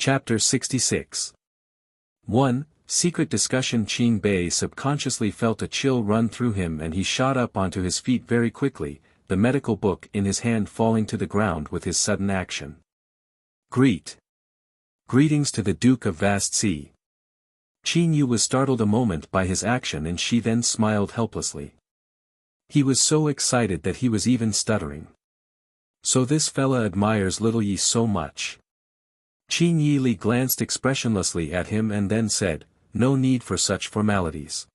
Chapter 66. 1. Secret discussion. Qin Bei subconsciously felt a chill run through him and he shot up onto his feet very quickly, the medical book in his hand falling to the ground with his sudden action. Greetings to the Duke of Vast Sea. Qin Yu was startled a moment by his action and she then smiled helplessly. He was so excited that he was even stuttering. So this fella admires little Yi so much. Qin Yili glanced expressionlessly at him and then said, "No need for such formalities."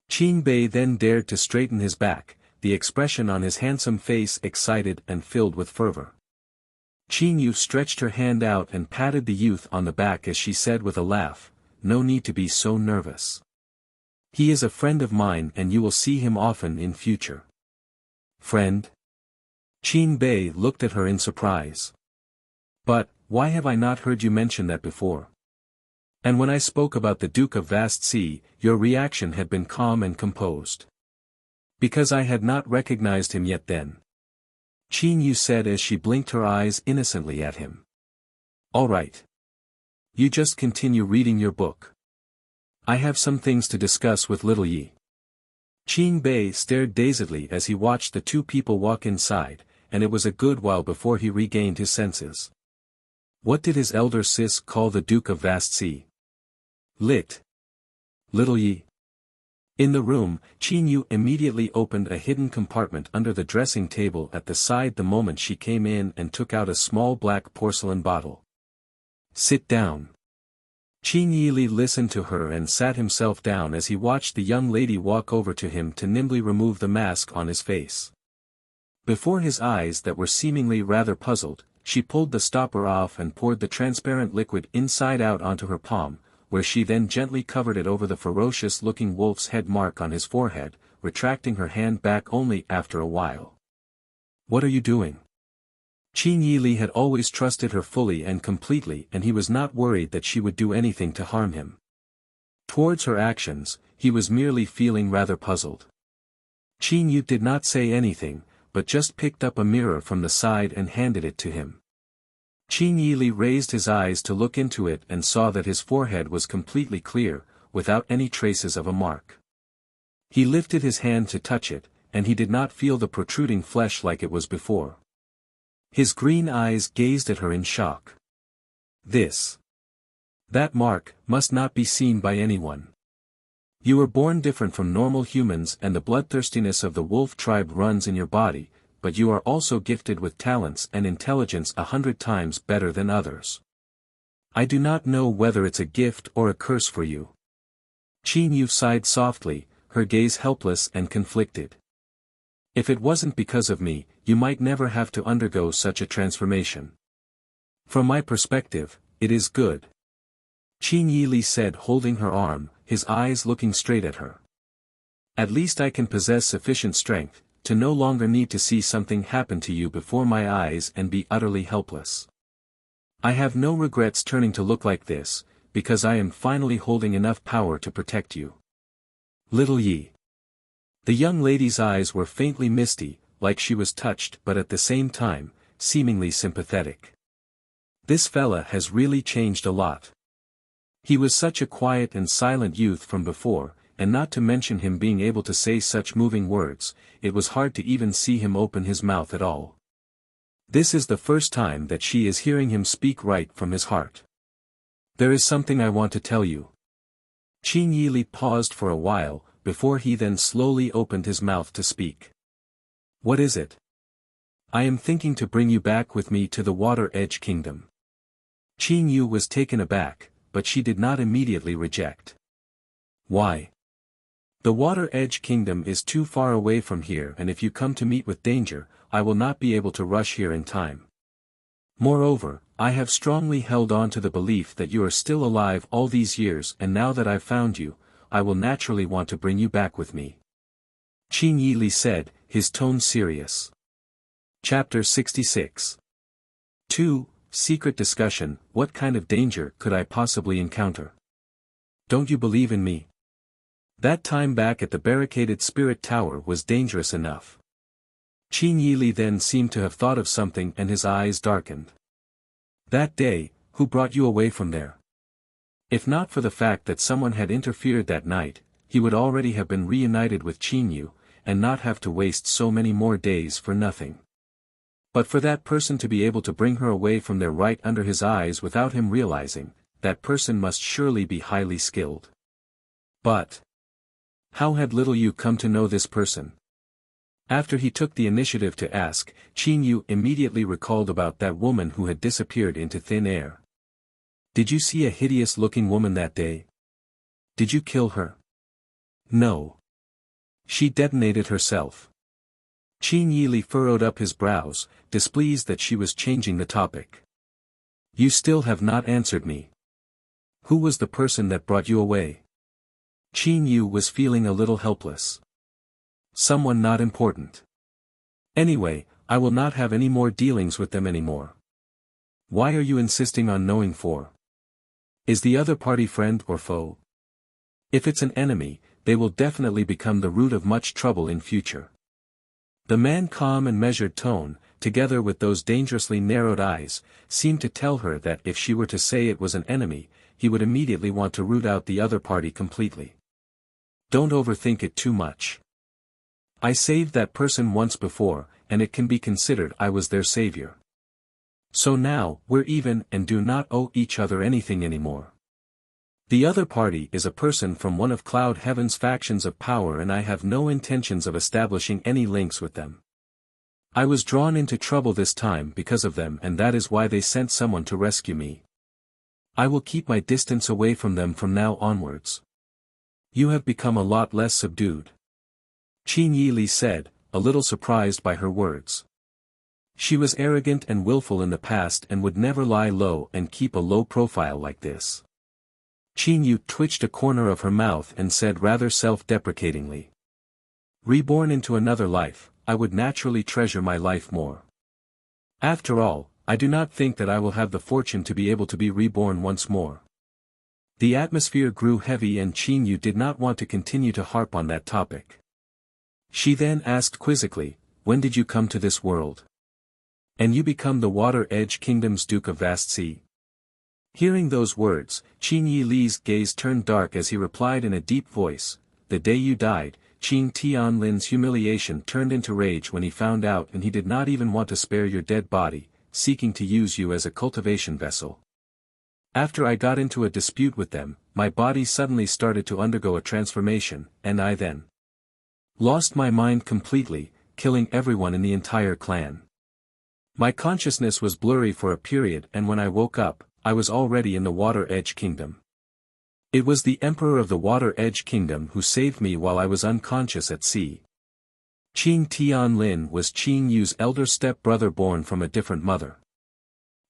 Qin Bei then dared to straighten his back, the expression on his handsome face excited and filled with fervor. Qin Yu stretched her hand out and patted the youth on the back as she said with a laugh, "No need to be so nervous. He is a friend of mine and you will see him often in future." "Friend?" Qin Bei looked at her in surprise. "But, why have I not heard you mention that before? And when I spoke about the Duke of Vast Sea, your reaction had been calm and composed." "Because I had not recognized him yet then," Qin Yu said as she blinked her eyes innocently at him. "All right. You just continue reading your book. I have some things to discuss with little Yi." Qin Bei stared dazedly as he watched the two people walk inside, and it was a good while before he regained his senses. What did his elder sis call the Duke of Vast Sea? Little Yi. In the room, Qin Yu immediately opened a hidden compartment under the dressing table at the side the moment she came in and took out a small black porcelain bottle. "Sit down." Qin Yili listened to her and sat himself down as he watched the young lady walk over to him to nimbly remove the mask on his face. Before his eyes that were seemingly rather puzzled, she pulled the stopper off and poured the transparent liquid inside out onto her palm, where she then gently covered it over the ferocious-looking wolf's head mark on his forehead, retracting her hand back only after a while. "What are you doing?" Qin Yili had always trusted her fully and completely and he was not worried that she would do anything to harm him. Towards her actions, he was merely feeling rather puzzled. Qin Yu did not say anything, but just picked up a mirror from the side and handed it to him. Qin Yili raised his eyes to look into it and saw that his forehead was completely clear, without any traces of a mark. He lifted his hand to touch it, and he did not feel the protruding flesh like it was before. His green eyes gazed at her in shock. That mark, must not be seen by anyone. You were born different from normal humans and the bloodthirstiness of the wolf tribe runs in your body, but you are also gifted with talents and intelligence 100 times better than others. I do not know whether it's a gift or a curse for you." Qin Yu sighed softly, her gaze helpless and conflicted. "If it wasn't because of me, you might never have to undergo such a transformation. From my perspective, it is good," Qin Yili said holding her arm, his eyes looking straight at her. "At least I can possess sufficient strength, to no longer need to see something happen to you before my eyes and be utterly helpless. I have no regrets turning to look like this, because I am finally holding enough power to protect you." "Little Yi." The young lady's eyes were faintly misty, like she was touched but at the same time, seemingly sympathetic. "This fella has really changed a lot. He was such a quiet and silent youth from before, and not to mention him being able to say such moving words, it was hard to even see him open his mouth at all. This is the first time that she is hearing him speak right from his heart. There is something I want to tell you." Qin Yili paused for a while, before he then slowly opened his mouth to speak. "What is it?" "I am thinking to bring you back with me to the Water Edge Kingdom." Qin Yu was taken aback, but she did not immediately reject. "Why?" "The Water Edge Kingdom is too far away from here and if you come to meet with danger, I will not be able to rush here in time. Moreover, I have strongly held on to the belief that you are still alive all these years and now that I've found you, I will naturally want to bring you back with me," Qin Yili said, his tone serious. Chapter 66. 2. Secret discussion. What kind of danger could I possibly encounter? Don't you believe in me? That time back at the barricaded spirit tower was dangerous enough. Qin Yili then seemed to have thought of something and his eyes darkened. That day, Who brought you away from there? If not for the fact that someone had interfered that night, he would already have been reunited with Qingyu, and not have to waste so many more days for nothing. But for that person to be able to bring her away from there right under his eyes without him realizing, that person must surely be highly skilled. But how had little Yu come to know this person? After he took the initiative to ask, Qingyu immediately recalled about that woman who had disappeared into thin air. Did you see a hideous-looking woman that day? Did you kill her? No. She detonated herself. Qin Yili furrowed up his brows, displeased that she was changing the topic. You still have not answered me. Who was the person that brought you away? Qin Yu was feeling a little helpless. Someone not important. Anyway, I will not have any more dealings with them anymore. Why are you insisting on knowing for? Is the other party friend or foe? If it's an enemy, they will definitely become the root of much trouble in future. The man's calm and measured tone, together with those dangerously narrowed eyes, seemed to tell her that if she were to say it was an enemy, he would immediately want to root out the other party completely. Don't overthink it too much. I saved that person once before, and it can be considered I was their savior. So now, we're even and do not owe each other anything anymore. The other party is a person from one of Cloud Heaven's factions of power and I have no intentions of establishing any links with them. I was drawn into trouble this time because of them and that is why they sent someone to rescue me. I will keep my distance away from them from now onwards. You have become a lot less subdued. Qin Yili said, a little surprised by her words. She was arrogant and willful in the past and would never lie low and keep a low profile like this. Qin Yu twitched a corner of her mouth and said rather self-deprecatingly. Reborn into another life, I would naturally treasure my life more. After all, I do not think that I will have the fortune to be able to be reborn once more. The atmosphere grew heavy and Qin Yu did not want to continue to harp on that topic. She then asked quizzically, when did you come to this world? And you become the Water Edge Kingdom's Duke of Vast Sea? Hearing those words, Qin Yi Li's gaze turned dark as he replied in a deep voice, the day you died, Qin Tianlin's humiliation turned into rage when he found out and he did not even want to spare your dead body, seeking to use you as a cultivation vessel. After I got into a dispute with them, my body suddenly started to undergo a transformation, and I then lost my mind completely, killing everyone in the entire clan. My consciousness was blurry for a period and when I woke up, I was already in the Water Edge Kingdom. It was the Emperor of the Water Edge Kingdom who saved me while I was unconscious at sea. Qin Tianlin was Qin Yu's elder step-brother born from a different mother.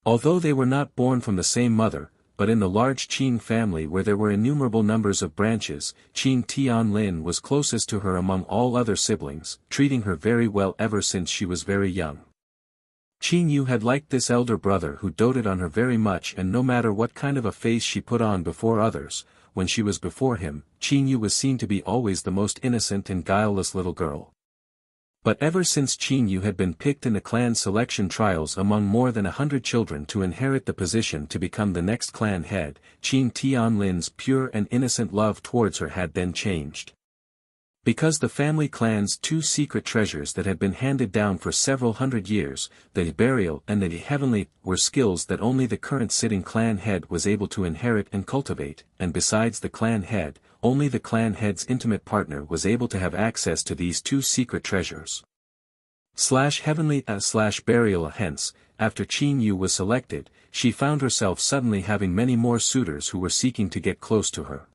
Although they were not born from the same mother, but in the large Qin family where there were innumerable numbers of branches, Qin Tianlin was closest to her among all other siblings, treating her very well ever since she was very young. Qin Yu had liked this elder brother who doted on her very much and no matter what kind of a face she put on before others, when she was before him, Qin Yu was seen to be always the most innocent and guileless little girl. But ever since Qin Yu had been picked in the clan selection trials among more than 100 children to inherit the position to become the next clan head, Qin Tianlin's pure and innocent love towards her had then changed. Because the family clan's two secret treasures that had been handed down for several hundred years, the burial and the heavenly, were skills that only the current sitting clan head was able to inherit and cultivate, and besides the clan head, only the clan head's intimate partner was able to have access to these two secret treasures. Heavenly/burial. Hence, after Qin Yu was selected, she found herself suddenly having many more suitors who were seeking to get close to her.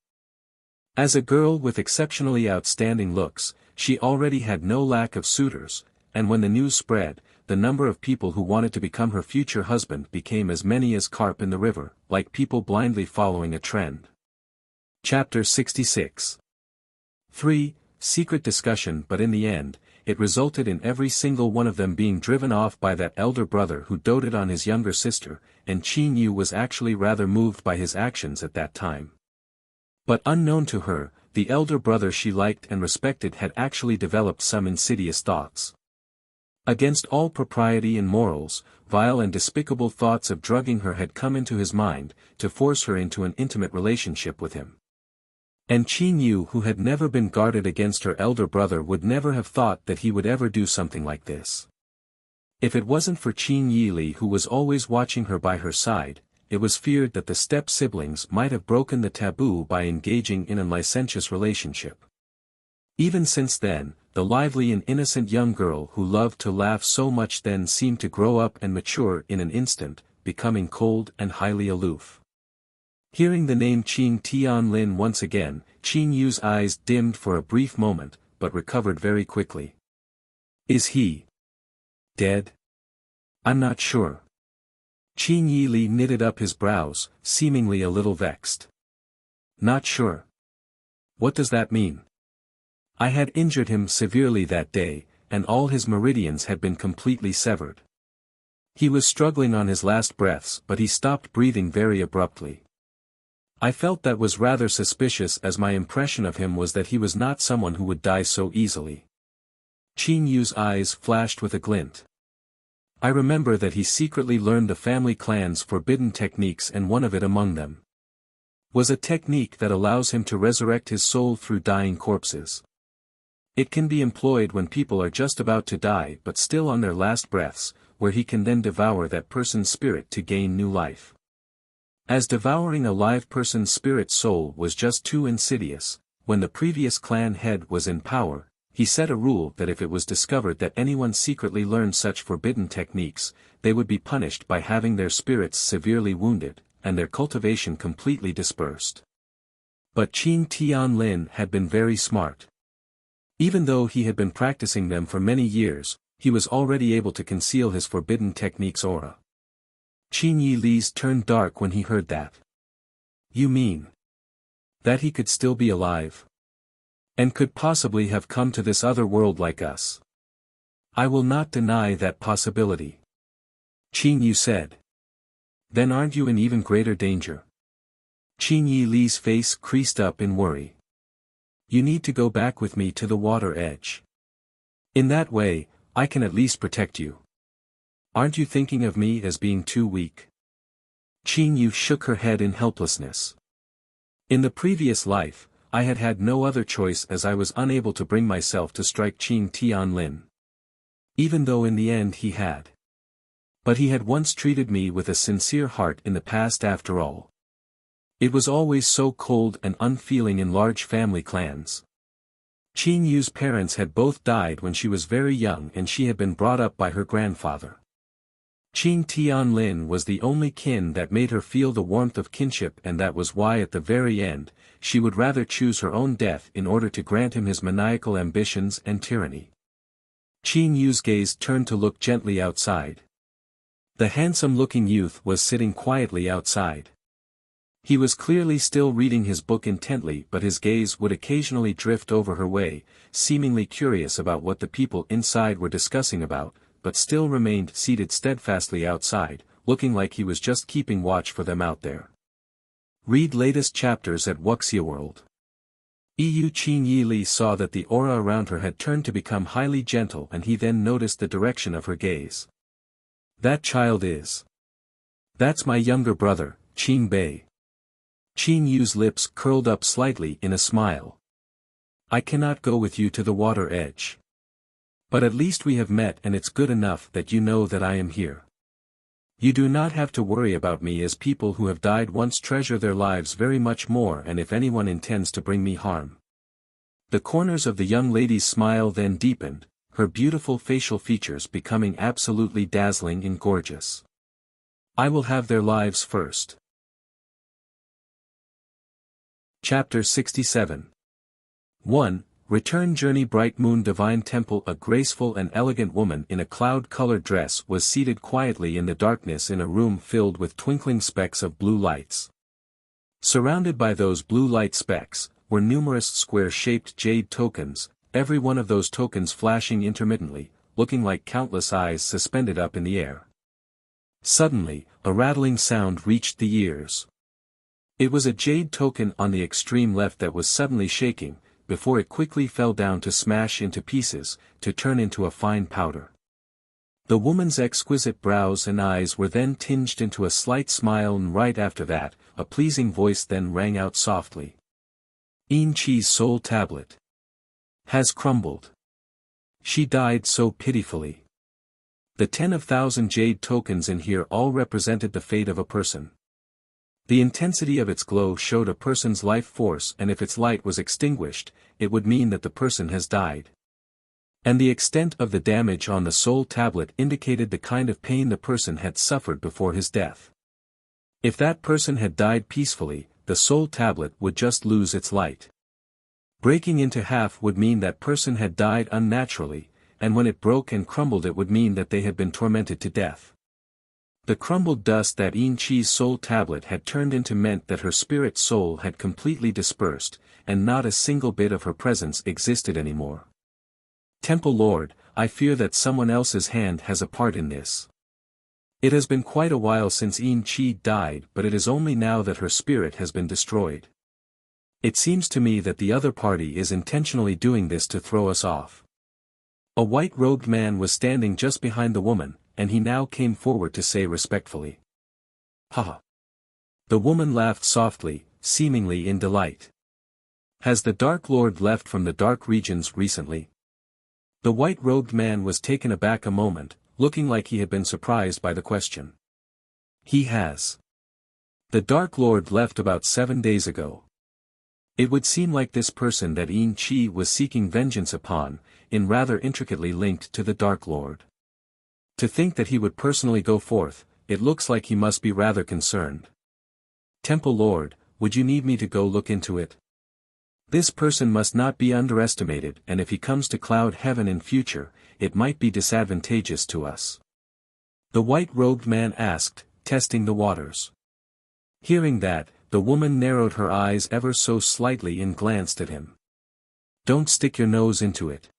As a girl with exceptionally outstanding looks, she already had no lack of suitors, and when the news spread, the number of people who wanted to become her future husband became as many as carp in the river, like people blindly following a trend. Chapter 66. 3. Secret discussion. But in the end, it resulted in every single one of them being driven off by that elder brother who doted on his younger sister, and Qin Yu was actually rather moved by his actions at that time. But unknown to her, the elder brother she liked and respected had actually developed some insidious thoughts. Against all propriety and morals, vile and despicable thoughts of drugging her had come into his mind, to force her into an intimate relationship with him. And Qin Yu, who had never been guarded against her elder brother, would never have thought that he would ever do something like this. If it wasn't for Qin Yili, who was always watching her by her side, it was feared that the step-siblings might have broken the taboo by engaging in a licentious relationship. Even since then, the lively and innocent young girl who loved to laugh so much then seemed to grow up and mature in an instant, becoming cold and highly aloof. Hearing the name Qin Tianlin once again, Qin Yu's eyes dimmed for a brief moment, but recovered very quickly. Is he dead? I'm not sure. Qin Yili knitted up his brows, seemingly a little vexed. Not sure. What does that mean? I had injured him severely that day, and all his meridians had been completely severed. He was struggling on his last breaths, but he stopped breathing very abruptly. I felt that was rather suspicious, as my impression of him was that he was not someone who would die so easily. Qin Yu's eyes flashed with a glint. I remember that he secretly learned the family clan's forbidden techniques, and one of it among them was a technique that allows him to resurrect his soul through dying corpses. It can be employed when people are just about to die but still on their last breaths, where he can then devour that person's spirit to gain new life. As devouring a live person's spirit soul was just too insidious, when the previous clan head was in power, he set a rule that if it was discovered that anyone secretly learned such forbidden techniques, they would be punished by having their spirits severely wounded, and their cultivation completely dispersed. But Qin Tianlin had been very smart. Even though he had been practicing them for many years, he was already able to conceal his forbidden techniques' aura. Qin Yili's turned dark when he heard that. You mean that he could still be alive? And could possibly have come to this other world like us? I will not deny that possibility. Qin Yu said. Then aren't you in even greater danger? Qin Yili's face creased up in worry. You need to go back with me to the water edge. In that way, I can at least protect you. Aren't you thinking of me as being too weak? Qin Yu shook her head in helplessness. In the previous life, I had had no other choice, as I was unable to bring myself to strike Qin Tianlin. Even though in the end he had. But he had once treated me with a sincere heart in the past after all. It was always so cold and unfeeling in large family clans. Qin Yu's parents had both died when she was very young, and she had been brought up by her grandfather. Qin Tianlin was the only kin that made her feel the warmth of kinship, and that was why at the very end, she would rather choose her own death in order to grant him his maniacal ambitions and tyranny. Qin Yu's gaze turned to look gently outside. The handsome-looking youth was sitting quietly outside. He was clearly still reading his book intently, but his gaze would occasionally drift over her way, seemingly curious about what the people inside were discussing about, but still remained seated steadfastly outside, looking like he was just keeping watch for them out there. Read latest chapters at Wuxia World. EU Qin Yili saw that the aura around her had turned to become highly gentle, and he then noticed the direction of her gaze. That child is. That's my younger brother, Qin Bei. Qin Yu's lips curled up slightly in a smile. I cannot go with you to the water edge. But at least we have met, and it's good enough that you know that I am here. You do not have to worry about me, as people who have died once treasure their lives very much more, and if anyone intends to bring me harm. The corners of the young lady's smile then deepened, her beautiful facial features becoming absolutely dazzling and gorgeous. I will have their lives first. Chapter 67. 1. Return Journey. Bright Moon Divine Temple. A graceful and elegant woman in a cloud-colored dress was seated quietly in the darkness in a room filled with twinkling specks of blue lights. Surrounded by those blue light specks, were numerous square-shaped jade tokens, every one of those tokens flashing intermittently, looking like countless eyes suspended up in the air. Suddenly, a rattling sound reached the ears. It was a jade token on the extreme left that was suddenly shaking, before it quickly fell down to smash into pieces, to turn into a fine powder. The woman's exquisite brows and eyes were then tinged into a slight smile, and right after that, a pleasing voice then rang out softly. Yin Chi's soul tablet has crumbled. She died so pitifully. The 10,000 jade tokens in here all represented the fate of a person. The intensity of its glow showed a person's life force, and if its light was extinguished, it would mean that the person has died. And the extent of the damage on the soul tablet indicated the kind of pain the person had suffered before his death. If that person had died peacefully, the soul tablet would just lose its light. Breaking into half would mean that person had died unnaturally, and when it broke and crumbled it would mean that they had been tormented to death. The crumbled dust that Yin Chi's soul tablet had turned into meant that her spirit soul had completely dispersed, and not a single bit of her presence existed anymore. Temple Lord, I fear that someone else's hand has a part in this. It has been quite a while since Yin Chi died, but it is only now that her spirit has been destroyed. It seems to me that the other party is intentionally doing this to throw us off. A white-robed man was standing just behind the woman, and he now came forward to say respectfully. Ha! The woman laughed softly, seemingly in delight. Has the Dark Lord left from the dark regions recently? The white-robed man was taken aback a moment, looking like he had been surprised by the question. He has. The Dark Lord left about 7 days ago. It would seem like this person that Yin Chi was seeking vengeance upon, in rather intricately linked to the Dark Lord. To think that he would personally go forth, it looks like he must be rather concerned. Temple Lord, would you need me to go look into it? This person must not be underestimated, and if he comes to cloud heaven in future, it might be disadvantageous to us. The white-robed man asked, testing the waters. Hearing that, the woman narrowed her eyes ever so slightly and glanced at him. Don't stick your nose into it.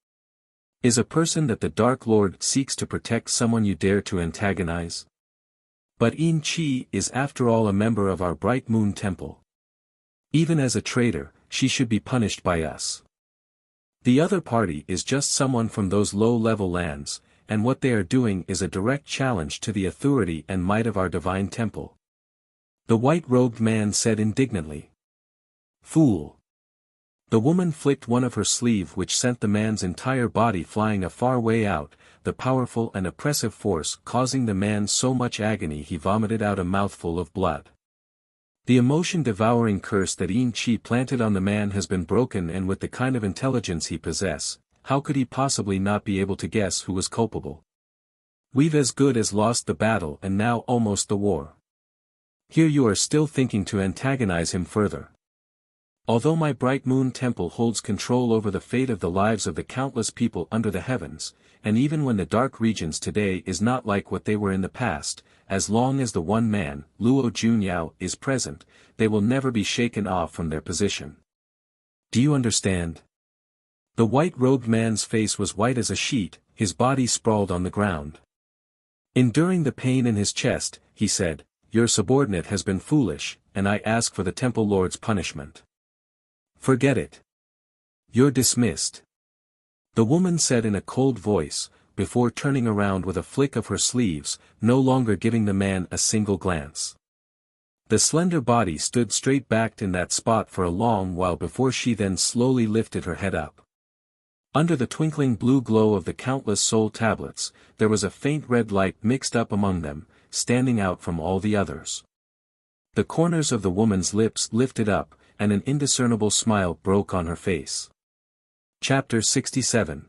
Is a person that the Dark Lord seeks to protect someone you dare to antagonize? But Yin Chi is after all a member of our Bright Moon Temple. Even as a traitor, she should be punished by us. The other party is just someone from those low-level lands, and what they are doing is a direct challenge to the authority and might of our divine temple. The white-robed man said indignantly. Fool! The woman flicked one of her sleeve, which sent the man's entire body flying a far way out, the powerful and oppressive force causing the man so much agony he vomited out a mouthful of blood. The emotion-devouring curse that Yin Chi planted on the man has been broken, and with the kind of intelligence he possesses, how could he possibly not be able to guess who was culpable? We've as good as lost the battle and now almost the war. Here you are still thinking to antagonize him further. Although my Bright Moon Temple holds control over the fate of the lives of the countless people under the heavens, and even when the dark regions today is not like what they were in the past, as long as the one man, Luo Junyao, is present, they will never be shaken off from their position. Do you understand? The white-robed man's face was white as a sheet, his body sprawled on the ground. Enduring the pain in his chest, he said, Your subordinate has been foolish, and I ask for the Temple Lord's punishment. Forget it. You're dismissed. The woman said in a cold voice, before turning around with a flick of her sleeves, no longer giving the man a single glance. The slender body stood straight-backed in that spot for a long while before she then slowly lifted her head up. Under the twinkling blue glow of the countless soul tablets, there was a faint red light mixed up among them, standing out from all the others. The corners of the woman's lips lifted up, and an indiscernible smile broke on her face. Chapter 67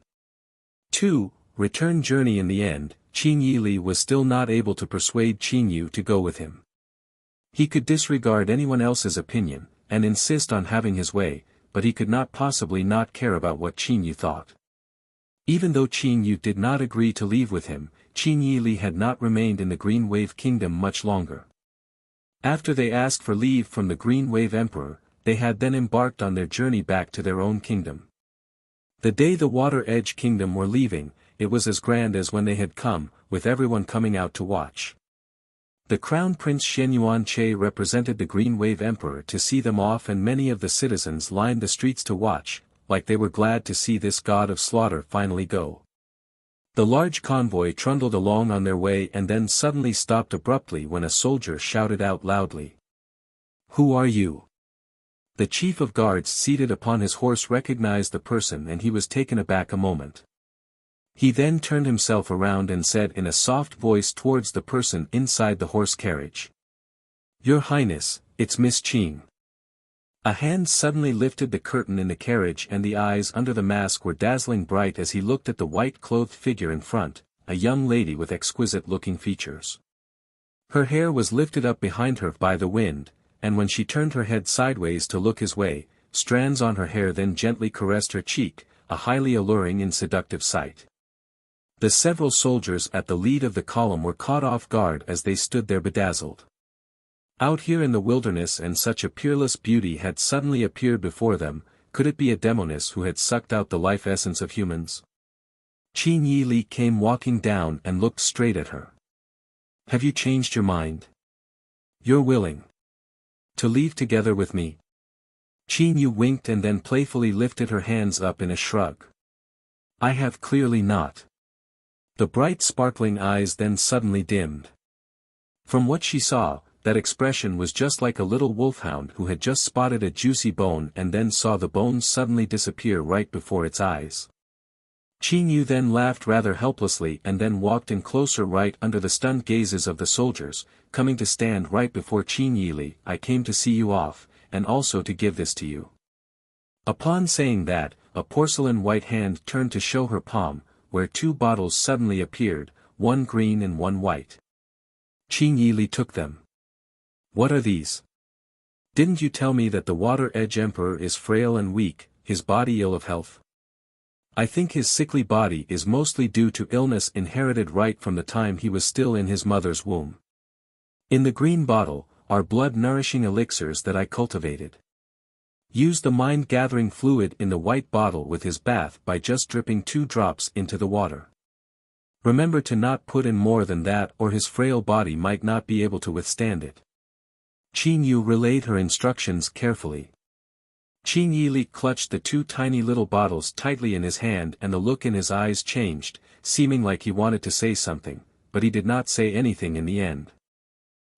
2. Return journey. In the end, Qin Yili was still not able to persuade Qin Yu to go with him. He could disregard anyone else's opinion, and insist on having his way, but he could not possibly not care about what Qin Yu thought. Even though Qin Yu did not agree to leave with him, Qin Yili had not remained in the Green Wave Kingdom much longer. After they asked for leave from the Green Wave Emperor, they had then embarked on their journey back to their own kingdom. The day the Water Edge Kingdom were leaving, it was as grand as when they had come, with everyone coming out to watch. The Crown Prince Shenyuan Che represented the Green Wave Emperor to see them off, and many of the citizens lined the streets to watch, like they were glad to see this god of slaughter finally go. The large convoy trundled along on their way and then suddenly stopped abruptly when a soldier shouted out loudly. "Who are you?" The chief of guards seated upon his horse recognized the person and he was taken aback a moment. He then turned himself around and said in a soft voice towards the person inside the horse carriage. "Your Highness, it's Miss Qing." A hand suddenly lifted the curtain in the carriage and the eyes under the mask were dazzling bright as he looked at the white-clothed figure in front, a young lady with exquisite-looking features. Her hair was lifted up behind her by the wind, and when she turned her head sideways to look his way, strands on her hair then gently caressed her cheek, a highly alluring and seductive sight. The several soldiers at the lead of the column were caught off guard as they stood there bedazzled. Out here in the wilderness and such a peerless beauty had suddenly appeared before them, could it be a demoness who had sucked out the life essence of humans? Qin Yi Li came walking down and looked straight at her. "Have you changed your mind? You're willing to leave together with me?" Qin Yu winked and then playfully lifted her hands up in a shrug. "I have clearly not." The bright sparkling eyes then suddenly dimmed. From what she saw, that expression was just like a little wolfhound who had just spotted a juicy bone and then saw the bones suddenly disappear right before its eyes. Qin Yu then laughed rather helplessly and then walked in closer right under the stunned gazes of the soldiers, coming to stand right before Qin Yi Li. "I came to see you off, and also to give this to you." Upon saying that, a porcelain white hand turned to show her palm, where two bottles suddenly appeared, one green and one white. Qin Yi Li took them. "What are these? Didn't you tell me that the Water Edge Emperor is frail and weak, his body ill of health? I think his sickly body is mostly due to illness inherited right from the time he was still in his mother's womb. In the green bottle, are blood-nourishing elixirs that I cultivated. Use the mind-gathering fluid in the white bottle with his bath by just dripping 2 drops into the water. Remember to not put in more than that or his frail body might not be able to withstand it." Qin Yu relayed her instructions carefully. Qin Yi Li clutched the 2 tiny little bottles tightly in his hand and the look in his eyes changed, seeming like he wanted to say something, but he did not say anything in the end.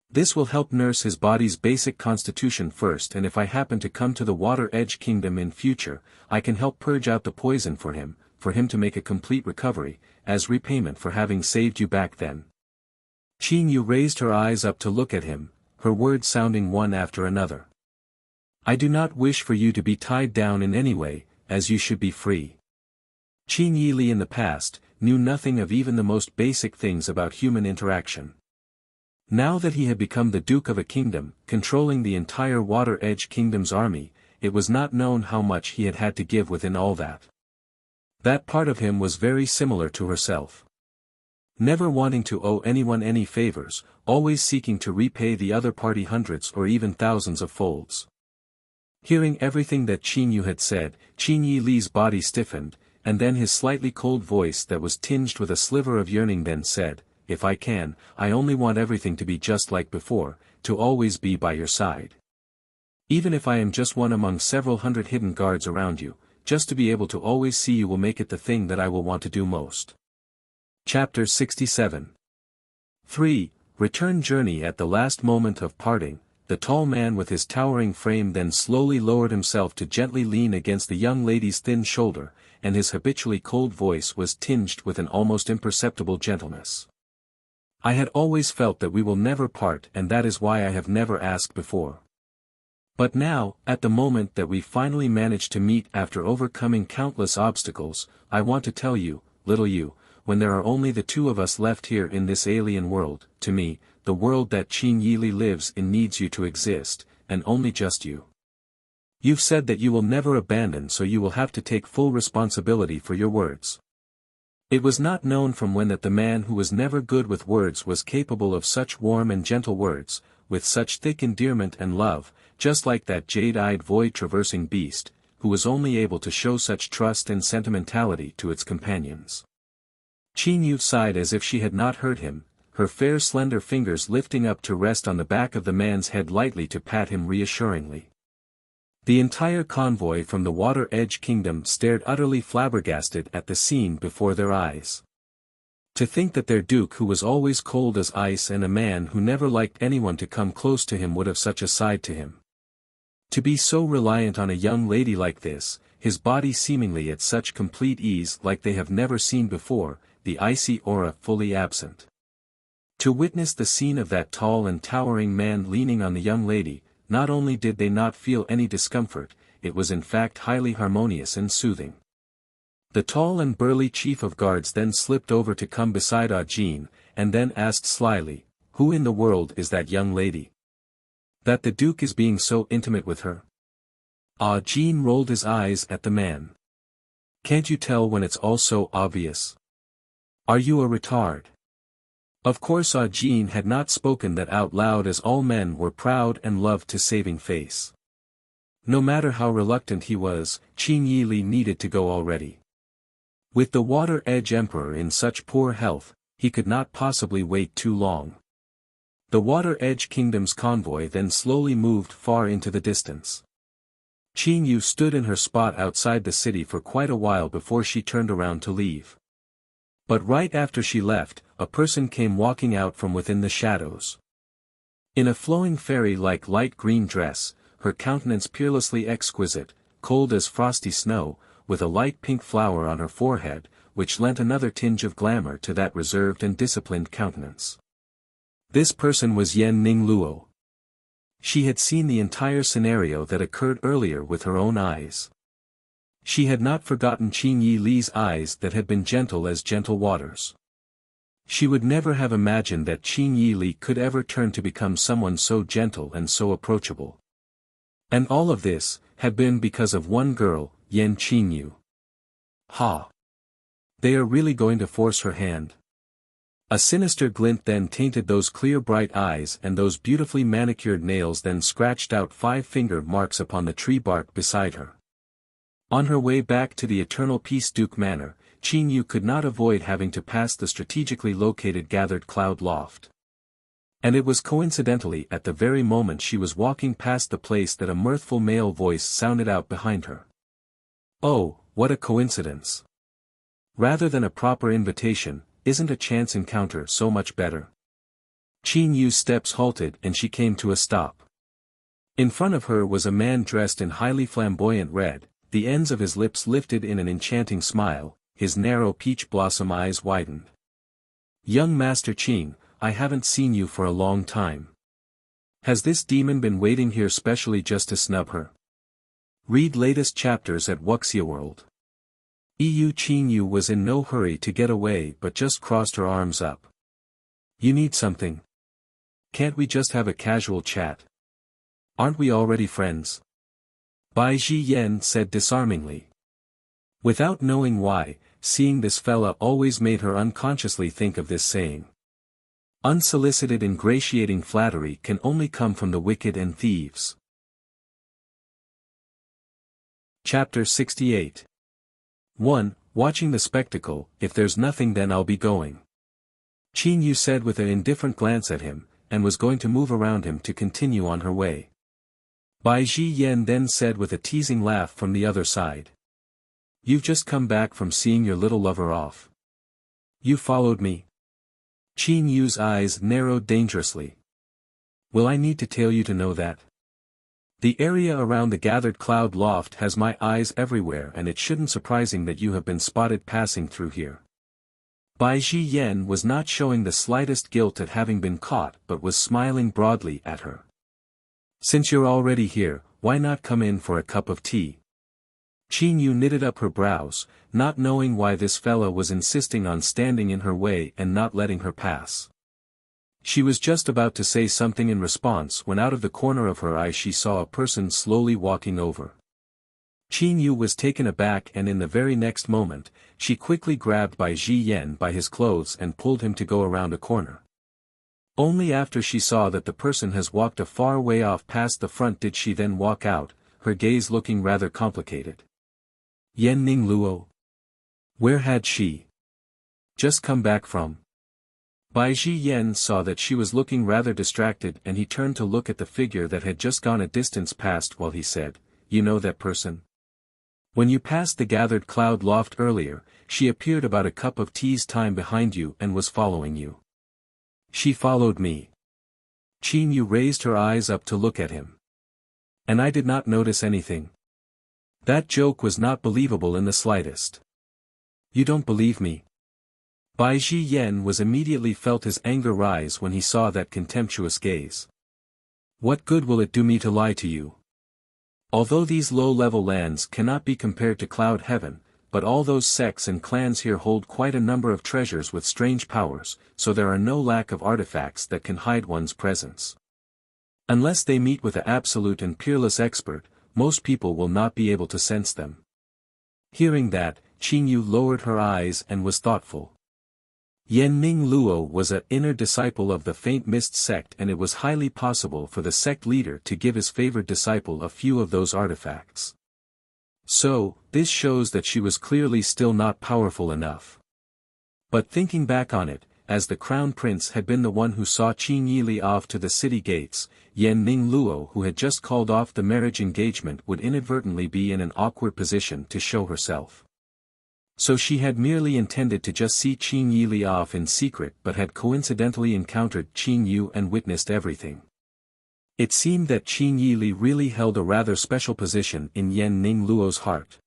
"This will help nurse his body's basic constitution first, and if I happen to come to the Water Edge Kingdom in future, I can help purge out the poison for him to make a complete recovery, as repayment for having saved you back then." Qin Yu raised her eyes up to look at him, her words sounding one after another. "I do not wish for you to be tied down in any way, as you should be free." Qin Yi Li in the past, knew nothing of even the most basic things about human interaction. Now that he had become the Duke of a kingdom, controlling the entire Water Edge Kingdom's army, it was not known how much he had to give within all that. That part of him was very similar to herself. Never wanting to owe anyone any favors, always seeking to repay the other party hundreds or even thousands of folds. Hearing everything that Qin Yu had said, Qin Yi Li's body stiffened, and then his slightly cold voice that was tinged with a sliver of yearning then said, "If I can, I only want everything to be just like before, to always be by your side. Even if I am just one among several hundred hidden guards around you, just to be able to always see you will make it the thing that I will want to do most." Chapter 67. 3. Return journey. At the last moment of parting, the tall man with his towering frame then slowly lowered himself to gently lean against the young lady's thin shoulder, and his habitually cold voice was tinged with an almost imperceptible gentleness. "I had always felt that we will never part, and that is why I have never asked before. But now, at the moment that we finally managed to meet after overcoming countless obstacles, I want to tell you, little you, when there are only the 2 of us left here in this alien world, to me, the world that Qin Yi Li lives in needs you to exist, and only just you. You've said that you will never abandon, so you will have to take full responsibility for your words." It was not known from when that the man who was never good with words was capable of such warm and gentle words, with such thick endearment and love, just like that jade-eyed void-traversing beast, who was only able to show such trust and sentimentality to its companions. Qin Yu sighed as if she had not heard him, her fair slender fingers lifting up to rest on the back of the man's head lightly to pat him reassuringly. The entire convoy from the Water Edge Kingdom stared utterly flabbergasted at the scene before their eyes. To think that their duke who was always cold as ice and a man who never liked anyone to come close to him would have such a side to him. To be so reliant on a young lady like this, his body seemingly at such complete ease like they have never seen before, the icy aura fully absent. To witness the scene of that tall and towering man leaning on the young lady, not only did they not feel any discomfort, it was in fact highly harmonious and soothing. The tall and burly chief of guards then slipped over to come beside Ah Jin, and then asked slyly, "Who in the world is that young lady? That the duke is being so intimate with her?" Ah Jin rolled his eyes at the man. "Can't you tell when it's all so obvious? Are you a retard?" Of course Ah Jin had not spoken that out loud as all men were proud and loved to saving face. No matter how reluctant he was, Qin Yi Li needed to go already. With the Water Edge Emperor in such poor health, he could not possibly wait too long. The Water Edge Kingdom's convoy then slowly moved far into the distance. Qin Yu stood in her spot outside the city for quite a while before she turned around to leave. But right after she left, a person came walking out from within the shadows. In a flowing fairy-like light green dress, her countenance peerlessly exquisite, cold as frosty snow, with a light pink flower on her forehead, which lent another tinge of glamour to that reserved and disciplined countenance. This person was Yen Ning Luo. She had seen the entire scenario that occurred earlier with her own eyes. She had not forgotten Qin Yi Li's eyes that had been gentle as gentle waters. She would never have imagined that Qin Yi Li could ever turn to become someone so gentle and so approachable. And all of this had been because of one girl, Yen Qinyu. Ha! They are really going to force her hand? A sinister glint then tainted those clear bright eyes, and those beautifully manicured nails then scratched out 5 finger marks upon the tree bark beside her. On her way back to the Eternal Peace Duke Manor, Qinyu could not avoid having to pass the strategically located Gathered Cloud Loft. And it was coincidentally at the very moment she was walking past the place that a mirthful male voice sounded out behind her. Oh, what a coincidence! Rather than a proper invitation, isn't a chance encounter so much better? Qin Yu's steps halted and she came to a stop. In front of her was a man dressed in highly flamboyant red, the ends of his lips lifted in an enchanting smile, his narrow peach blossom eyes widened. "Young Master Qin, I haven't seen you for a long time. Has this demon been waiting here specially just to snub her?" Read latest chapters at Wuxia World. Qin Yu was in no hurry to get away but just crossed her arms up. "You need something? Can't we just have a casual chat? Aren't we already friends?" Bai Ji Yen said disarmingly. Without knowing why, seeing this fella always made her unconsciously think of this saying. Unsolicited ingratiating flattery can only come from the wicked and thieves. Chapter 68. 1. Watching the spectacle. If there's nothing then I'll be going. Qin Yu said with an indifferent glance at him, and was going to move around him to continue on her way. Bai Ji Yen then said with a teasing laugh from the other side. "You've just come back from seeing your little lover off. You followed me?" Qin Yu's eyes narrowed dangerously. "Will I need to tell you to know that? The area around the Gathered Cloud Loft has my eyes everywhere, and it shouldn't surprising that you have been spotted passing through here." Bai Ji Yen was not showing the slightest guilt at having been caught but was smiling broadly at her. "Since you're already here, why not come in for a cup of tea?" Qin Yu knitted up her brows, not knowing why this fella was insisting on standing in her way and not letting her pass. She was just about to say something in response when out of the corner of her eye she saw a person slowly walking over. Qin Yu was taken aback, and in the very next moment, she quickly grabbed Bai Ji Yen by his clothes and pulled him to go around a corner. Only after she saw that the person has walked a far way off past the front did she then walk out, her gaze looking rather complicated. Yen Ning Luo? Where had she just come back from? Bai Ji Yen saw that she was looking rather distracted, and he turned to look at the figure that had just gone a distance past while he said, "You know that person? When you passed the Gathered Cloud Loft earlier, she appeared about a cup of tea's time behind you and was following you. She followed me. Qin Yu raised her eyes up to look at him. And I did not notice anything. That joke was not believable in the slightest. You don't believe me? Bai Ji Yen was immediately felt his anger rise when he saw that contemptuous gaze. What good will it do me to lie to you? Although these low-level lands cannot be compared to Cloud Heaven, but all those sects and clans here hold quite a number of treasures with strange powers, so there are no lack of artifacts that can hide one's presence. Unless they meet with an absolute and peerless expert, most people will not be able to sense them. Hearing that, Qin Yu lowered her eyes and was thoughtful. Yen Ning Luo was an inner disciple of the Faint Mist sect, and it was highly possible for the sect leader to give his favored disciple a few of those artifacts. So, this shows that she was clearly still not powerful enough. But thinking back on it, as the crown prince had been the one who saw Qin Yili off to the city gates, Yen Ning Luo, who had just called off the marriage engagement, would inadvertently be in an awkward position to show herself. So she had merely intended to just see Qin Yili off in secret, but had coincidentally encountered Qin Yu and witnessed everything. It seemed that Qin Yili really held a rather special position in Yen Ning Luo's heart.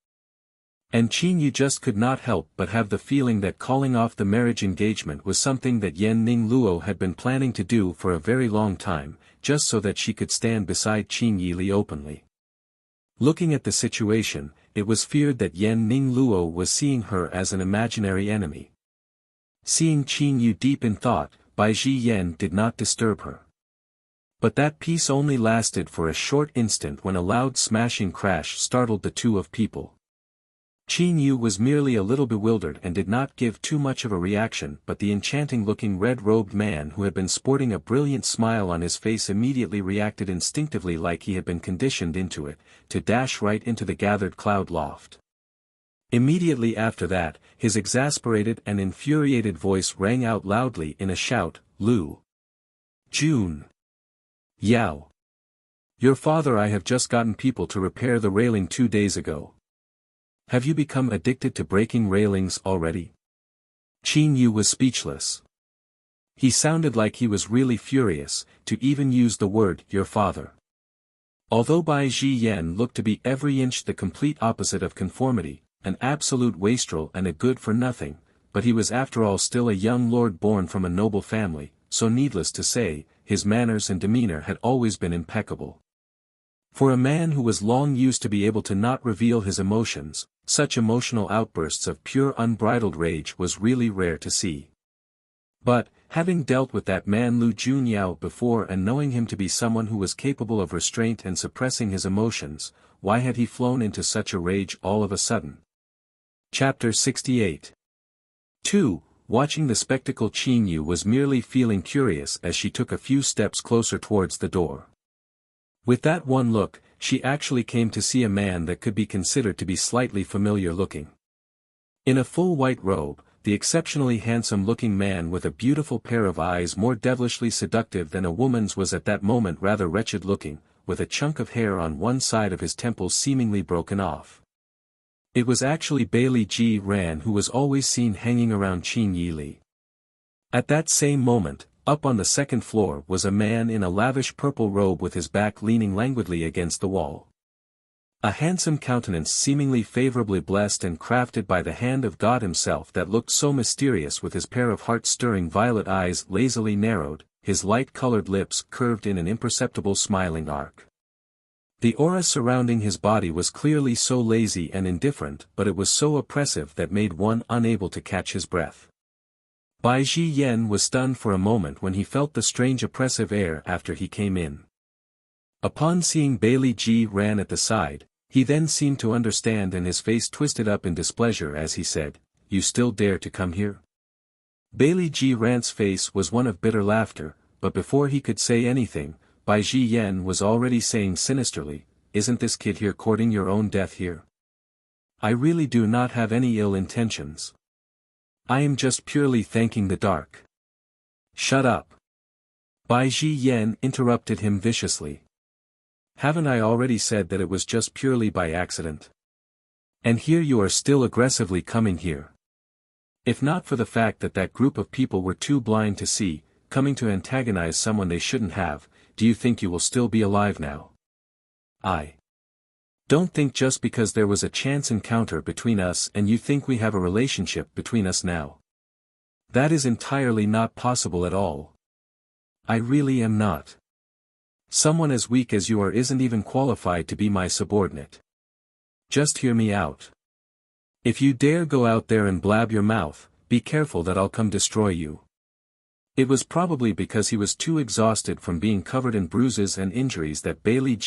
And Qin Yu just could not help but have the feeling that calling off the marriage engagement was something that Yen Ning Luo had been planning to do for a very long time, just so that she could stand beside Qin Yili openly. Looking at the situation, it was feared that Yen Ning Luo was seeing her as an imaginary enemy. Seeing Qin Yu deep in thought, Bai Ji Yen did not disturb her. But that peace only lasted for a short instant when a loud smashing crash startled the two of people. Qin Yu was merely a little bewildered and did not give too much of a reaction, but the enchanting-looking red-robed man who had been sporting a brilliant smile on his face immediately reacted instinctively, like he had been conditioned into it, to dash right into the gathered cloud loft. Immediately after that, his exasperated and infuriated voice rang out loudly in a shout, "Lu Jun! Yao! Your father I have just gotten people to repair the railing 2 days ago. Have you become addicted to breaking railings already?" Qin Yu was speechless. He sounded like he was really furious, to even use the word, "your father." Although Bai Ji Yen looked to be every inch the complete opposite of conformity, an absolute wastrel and a good-for-nothing, but he was after all still a young lord born from a noble family, so needless to say, his manners and demeanor had always been impeccable. For a man who was long used to be able to not reveal his emotions, such emotional outbursts of pure unbridled rage was really rare to see. But, having dealt with that man Lu Junyao before and knowing him to be someone who was capable of restraint and suppressing his emotions, why had he flown into such a rage all of a sudden? Chapter 68. 2. Watching the spectacle, Qin Yu was merely feeling curious as she took a few steps closer towards the door. With that one look, she actually came to see a man that could be considered to be slightly familiar looking. In a full white robe, the exceptionally handsome-looking man with a beautiful pair of eyes more devilishly seductive than a woman's was at that moment rather wretched-looking, with a chunk of hair on one side of his temples seemingly broken off. It was actually Bellied Ji Ran, who was always seen hanging around Qin Yili. At that same moment, up on the second floor was a man in a lavish purple robe with his back leaning languidly against the wall. A handsome countenance seemingly favorably blessed and crafted by the hand of God himself that looked so mysterious, with his pair of heart-stirring violet eyes lazily narrowed, his light-colored lips curved in an imperceptible smiling arc. The aura surrounding his body was clearly so lazy and indifferent, but it was so oppressive that made one unable to catch his breath. Bai Ji Yen was stunned for a moment when he felt the strange oppressive air after he came in. Upon seeing Bellied Ji Ran at the side, he then seemed to understand, and his face twisted up in displeasure as he said, "You still dare to come here?" Bellied Ji Ran's face was one of bitter laughter, but before he could say anything, Bai Ji Yen was already saying sinisterly, "Isn't this kid here courting your own death here? I really do not have any ill intentions. I am just purely thanking the dark." "Shut up!" Bai Ji Yen interrupted him viciously. "Haven't I already said that it was just purely by accident? And here you are still aggressively coming here. If not for the fact that that group of people were too blind to see, coming to antagonize someone they shouldn't have, do you think you will still be alive now? I don't think just because there was a chance encounter between us and you think we have a relationship between us now. That is entirely not possible at all. I really am not. Someone as weak as you are isn't even qualified to be my subordinate. Just hear me out. If you dare go out there and blab your mouth, be careful that I'll come destroy you. It was probably because he was too exhausted from being covered in bruises and injuries that Bellied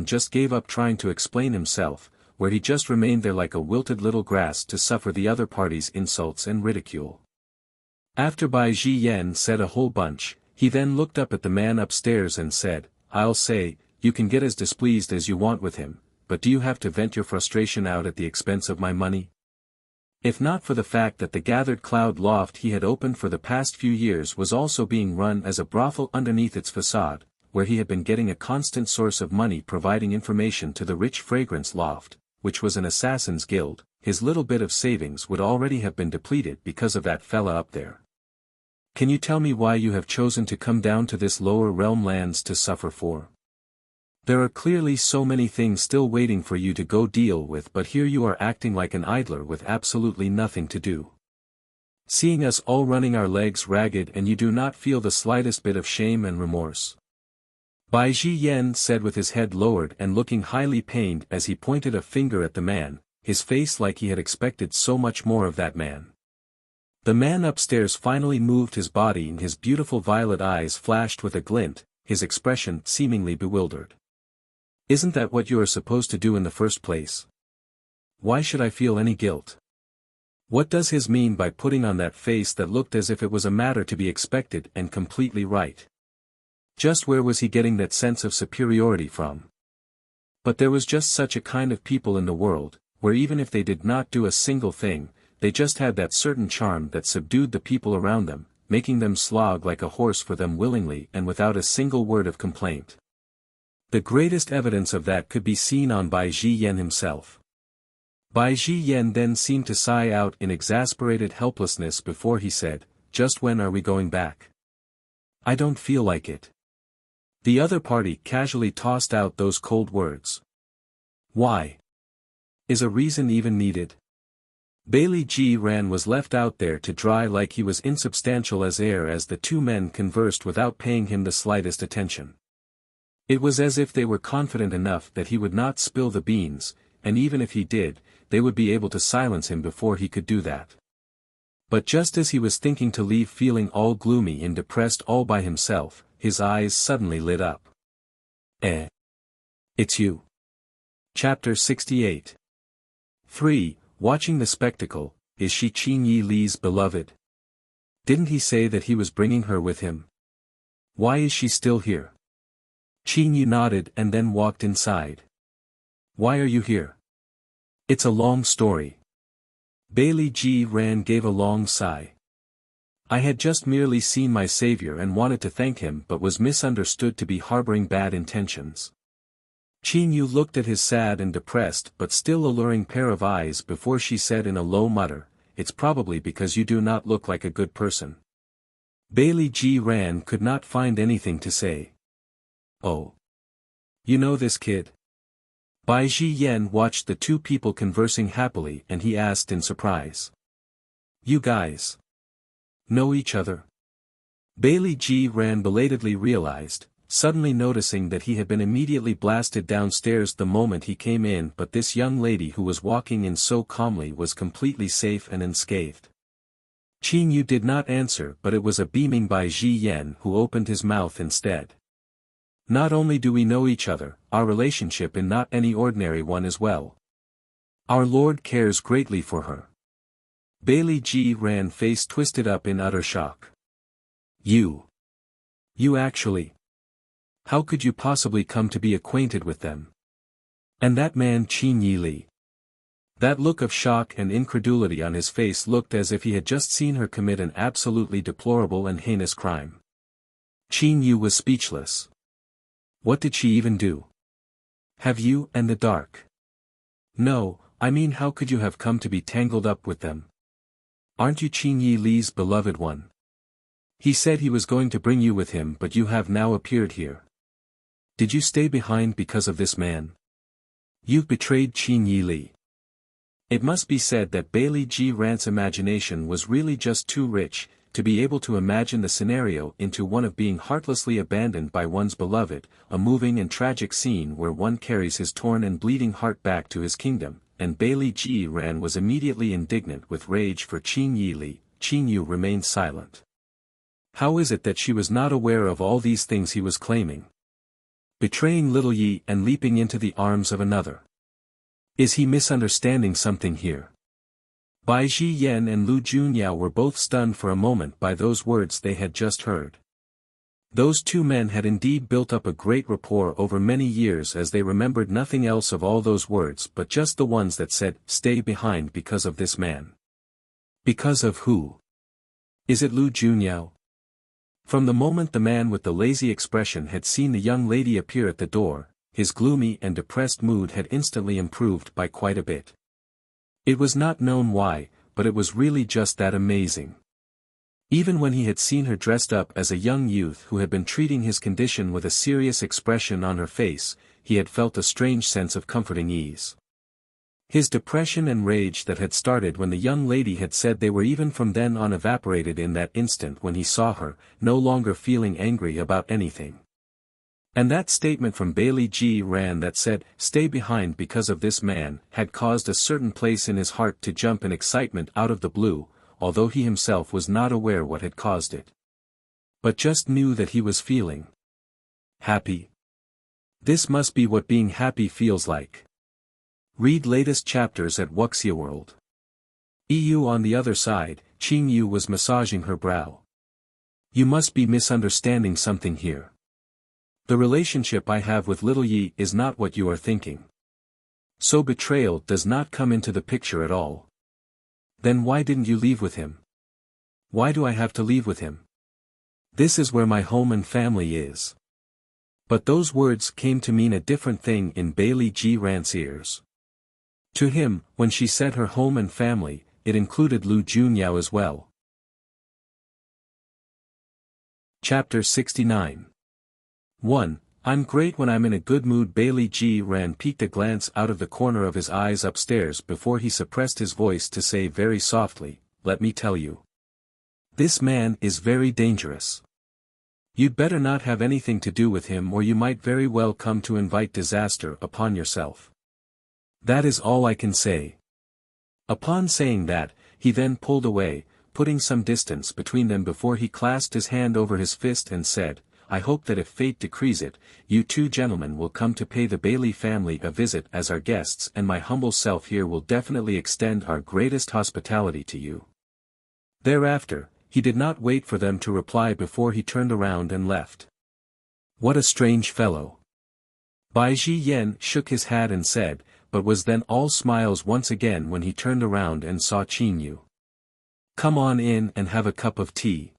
just gave up trying to explain himself, where he just remained there like a wilted little grass to suffer the other party's insults and ridicule. After Bai Ji said a whole bunch, he then looked up at the man upstairs and said, I'll say, you can get as displeased as you want with him, but do you have to vent your frustration out at the expense of my money? If not for the fact that the gathered cloud loft he had opened for the past few years was also being run as a brothel underneath its facade, where he had been getting a constant source of money providing information to the rich fragrance loft, which was an assassin's guild, his little bit of savings would already have been depleted because of that fella up there. Can you tell me why you have chosen to come down to this lower realm lands to suffer for? There are clearly so many things still waiting for you to go deal with, but here you are acting like an idler with absolutely nothing to do. Seeing us all running our legs ragged and you do not feel the slightest bit of shame and remorse. Bai Ji said with his head lowered and looking highly pained as he pointed a finger at the man, his face like he had expected so much more of that man. The man upstairs finally moved his body and his beautiful violet eyes flashed with a glint, his expression seemingly bewildered. Isn't that what you are supposed to do in the first place? Why should I feel any guilt? What does his mean by putting on that face that looked as if it was a matter to be expected and completely right? Just where was he getting that sense of superiority from? But there was just such a kind of people in the world, where even if they did not do a single thing, they just had that certain charm that subdued the people around them, making them slog like a horse for them willingly and without a single word of complaint. The greatest evidence of that could be seen on Bai Ji himself. Bai Ji then seemed to sigh out in exasperated helplessness before he said, just when are we going back? I don't feel like it. The other party casually tossed out those cold words. Why? Is a reason even needed? Bellied was left out there to dry like he was insubstantial as air as the two men conversed without paying him the slightest attention. It was as if they were confident enough that he would not spill the beans, and even if he did, they would be able to silence him before he could do that. But just as he was thinking to leave feeling all gloomy and depressed all by himself, his eyes suddenly lit up. It's you. Chapter 68. 3. Watching the spectacle, is she Qin Yi Li's beloved? Didn't he say that he was bringing her with him? Why is she still here? Qin Yi nodded and then walked inside. Why are you here? It's a long story. Bellied gave a long sigh. I had just merely seen my savior and wanted to thank him but was misunderstood to be harboring bad intentions. Qin Yu looked at his sad and depressed but still alluring pair of eyes before she said in a low mutter, it's probably because you do not look like a good person. Bellied could not find anything to say. Oh. You know this kid? Bai Ji watched the two people conversing happily and he asked in surprise. You guys know each other? Bellied belatedly realized, suddenly noticing that he had been immediately blasted downstairs the moment he came in, but this young lady who was walking in so calmly was completely safe and unscathed. Qin Yu did not answer, but it was a beaming Bai Ji who opened his mouth instead. Not only do we know each other, our relationship is not any ordinary one as well. Our Lord cares greatly for her. Bellied face twisted up in utter shock. You actually. How could you possibly come to be acquainted with them? And that man Qin Yi Li. That look of shock and incredulity on his face looked as if he had just seen her commit an absolutely deplorable and heinous crime. Qin Yu was speechless. What did she even do? Have you and the dark? No, I mean how could you have come to be tangled up with them? Aren't you Qin Yi Li's beloved one? He said he was going to bring you with him, but you have now appeared here. Did you stay behind because of this man? You've betrayed Qin Yi Li. It must be said that Bailey G. Rant's imagination was really just too rich, to be able to imagine the scenario into one of being heartlessly abandoned by one's beloved, a moving and tragic scene where one carries his torn and bleeding heart back to his kingdom, and Bailey G. Ran was immediately indignant with rage for Qin Yi Li. Qin Yu remained silent. How is it that she was not aware of all these things he was claiming? Betraying little Yi and leaping into the arms of another. Is he misunderstanding something here? Bai Ji Yen and Lu Junyao were both stunned for a moment by those words they had just heard. Those two men had indeed built up a great rapport over many years, as they remembered nothing else of all those words but just the ones that said, "Stay behind because of this man." Because of who? Is it Lu Junyao? From the moment the man with the lazy expression had seen the young lady appear at the door, his gloomy and depressed mood had instantly improved by quite a bit. It was not known why, but it was really just that amazing. Even when he had seen her dressed up as a young youth who had been treating his condition with a serious expression on her face, he had felt a strange sense of comforting ease. His depression and rage that had started when the young lady had said they were even from then on evaporated in that instant when he saw her, no longer feeling angry about anything. And that statement from Bailey G. Ran that said, "Stay behind because of this man," had caused a certain place in his heart to jump in excitement out of the blue, although he himself was not aware what had caused it. But just knew that he was feeling happy. This must be what being happy feels like. Read latest chapters at Wuxia World. EU. On the other side, Qin Yu was massaging her brow. You must be misunderstanding something here. The relationship I have with little Yi is not what you are thinking. So betrayal does not come into the picture at all. Then why didn't you leave with him? Why do I have to leave with him? This is where my home and family is. But those words came to mean a different thing in Bailey G. Rant's ears. To him, when she said her home and family, it included Lu Junyao as well. Chapter 69. 1. I'm great when I'm in a good mood. Bailey G. Ran peeked a glance out of the corner of his eyes upstairs before he suppressed his voice to say very softly, "Let me tell you. This man is very dangerous. You'd better not have anything to do with him, or you might very well come to invite disaster upon yourself. That is all I can say." Upon saying that, he then pulled away, putting some distance between them before he clasped his hand over his fist and said, "I hope that if fate decrees it, you two gentlemen will come to pay the Bailey family a visit as our guests, and my humble self here will definitely extend our greatest hospitality to you." Thereafter, he did not wait for them to reply before he turned around and left. What a strange fellow. Bai Ji Yen shook his head and said, but was then all smiles once again when he turned around and saw Qin Yu. "Come on in and have a cup of tea.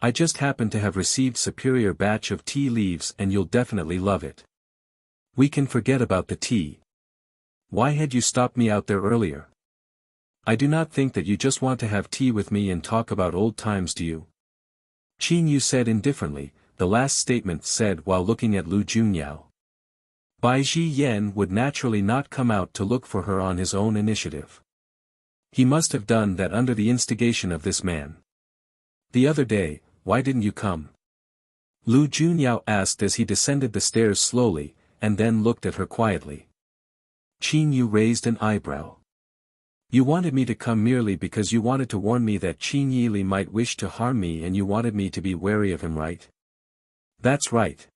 I just happen to have received superior batch of tea leaves and you'll definitely love it. We can forget about the tea. Why had you stopped me out there earlier? I do not think that you just want to have tea with me and talk about old times, do you?" Qin Yu said indifferently, the last statement said while looking at Lu Junyao. Bai Ji Yen would naturally not come out to look for her on his own initiative. He must have done that under the instigation of this man. "The other day, why didn't you come?" Lu Junyao asked as he descended the stairs slowly, and then looked at her quietly. Qin Yu raised an eyebrow. "You wanted me to come merely because you wanted to warn me that Qin Yi Li might wish to harm me, and you wanted me to be wary of him, right?" "That's right.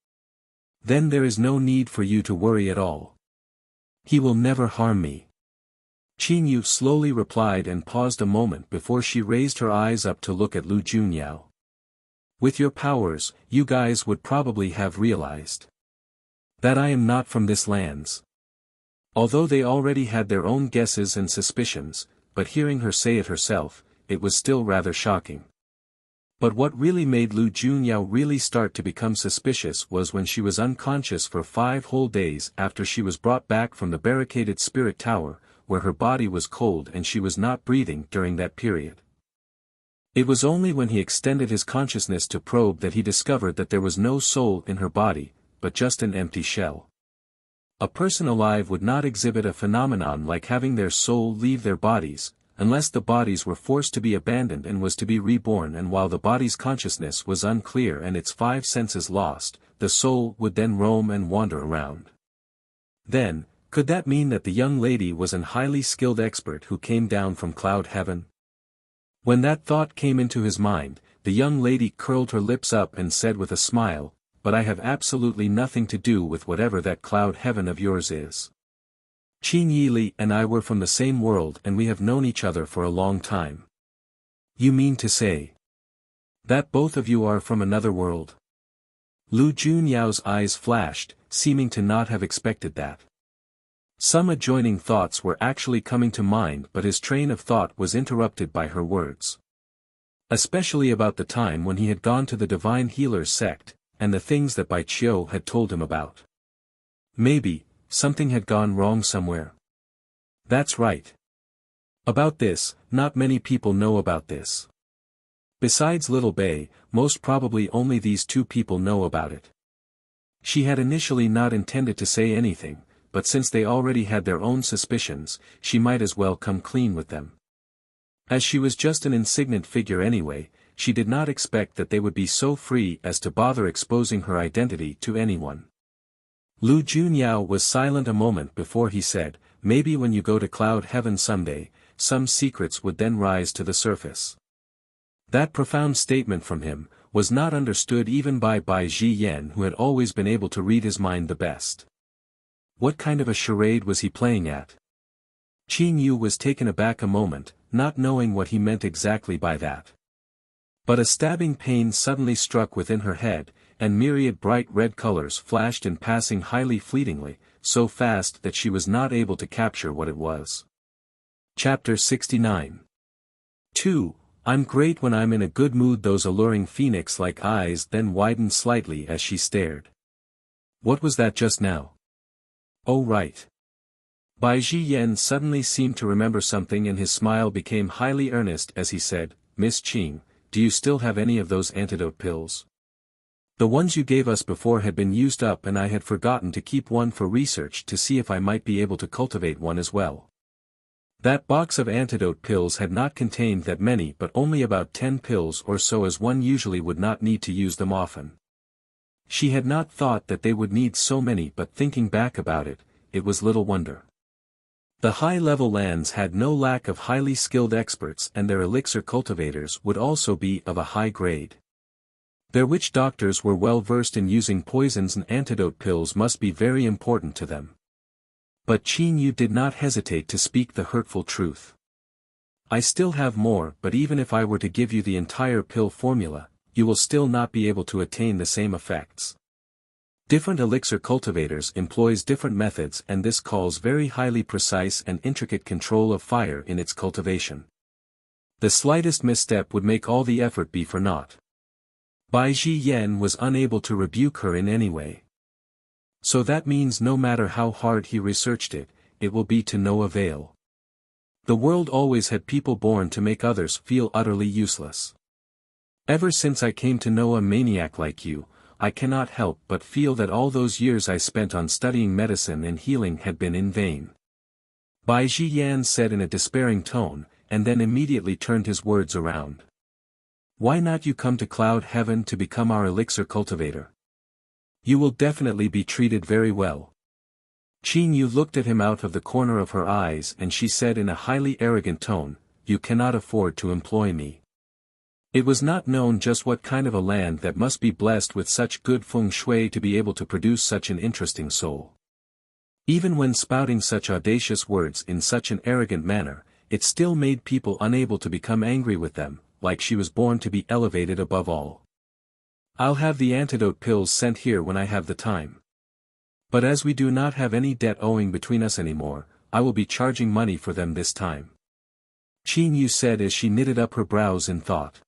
Then there is no need for you to worry at all. He will never harm me." Qin Yu slowly replied and paused a moment before she raised her eyes up to look at Lu Junyao. "With your powers, you guys would probably have realized that I am not from this lands." Although they already had their own guesses and suspicions, but hearing her say it herself, it was still rather shocking. But what really made Lu Junyao really start to become suspicious was when she was unconscious for 5 whole days after she was brought back from the barricaded spirit tower, where her body was cold and she was not breathing during that period. It was only when he extended his consciousness to probe that he discovered that there was no soul in her body, but just an empty shell. A person alive would not exhibit a phenomenon like having their soul leave their bodies, unless the bodies were forced to be abandoned and was to be reborn, and while the body's consciousness was unclear and its five senses lost, the soul would then roam and wander around. Then, could that mean that the young lady was an highly skilled expert who came down from cloud heaven? When that thought came into his mind, the young lady curled her lips up and said with a smile, "But I have absolutely nothing to do with whatever that cloud heaven of yours is. Qin Yili and I were from the same world and we have known each other for a long time." "You mean to say that both of you are from another world?" Lu Junyao's eyes flashed, seeming to not have expected that. Some adjoining thoughts were actually coming to mind, but his train of thought was interrupted by her words. Especially about the time when he had gone to the Divine Healer's Sect, and the things that Bai Qiu had told him about. Maybe, something had gone wrong somewhere. That's right. About this, not many people know about this. Besides Little Bei, most probably only these two people know about it. She had initially not intended to say anything, but since they already had their own suspicions, she might as well come clean with them. As she was just an insignificant figure anyway, she did not expect that they would be so free as to bother exposing her identity to anyone. Lu Junyao was silent a moment before he said, "Maybe when you go to Cloud Heaven someday, some secrets would then rise to the surface." That profound statement from him was not understood even by Bai Zhiyan, who had always been able to read his mind the best. What kind of a charade was he playing at? Qin Yu was taken aback a moment, not knowing what he meant exactly by that. But a stabbing pain suddenly struck within her head, and myriad bright red colors flashed in passing highly fleetingly, so fast that she was not able to capture what it was. Chapter 69. 2. I'm great when I'm in a good mood. Those alluring phoenix-like eyes then widened slightly as she stared. What was that just now? Oh right. Bai Zhiyan suddenly seemed to remember something and his smile became highly earnest as he said, "Miss Qing, do you still have any of those antidote pills? The ones you gave us before had been used up and I had forgotten to keep one for research to see if I might be able to cultivate one as well." That box of antidote pills had not contained that many, but only about 10 pills or so, as one usually would not need to use them often. She had not thought that they would need so many, but thinking back about it, it was little wonder. The high-level lands had no lack of highly skilled experts, and their elixir cultivators would also be of a high grade. Their witch doctors were well versed in using poisons, and antidote pills must be very important to them. But Qin Yu did not hesitate to speak the hurtful truth. "I still have more, but even if I were to give you the entire pill formula, you will still not be able to attain the same effects. Different elixir cultivators employs different methods, and this calls very highly precise and intricate control of fire in its cultivation. The slightest misstep would make all the effort be for naught." Bai Zhiyan was unable to rebuke her in any way. "So that means no matter how hard he researched it, it will be to no avail. The world always had people born to make others feel utterly useless. Ever since I came to know a maniac like you, I cannot help but feel that all those years I spent on studying medicine and healing had been in vain." Bai Zhiyan said in a despairing tone, and then immediately turned his words around. "Why not you come to Cloud Heaven to become our elixir cultivator? You will definitely be treated very well." Qin Yu looked at him out of the corner of her eyes and she said in a highly arrogant tone, "You cannot afford to employ me." It was not known just what kind of a land that must be blessed with such good feng shui to be able to produce such an interesting soul. Even when spouting such audacious words in such an arrogant manner, it still made people unable to become angry with them, like she was born to be elevated above all. "I'll have the antidote pills sent here when I have the time. But as we do not have any debt owing between us anymore, I will be charging money for them this time," Qin Yu said as she knitted up her brows in thought.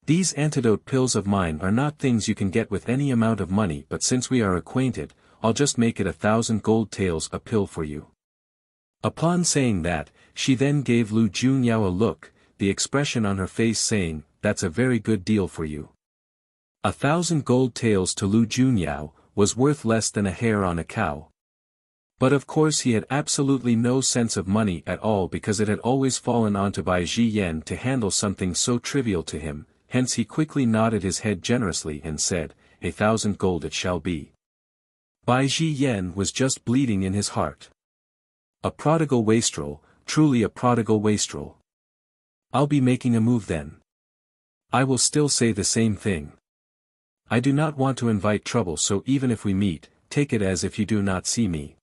"These antidote pills of mine are not things you can get with any amount of money, but since we are acquainted, I'll just make it 1,000 gold taels a pill for you." Upon saying that, she then gave Lu Junyao a look, the expression on her face saying, "That's a very good deal for you." 1,000 gold taels to Lu Junyao was worth less than a hair on a cow. But of course he had absolutely no sense of money at all because it had always fallen onto Bai Ji Yen to handle something so trivial to him, hence he quickly nodded his head generously and said, 1,000 gold it shall be. Bai Ji Yen was just bleeding in his heart. A prodigal wastrel, truly a prodigal wastrel. I'll be making a move then. I will still say the same thing. I do not want to invite trouble, so even if we meet, take it as if you do not see me.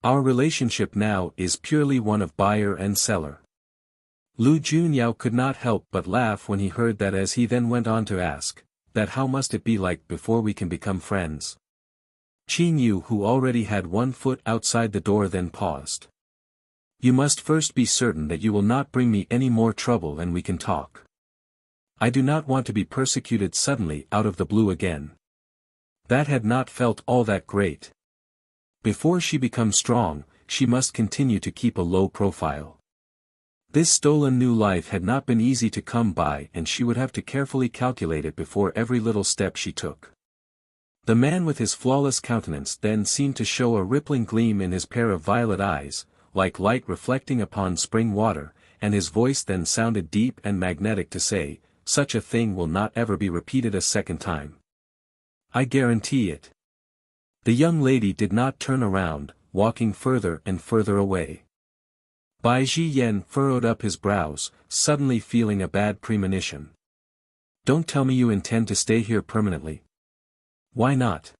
Our relationship now is purely one of buyer and seller. Lu Junyao could not help but laugh when he heard that, as he then went on to ask, that how must it be like before we can become friends? Qin Yu, who already had one foot outside the door, then paused. You must first be certain that you will not bring me any more trouble and we can talk. I do not want to be persecuted suddenly out of the blue again. That had not felt all that great. Before she becomes strong, she must continue to keep a low profile. This stolen new life had not been easy to come by, and she would have to carefully calculate it before every little step she took. The man with his flawless countenance then seemed to show a rippling gleam in his pair of violet eyes, like light reflecting upon spring water, and his voice then sounded deep and magnetic to say, such a thing will not ever be repeated a second time. I guarantee it. The young lady did not turn around, walking further and further away. Bai Ji Yen furrowed up his brows, suddenly feeling a bad premonition. Don't tell me you intend to stay here permanently. Why not?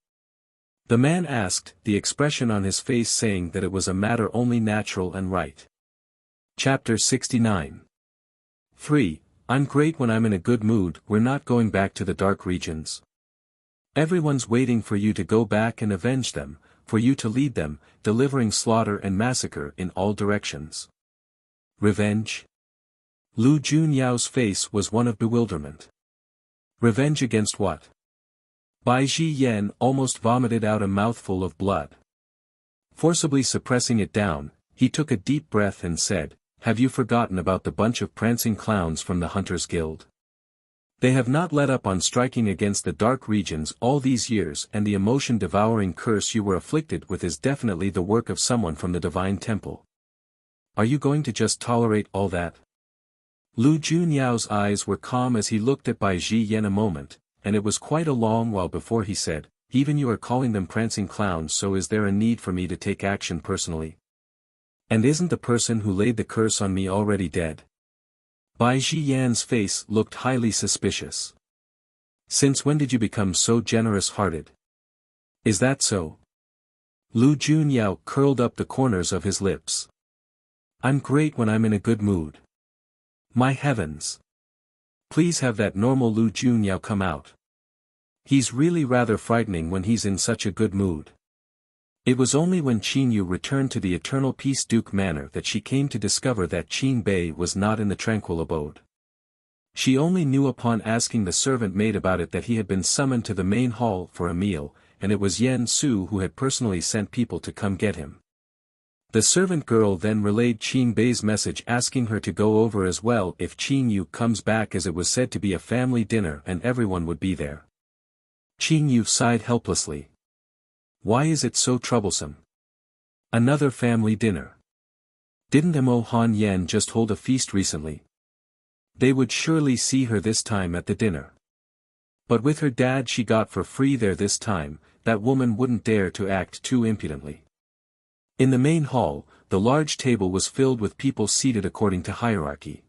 The man asked, the expression on his face saying that it was a matter only natural and right. Chapter 69. 3. I'm great when I'm in a good mood. We're not going back to the dark regions. Everyone's waiting for you to go back and avenge them, for you to lead them, delivering slaughter and massacre in all directions. Revenge? Lu Junyao's face was one of bewilderment. Revenge against what? Bai Ji Yen almost vomited out a mouthful of blood. Forcibly suppressing it down, he took a deep breath and said, have you forgotten about the bunch of prancing clowns from the Hunters Guild? They have not let up on striking against the dark regions all these years, and the emotion-devouring curse you were afflicted with is definitely the work of someone from the Divine Temple. Are you going to just tolerate all that? Lu Junyao's eyes were calm as he looked at Bai Ji Yen a moment, and it was quite a long while before he said, even you are calling them prancing clowns, so is there a need for me to take action personally? And isn't the person who laid the curse on me already dead? Bai Ji Yan's face looked highly suspicious. Since when did you become so generous-hearted? Is that so? Lu Junyao curled up the corners of his lips. I'm great when I'm in a good mood. My heavens! Please have that normal Lu Junyao come out. He's really rather frightening when he's in such a good mood. It was only when Qin Yu returned to the Eternal Peace Duke Manor that she came to discover that Qin Bei was not in the tranquil abode. She only knew upon asking the servant maid about it that he had been summoned to the main hall for a meal, and it was Yen Su who had personally sent people to come get him. The servant girl then relayed Qin Bei's message asking her to go over as well if Qin Yu comes back, as it was said to be a family dinner and everyone would be there. Qin Yu sighed helplessly. Why is it so troublesome? Another family dinner. Didn't Mo Han Yen just hold a feast recently? They would surely see her this time at the dinner. But with her dad she got for free there this time, that woman wouldn't dare to act too impudently. In the main hall, the large table was filled with people seated according to hierarchy.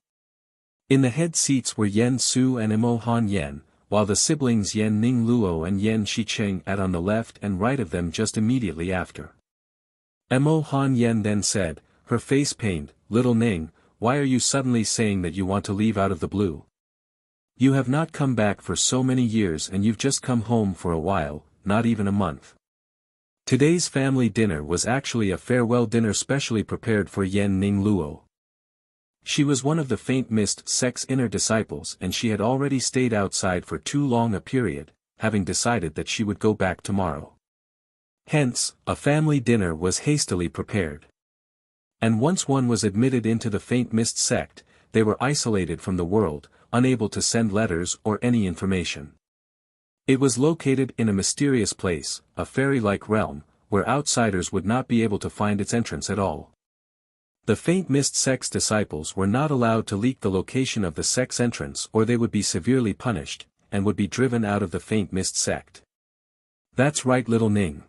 In the head seats were Yen Su and Mo Han Yen, while the siblings Yen Ning Luo and Yen Shicheng at on the left and right of them just immediately after. Mo Han Yen then said, her face pained, Little Ning, why are you suddenly saying that you want to leave out of the blue? You have not come back for so many years and you've just come home for a while, not even a month. Today's family dinner was actually a farewell dinner specially prepared for Yen Ning Luo. She was one of the Faint Mist Sect's inner disciples and she had already stayed outside for too long a period, having decided that she would go back tomorrow. Hence, a family dinner was hastily prepared. And once one was admitted into the Faint Mist sect, they were isolated from the world, unable to send letters or any information. It was located in a mysterious place, a fairy-like realm, where outsiders would not be able to find its entrance at all. The Faint Mist sect's disciples were not allowed to leak the location of the sect's entrance or they would be severely punished, and would be driven out of the Faint Mist sect. That's right, little Ning.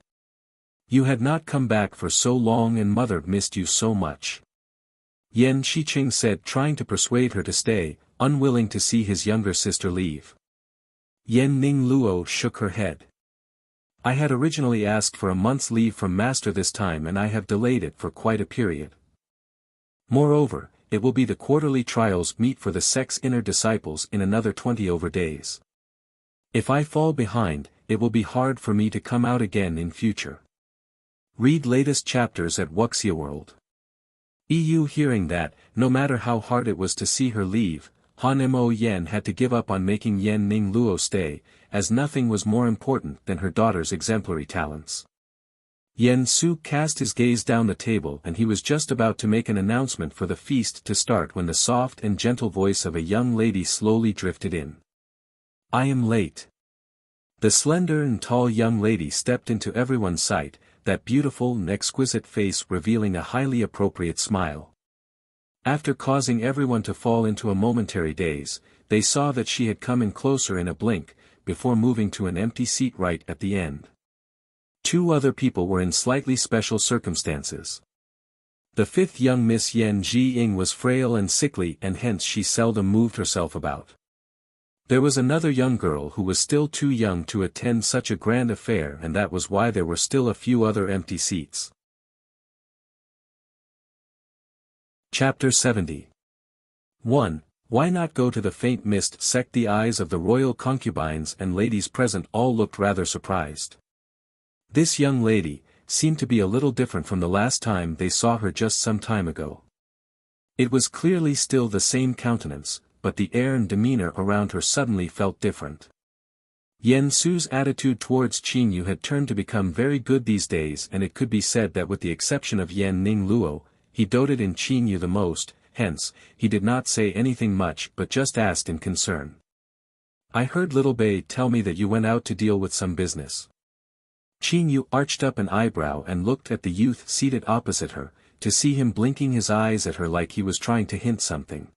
You had not come back for so long and mother missed you so much. Yan Shiqing said, trying to persuade her to stay, unwilling to see his younger sister leave. Yan Ning Luo shook her head. I had originally asked for a month's leave from master this time and I have delayed it for quite a period. Moreover, it will be the quarterly trials meet for the sect's inner disciples in another 20 over days. If I fall behind, it will be hard for me to come out again in future. Read latest chapters at Wuxia World. EU. Hearing that, no matter how hard it was to see her leave, Han Mo Yen had to give up on making Yan Ning Luo stay, as nothing was more important than her daughter's exemplary talents. Yen Su cast his gaze down the table and he was just about to make an announcement for the feast to start when the soft and gentle voice of a young lady slowly drifted in. I am late. The slender and tall young lady stepped into everyone's sight, that beautiful and exquisite face revealing a highly appropriate smile. After causing everyone to fall into a momentary daze, they saw that she had come in closer in a blink, before moving to an empty seat right at the end. Two other people were in slightly special circumstances. The fifth young Miss Yan Ji-ing was frail and sickly and hence she seldom moved herself about. There was another young girl who was still too young to attend such a grand affair and that was why there were still a few other empty seats. Chapter 70. 1. Why not go to the Faint Mist sect? The eyes of the royal concubines and ladies present all looked rather surprised. This young lady seemed to be a little different from the last time they saw her just some time ago. It was clearly still the same countenance, but the air and demeanor around her suddenly felt different. Yen Su's attitude towards Qin Yu had turned to become very good these days and it could be said that with the exception of Yan Ning Luo, he doted in Qin Yu the most, hence, he did not say anything much but just asked in concern. I heard little Bei tell me that you went out to deal with some business. Qin Yu arched up an eyebrow and looked at the youth seated opposite her, to see him blinking his eyes at her like he was trying to hint something.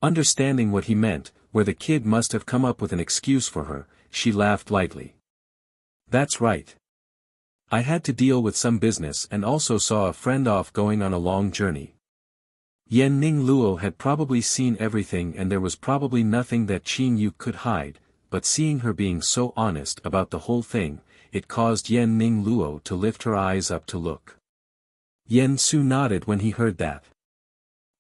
Understanding what he meant, where the kid must have come up with an excuse for her, she laughed lightly. That's right. I had to deal with some business and also saw a friend off going on a long journey. Yan Ning Luo had probably seen everything and there was probably nothing that Qin Yu could hide, but seeing her being so honest about the whole thing, it caused Yan Ning Luo to lift her eyes up to look. Yen Su nodded when he heard that.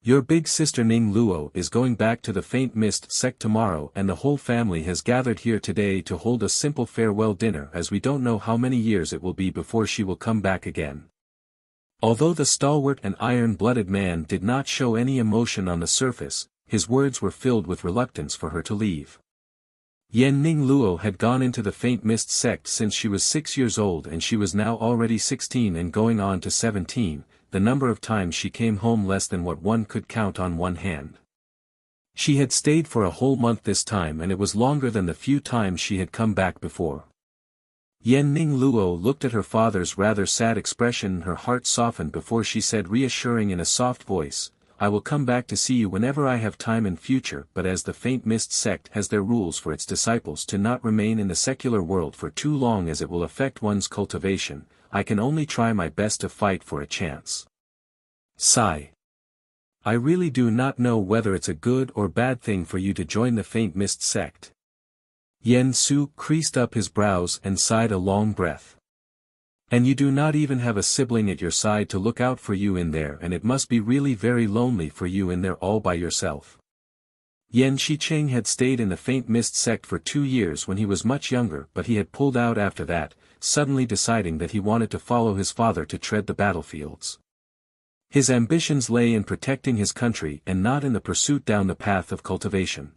Your big sister Ning Luo is going back to the Faint Mist sect tomorrow and the whole family has gathered here today to hold a simple farewell dinner as we don't know how many years it will be before she will come back again. Although the stalwart and iron-blooded man did not show any emotion on the surface, his words were filled with reluctance for her to leave. Yan Ning Luo had gone into the Faint Mist sect since she was 6 years old and she was now already 16 and going on to 17, the number of times she came home less than what one could count on one hand. She had stayed for a whole month this time and it was longer than the few times she had come back before. Yan Ning Luo looked at her father's rather sad expression and her heart softened before she said reassuring in a soft voice, I will come back to see you whenever I have time in future but as the Faint Mist sect has their rules for its disciples to not remain in the secular world for too long as it will affect one's cultivation, I can only try my best to fight for a chance. Sigh. I really do not know whether it's a good or bad thing for you to join the Faint Mist sect. Yen Su creased up his brows and sighed a long breath. And you do not even have a sibling at your side to look out for you in there and it must be really very lonely for you in there all by yourself. Yan Shiqing had stayed in the Faint Mist sect for 2 years when he was much younger but he had pulled out after that, suddenly deciding that he wanted to follow his father to tread the battlefields. His ambitions lay in protecting his country and not in the pursuit down the path of cultivation.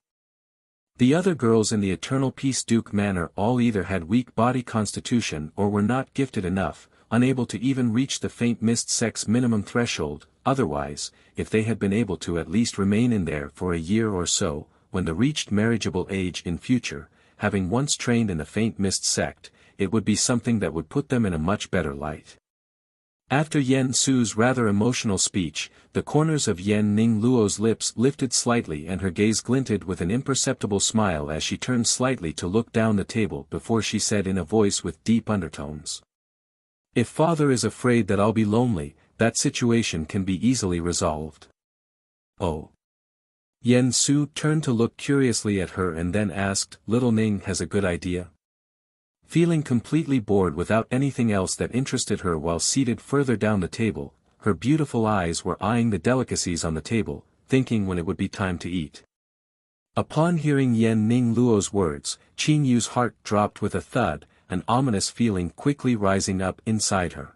The other girls in the Eternal Peace Duke Manor all either had weak body constitution or were not gifted enough, unable to even reach the Faint Mist sect's minimum threshold, otherwise, if they had been able to at least remain in there for a year or so, when they reached marriageable age in future, having once trained in the Faint Mist sect, it would be something that would put them in a much better light. After Yen Su's rather emotional speech, the corners of Yen Ning Luo's lips lifted slightly and her gaze glinted with an imperceptible smile as she turned slightly to look down the table before she said in a voice with deep undertones. If father is afraid that I'll be lonely, that situation can be easily resolved. Oh. Yen Su turned to look curiously at her and then asked, Little Ning has a good idea? Feeling completely bored without anything else that interested her while seated further down the table, her beautiful eyes were eyeing the delicacies on the table, thinking when it would be time to eat. Upon hearing Yen Ning Luo's words, Qin Yu's heart dropped with a thud, an ominous feeling quickly rising up inside her.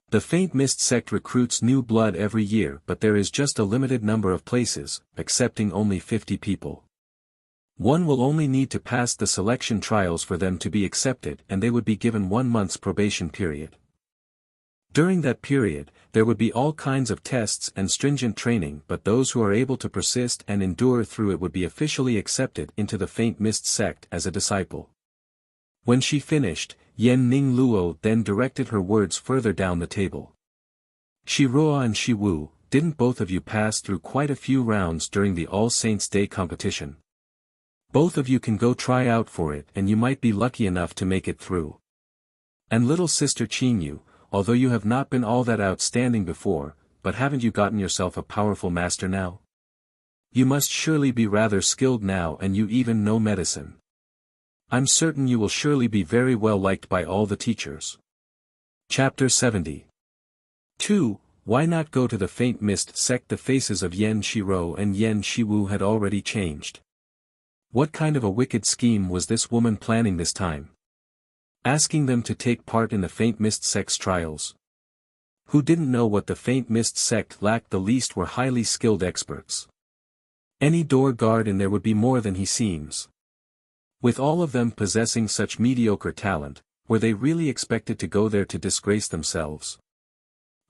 The Faint Mist sect recruits new blood every year, but there is just a limited number of places, accepting only 50 people. One will only need to pass the selection trials for them to be accepted, and they would be given 1 month's probation period. During that period, there would be all kinds of tests and stringent training, but those who are able to persist and endure through it would be officially accepted into the Faint Mist sect as a disciple. When she finished, Yen Ning Luo then directed her words further down the table. Shiruo and Shiwu, didn't both of you pass through quite a few rounds during the All Saints' Day competition? Both of you can go try out for it and you might be lucky enough to make it through. And little sister Qinyu, although you have not been all that outstanding before, but haven't you gotten yourself a powerful master now? You must surely be rather skilled now and you even know medicine. I'm certain you will surely be very well liked by all the teachers. Chapter 70. 2. Why not go to the Faint Mist sect? The faces of Yen Shiro and Yen Shiwu had already changed. What kind of a wicked scheme was this woman planning this time? Asking them to take part in the Faint Mist sect's trials. Who didn't know what the Faint Mist sect lacked the least were highly skilled experts. Any door guard in there would be more than he seems. With all of them possessing such mediocre talent, were they really expected to go there to disgrace themselves?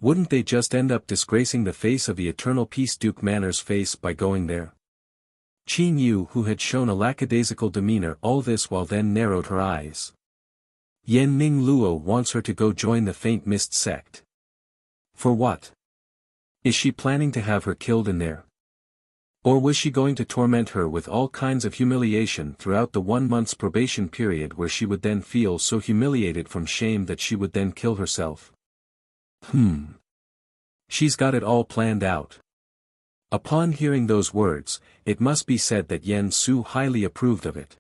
Wouldn't they just end up disgracing the face of the Eternal Peace Duke Manor's face by going there? Qin Yu, who had shown a lackadaisical demeanor all this while, then narrowed her eyes. Yen Ning Luo wants her to go join the Faint Mist sect. For what? Is she planning to have her killed in there? Or was she going to torment her with all kinds of humiliation throughout the 1 month's probation period, where she would then feel so humiliated from shame that she would then kill herself? She's got it all planned out. Upon hearing those words, it must be said that Yen Su highly approved of it.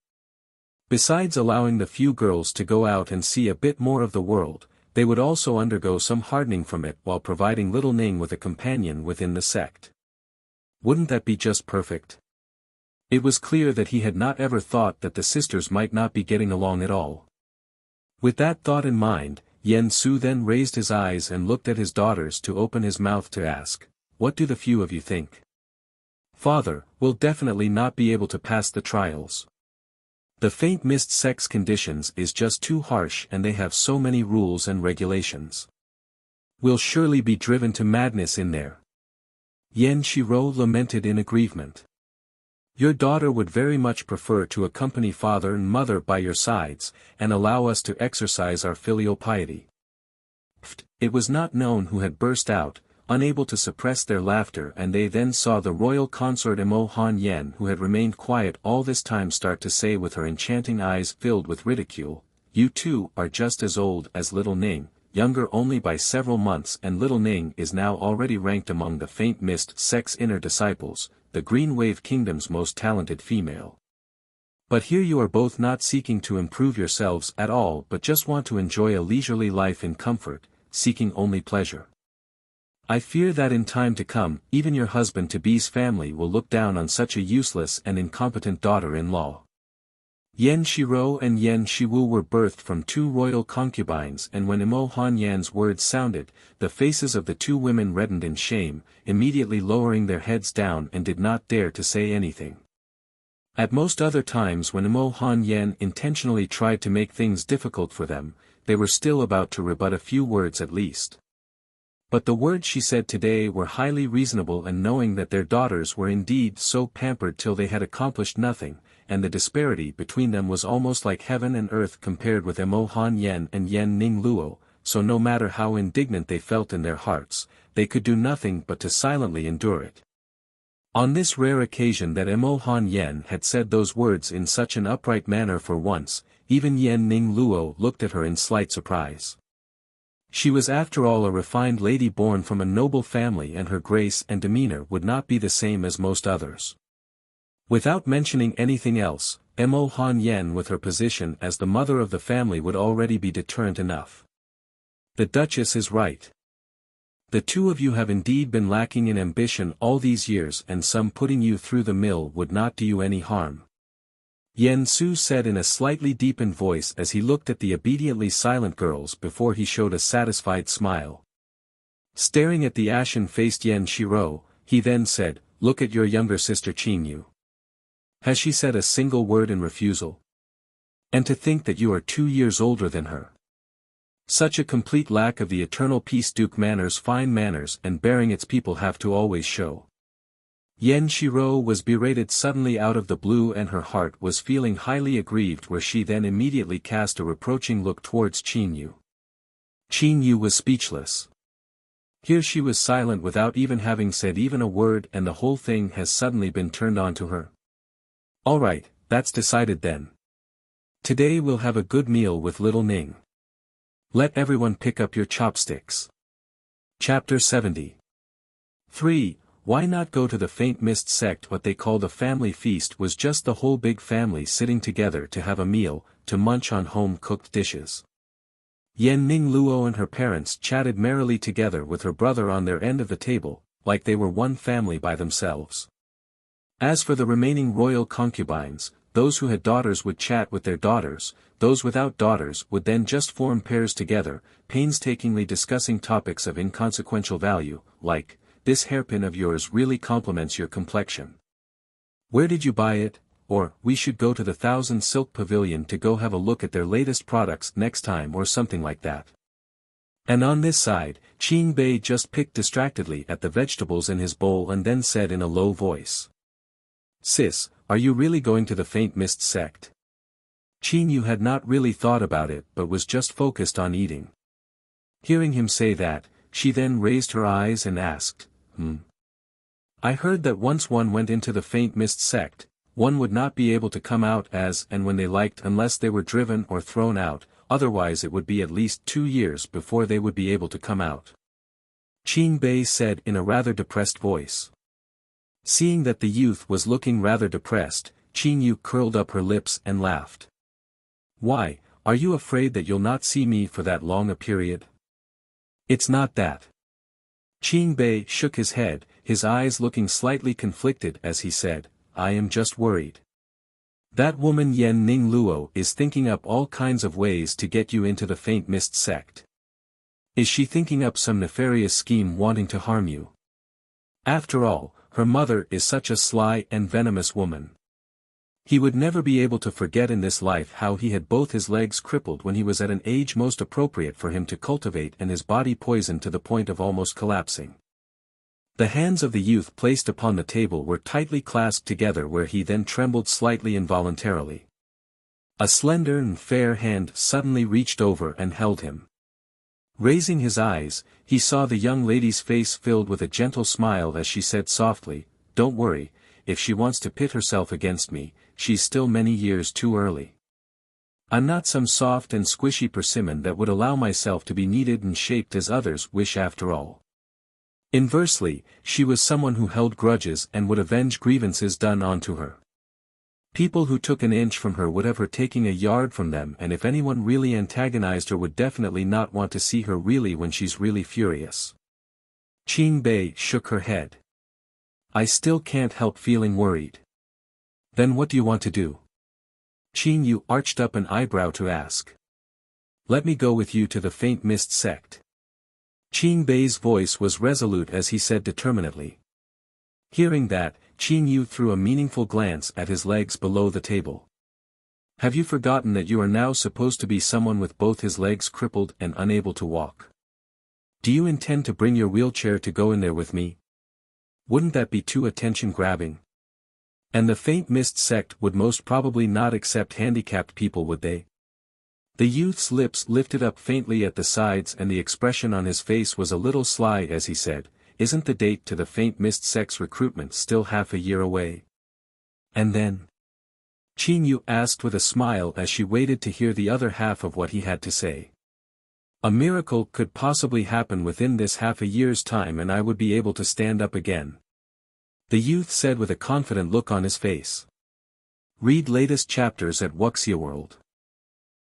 Besides allowing the few girls to go out and see a bit more of the world, they would also undergo some hardening from it while providing little Ning with a companion within the sect. Wouldn't that be just perfect? It was clear that he had not ever thought that the sisters might not be getting along at all. With that thought in mind, Yen Su then raised his eyes and looked at his daughters to open his mouth to ask, What do the few of you think? Father, will definitely not be able to pass the trials. The Faint Mist sect's conditions is just too harsh and they have so many rules and regulations. We'll surely be driven to madness in there. Yen Shiro lamented in aggrievement. Your daughter would very much prefer to accompany father and mother by your sides, and allow us to exercise our filial piety. It was not known who had burst out, unable to suppress their laughter, and they then saw the royal consort Imo Han Yen, who had remained quiet all this time, start to say with her enchanting eyes filled with ridicule, You too are just as old as little Ning, younger only by several months, and little Ning is now already ranked among the Faint Mist sect's inner disciples, the Green Wave Kingdom's most talented female. But here you are both not seeking to improve yourselves at all, but just want to enjoy a leisurely life in comfort, seeking only pleasure. I fear that in time to come, even your husband-to-be's family will look down on such a useless and incompetent daughter-in-law. Yen Shiro and Yen Shiwu were birthed from 2 royal concubines, and when Imo Han Yan's words sounded, the faces of the 2 women reddened in shame, immediately lowering their heads down and did not dare to say anything. At most other times when Imo Han Yan intentionally tried to make things difficult for them, they were still about to rebut a few words at least. But the words she said today were highly reasonable, and knowing that their daughters were indeed so pampered till they had accomplished nothing, and the disparity between them was almost like heaven and earth compared with Mo Han Yen and Yen Ning Luo, so no matter how indignant they felt in their hearts, they could do nothing but to silently endure it. On this rare occasion that Mo Han Yen had said those words in such an upright manner for once, even Yen Ning Luo looked at her in slight surprise. She was after all a refined lady born from a noble family, and her grace and demeanor would not be the same as most others. Without mentioning anything else, Mo Han Yen with her position as the mother of the family would already be deterrent enough. The Duchess is right. The two of you have indeed been lacking in ambition all these years, and some putting you through the mill would not do you any harm. Yen Su said in a slightly deepened voice as he looked at the obediently silent girls before he showed a satisfied smile. Staring at the ashen-faced Yen Shiro, he then said, "Look at your younger sister Qin Yu. Has she said a single word in refusal? And to think that you are 2 years older than her. Such a complete lack of the eternal peace Duke manners, fine manners and bearing its people have to always show." Yen Shiro was berated suddenly out of the blue, and her heart was feeling highly aggrieved, where she then immediately cast a reproaching look towards Qin Yu. Qin Yu was speechless. Here she was silent without even having said even a word, and the whole thing has suddenly been turned on to her. "All right, that's decided then. Today we'll have a good meal with little Ning. Let everyone pick up your chopsticks." Chapter 70. 3. Why not go to the Faint Mist Sect? What they called a family feast was just the whole big family sitting together to have a meal, to munch on home-cooked dishes. Yen Ning Luo and her parents chatted merrily together with her brother on their end of the table, like they were one family by themselves. As for the remaining royal concubines, those who had daughters would chat with their daughters, those without daughters would then just form pairs together, painstakingly discussing topics of inconsequential value, like, "This hairpin of yours really complements your complexion. Where did you buy it?" Or, "We should go to the 1,000 Silk Pavilion to go have a look at their latest products next time," or something like that. And on this side, Qin Bei just picked distractedly at the vegetables in his bowl and then said in a low voice, "Sis, are you really going to the Faint Mist Sect?" Qin Yu had not really thought about it but was just focused on eating. Hearing him say that, she then raised her eyes and asked, "I heard that once one went into the Faint Mist Sect, one would not be able to come out as and when they liked unless they were driven or thrown out, otherwise it would be at least 2 years before they would be able to come out." Qin Bei said in a rather depressed voice. Seeing that the youth was looking rather depressed, Qin Yu curled up her lips and laughed. "Why, are you afraid that you'll not see me for that long a period?" "It's not that." Qin Bei shook his head, his eyes looking slightly conflicted as he said, "I am just worried. That woman Yen Ning Luo is thinking up all kinds of ways to get you into the Faint Mist Sect. Is she thinking up some nefarious scheme wanting to harm you? After all, her mother is such a sly and venomous woman. He would never be able to forget in this life how he had both his legs crippled when he was at an age most appropriate for him to cultivate, and his body poisoned to the point of almost collapsing." The hands of the youth placed upon the table were tightly clasped together, where he then trembled slightly involuntarily. A slender and fair hand suddenly reached over and held him. Raising his eyes, he saw the young lady's face filled with a gentle smile as she said softly, "Don't worry, if she wants to pit herself against me, she's still many years too early. I'm not some soft and squishy persimmon that would allow myself to be kneaded and shaped as others wish after all. Inversely, she was someone who held grudges and would avenge grievances done onto her. People who took an inch from her would have her taking a yard from them, and if anyone really antagonized her would definitely not want to see her really when she's really furious." Qin Bei shook her head. "I still can't help feeling worried." "Then what do you want to do?" Qin Yu arched up an eyebrow to ask. "Let me go with you to the Faint Mist Sect." Qin Bei's voice was resolute as he said determinedly. Hearing that, Qin Yu threw a meaningful glance at his legs below the table. "Have you forgotten that you are now supposed to be someone with both his legs crippled and unable to walk?" Do you intend to bring your wheelchair to go in there with me? Wouldn't that be too attention-grabbing? And the faint mist sect would most probably not accept handicapped people, would they? The youth's lips lifted up faintly at the sides and the expression on his face was a little sly as he said, "Isn't the date to the faint mist sect's recruitment still half a year away?" And then? Qin Yu asked with a smile as she waited to hear the other half of what he had to say. A miracle could possibly happen within this half a year's time and I would be able to stand up again. The youth said with a confident look on his face. Read latest chapters at Wuxia World.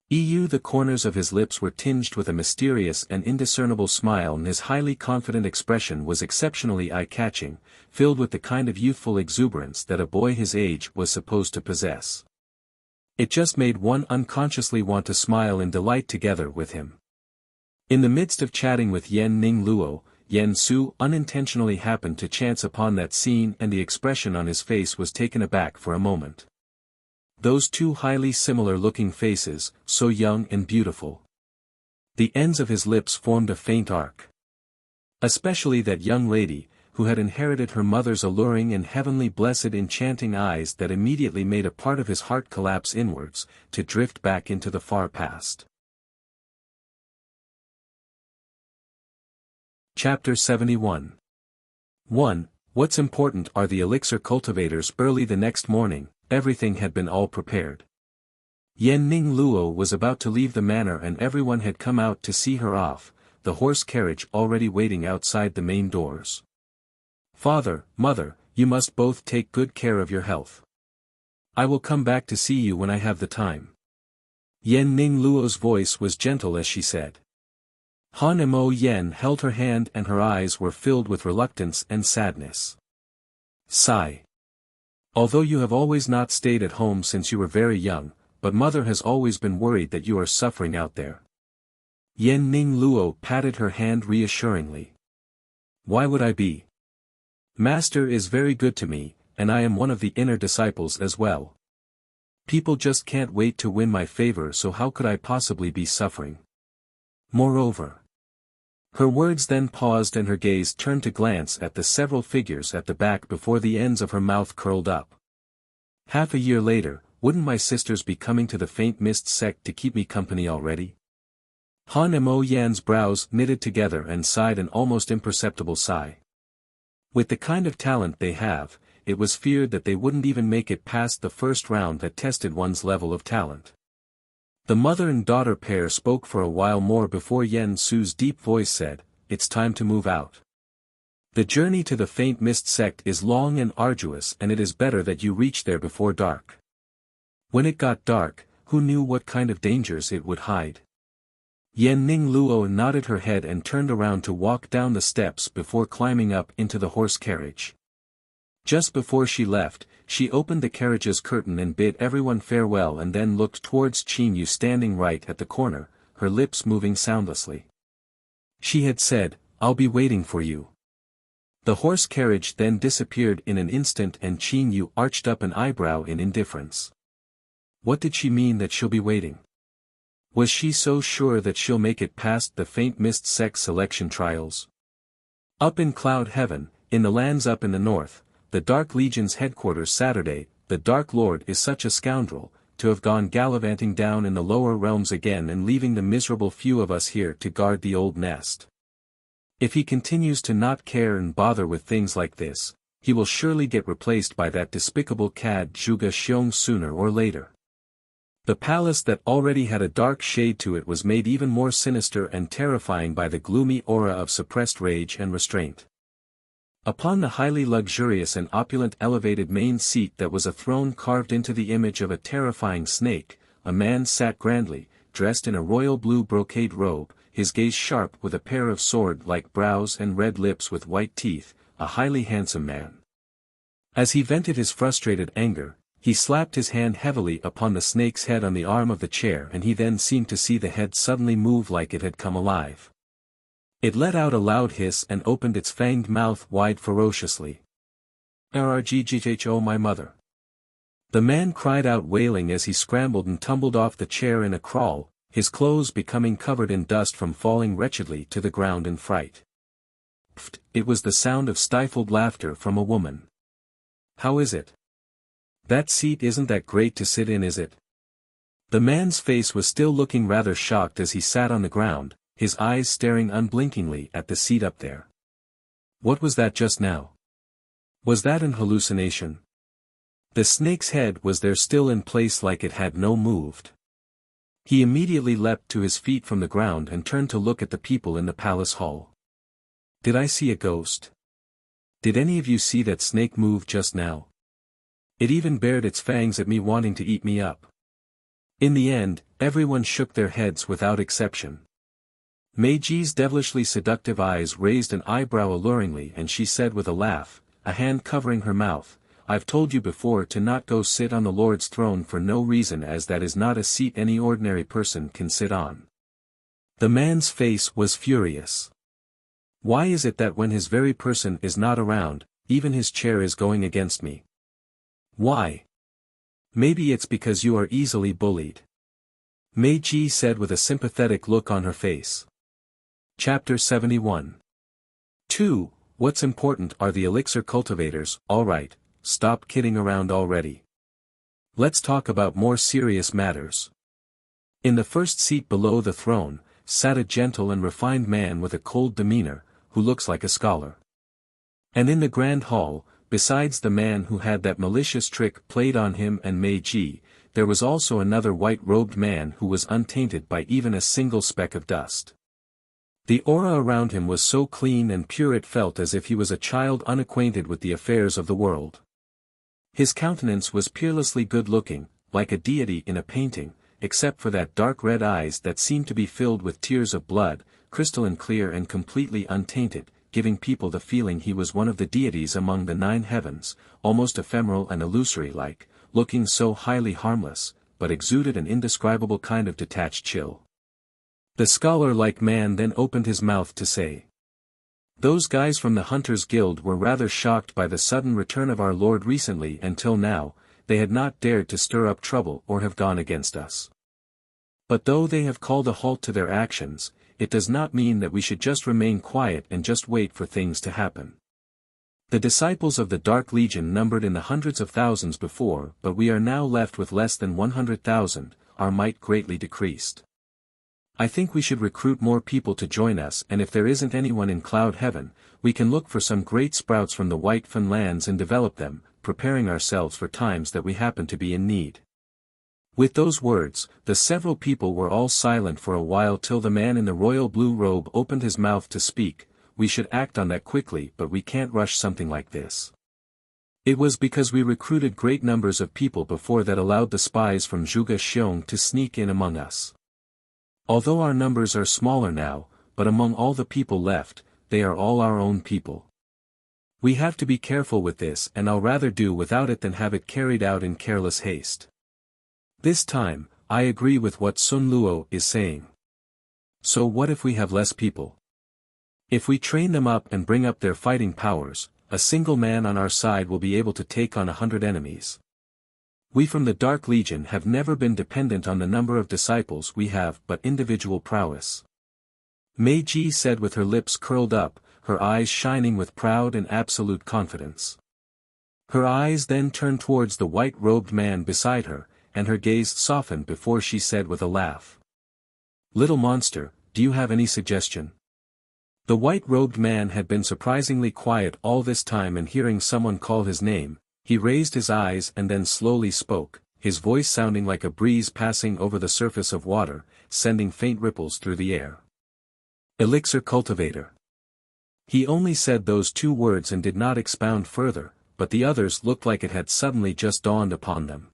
The corners of his lips were tinged with a mysterious and indiscernible smile and his highly confident expression was exceptionally eye-catching, filled with the kind of youthful exuberance that a boy his age was supposed to possess. It just made one unconsciously want to smile in delight together with him. In the midst of chatting with Yen Ning Luo, Yen Su unintentionally happened to chance upon that scene and the expression on his face was taken aback for a moment. Those two highly similar-looking faces, so young and beautiful. The ends of his lips formed a faint arc. Especially that young lady, who had inherited her mother's alluring and heavenly blessed enchanting eyes that immediately made a part of his heart collapse inwards, to drift back into the far past. Chapter 71 1. What's important are the Elixir cultivators. Early the next morning, everything had been all prepared. Yen Ning Luo was about to leave the manor and everyone had come out to see her off, the horse carriage already waiting outside the main doors. Father, mother, you must both take good care of your health. I will come back to see you when I have the time. Yen Ning Luo's voice was gentle as she said. Han Mo Yen held her hand and her eyes were filled with reluctance and sadness. Sigh. Although you have always not stayed at home since you were very young, but mother has always been worried that you are suffering out there. Yen Ning Luo patted her hand reassuringly. Why would I be? Master is very good to me, and I am one of the inner disciples as well. People just can't wait to win my favor, so how could I possibly be suffering? Moreover. Her words then paused and her gaze turned to glance at the several figures at the back before the ends of her mouth curled up. Half a year later, wouldn't my sisters be coming to the faint mist sect to keep me company already? Han Mo Yan's brows knitted together and sighed an almost imperceptible sigh. With the kind of talent they have, it was feared that they wouldn't even make it past the first round that tested one's level of talent. The mother and daughter pair spoke for a while more before Yen Su's deep voice said, "It's time to move out. The journey to the faint mist sect is long and arduous and it is better that you reach there before dark." When it got dark, who knew what kind of dangers it would hide? Yen Ning Luo nodded her head and turned around to walk down the steps before climbing up into the horse carriage. Just before she left, she opened the carriage's curtain and bid everyone farewell and then looked towards Qin Yu standing right at the corner, her lips moving soundlessly. She had said, "I'll be waiting for you." The horse carriage then disappeared in an instant and Qin Yu arched up an eyebrow in indifference. What did she mean that she'll be waiting? Was she so sure that she'll make it past the faint mist sect selection trials? Up in Cloud Heaven, in the lands up in the north, the Dark Legion's headquarters Saturday, the Dark Lord is such a scoundrel, to have gone gallivanting down in the lower realms again and leaving the miserable few of us here to guard the old nest. If he continues to not care and bother with things like this, he will surely get replaced by that despicable cad Zhuge Xiong sooner or later. The palace that already had a dark shade to it was made even more sinister and terrifying by the gloomy aura of suppressed rage and restraint. Upon the highly luxurious and opulent elevated main seat that was a throne carved into the image of a terrifying snake, a man sat grandly, dressed in a royal blue brocade robe, his gaze sharp with a pair of sword-like brows and red lips with white teeth, a highly handsome man. As he vented his frustrated anger, he slapped his hand heavily upon the snake's head on the arm of the chair and he then seemed to see the head suddenly move like it had come alive. It let out a loud hiss and opened its fanged mouth wide ferociously. "Rrgghho, my mother!" The man cried out wailing as he scrambled and tumbled off the chair in a crawl, his clothes becoming covered in dust from falling wretchedly to the ground in fright. Pfft, it was the sound of stifled laughter from a woman. How is it? That seat isn't that great to sit in, is it? The man's face was still looking rather shocked as he sat on the ground, his eyes staring unblinkingly at the seat up there. What was that just now? Was that an hallucination? The snake's head was there still in place like it had no moved. He immediately leapt to his feet from the ground and turned to look at the people in the palace hall. Did I see a ghost? Did any of you see that snake move just now? It even bared its fangs at me wanting to eat me up. In the end, everyone shook their heads without exception. Meiji's devilishly seductive eyes raised an eyebrow alluringly and she said with a laugh, a hand covering her mouth, I've told you before to not go sit on the Lord's throne for no reason, as that is not a seat any ordinary person can sit on. The man's face was furious. Why is it that when his very person is not around, even his chair is going against me? Why? Maybe it's because you are easily bullied. Meiji said with a sympathetic look on her face. Chapter 71. 2. What's important are the elixir cultivators. Alright, stop kidding around already. Let's talk about more serious matters. In the first seat below the throne, sat a gentle and refined man with a cold demeanor, who looks like a scholar. And in the grand hall, besides the man who had that malicious trick played on him and Meiji, there was also another white-robed man who was untainted by even a single speck of dust. The aura around him was so clean and pure it felt as if he was a child unacquainted with the affairs of the world. His countenance was peerlessly good-looking, like a deity in a painting, except for that dark red eyes that seemed to be filled with tears of blood, crystalline clear and completely untainted, giving people the feeling he was one of the deities among the 9 heavens, almost ephemeral and illusory-like, looking so highly harmless, but exuded an indescribable kind of detached chill. The scholar-like man then opened his mouth to say, "Those guys from the Hunters Guild were rather shocked by the sudden return of our Lord recently. Until now, they had not dared to stir up trouble or have gone against us. But though they have called a halt to their actions, it does not mean that we should just remain quiet and just wait for things to happen. The disciples of the Dark Legion numbered in the hundreds of thousands before, but we are now left with less than 100,000, our might greatly decreased. I think we should recruit more people to join us, and if there isn't anyone in Cloud Heaven, we can look for some great sprouts from the White Fen lands and develop them, preparing ourselves for times that we happen to be in need." With those words, the several people were all silent for a while till the man in the royal blue robe opened his mouth to speak. "We should act on that quickly, but we can't rush something like this. It was because we recruited great numbers of people before that allowed the spies from Zhuge Xiong to sneak in among us. Although our numbers are smaller now, but among all the people left, they are all our own people. We have to be careful with this, and I'll rather do without it than have it carried out in careless haste. This time, I agree with what Sun Luo is saying. So what if we have less people? If we train them up and bring up their fighting powers, a single man on our side will be able to take on 100 enemies. We from the Dark Legion have never been dependent on the number of disciples we have but individual prowess." Meiji said with her lips curled up, her eyes shining with proud and absolute confidence. Her eyes then turned towards the white-robed man beside her, and her gaze softened before she said with a laugh, "Little monster, do you have any suggestion?" The white-robed man had been surprisingly quiet all this time, and hearing someone call his name, he raised his eyes and then slowly spoke, his voice sounding like a breeze passing over the surface of water, sending faint ripples through the air. "Elixir cultivator." He only said those 2 words and did not expound further, but the others looked like it had suddenly just dawned upon them.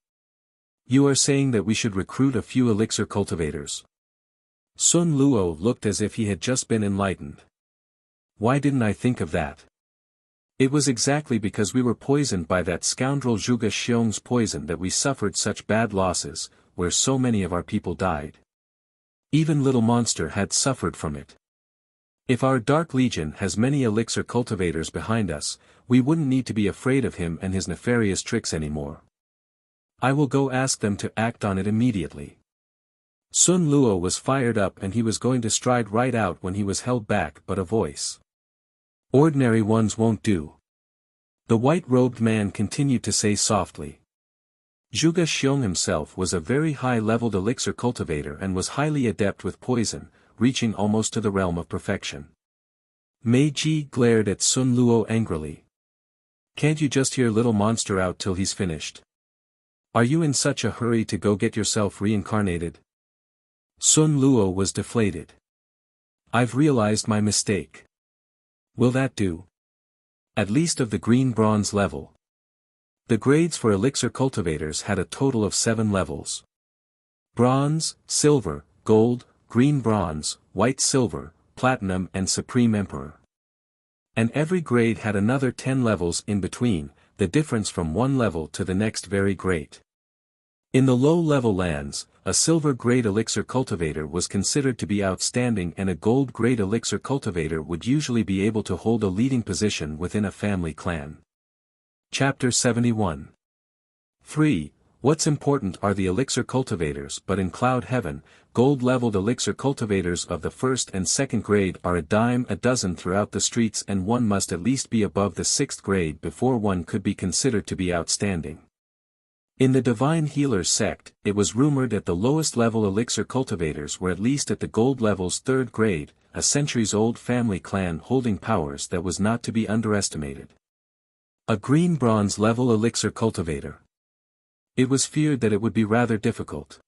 "You are saying that we should recruit a few elixir cultivators?" Sun Luo looked as if he had just been enlightened. "Why didn't I think of that? It was exactly because we were poisoned by that scoundrel Zhuge Xiong's poison that we suffered such bad losses, where so many of our people died. Even Little Monster had suffered from it. If our Dark Legion has many elixir cultivators behind us, we wouldn't need to be afraid of him and his nefarious tricks anymore. I will go ask them to act on it immediately." Sun Luo was fired up and he was going to stride right out when he was held back by a voice. Ordinary ones won't do. The white-robed man continued to say softly. Zhuge Xiong himself was a very high-leveled elixir cultivator and was highly adept with poison, reaching almost to the realm of perfection. Meiji glared at Sun Luo angrily. Can't you just hear little monster out till he's finished? Are you in such a hurry to go get yourself reincarnated? Sun Luo was deflated. I've realized my mistake. Will that do? At least of the green bronze level. The grades for elixir cultivators had a total of 7 levels. Bronze, silver, gold, green bronze, white silver, platinum and supreme emperor. And every grade had another 10 levels in between, the difference from one level to the next very great. In the low-level lands, a silver-grade elixir cultivator was considered to be outstanding and a gold-grade elixir cultivator would usually be able to hold a leading position within a family clan. Chapter 71. 3. What's important are the elixir cultivators, but in Cloud Heaven, gold-leveled elixir cultivators of the first and second grade are a dime a dozen throughout the streets and one must at least be above the 6th grade before one could be considered to be outstanding. In the Divine Healers sect, it was rumored that the lowest level elixir cultivators were at least at the gold level's 3rd grade, a centuries-old family clan holding powers that was not to be underestimated. A green bronze level elixir cultivator. It was feared that it would be rather difficult.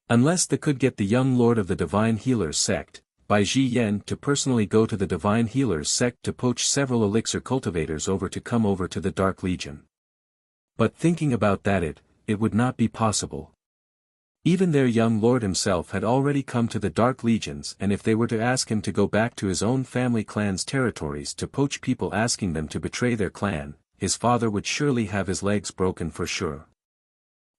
Unless they could get the young lord of the Divine Healers sect, Bai Ji Yen, to personally go to the Divine Healers sect to poach several elixir cultivators over to come over to the Dark Legion. But thinking about that it would not be possible. Even their young lord himself had already come to the Dark Legions and if they were to ask him to go back to his own family clan's territories to poach people asking them to betray their clan, his father would surely have his legs broken for sure.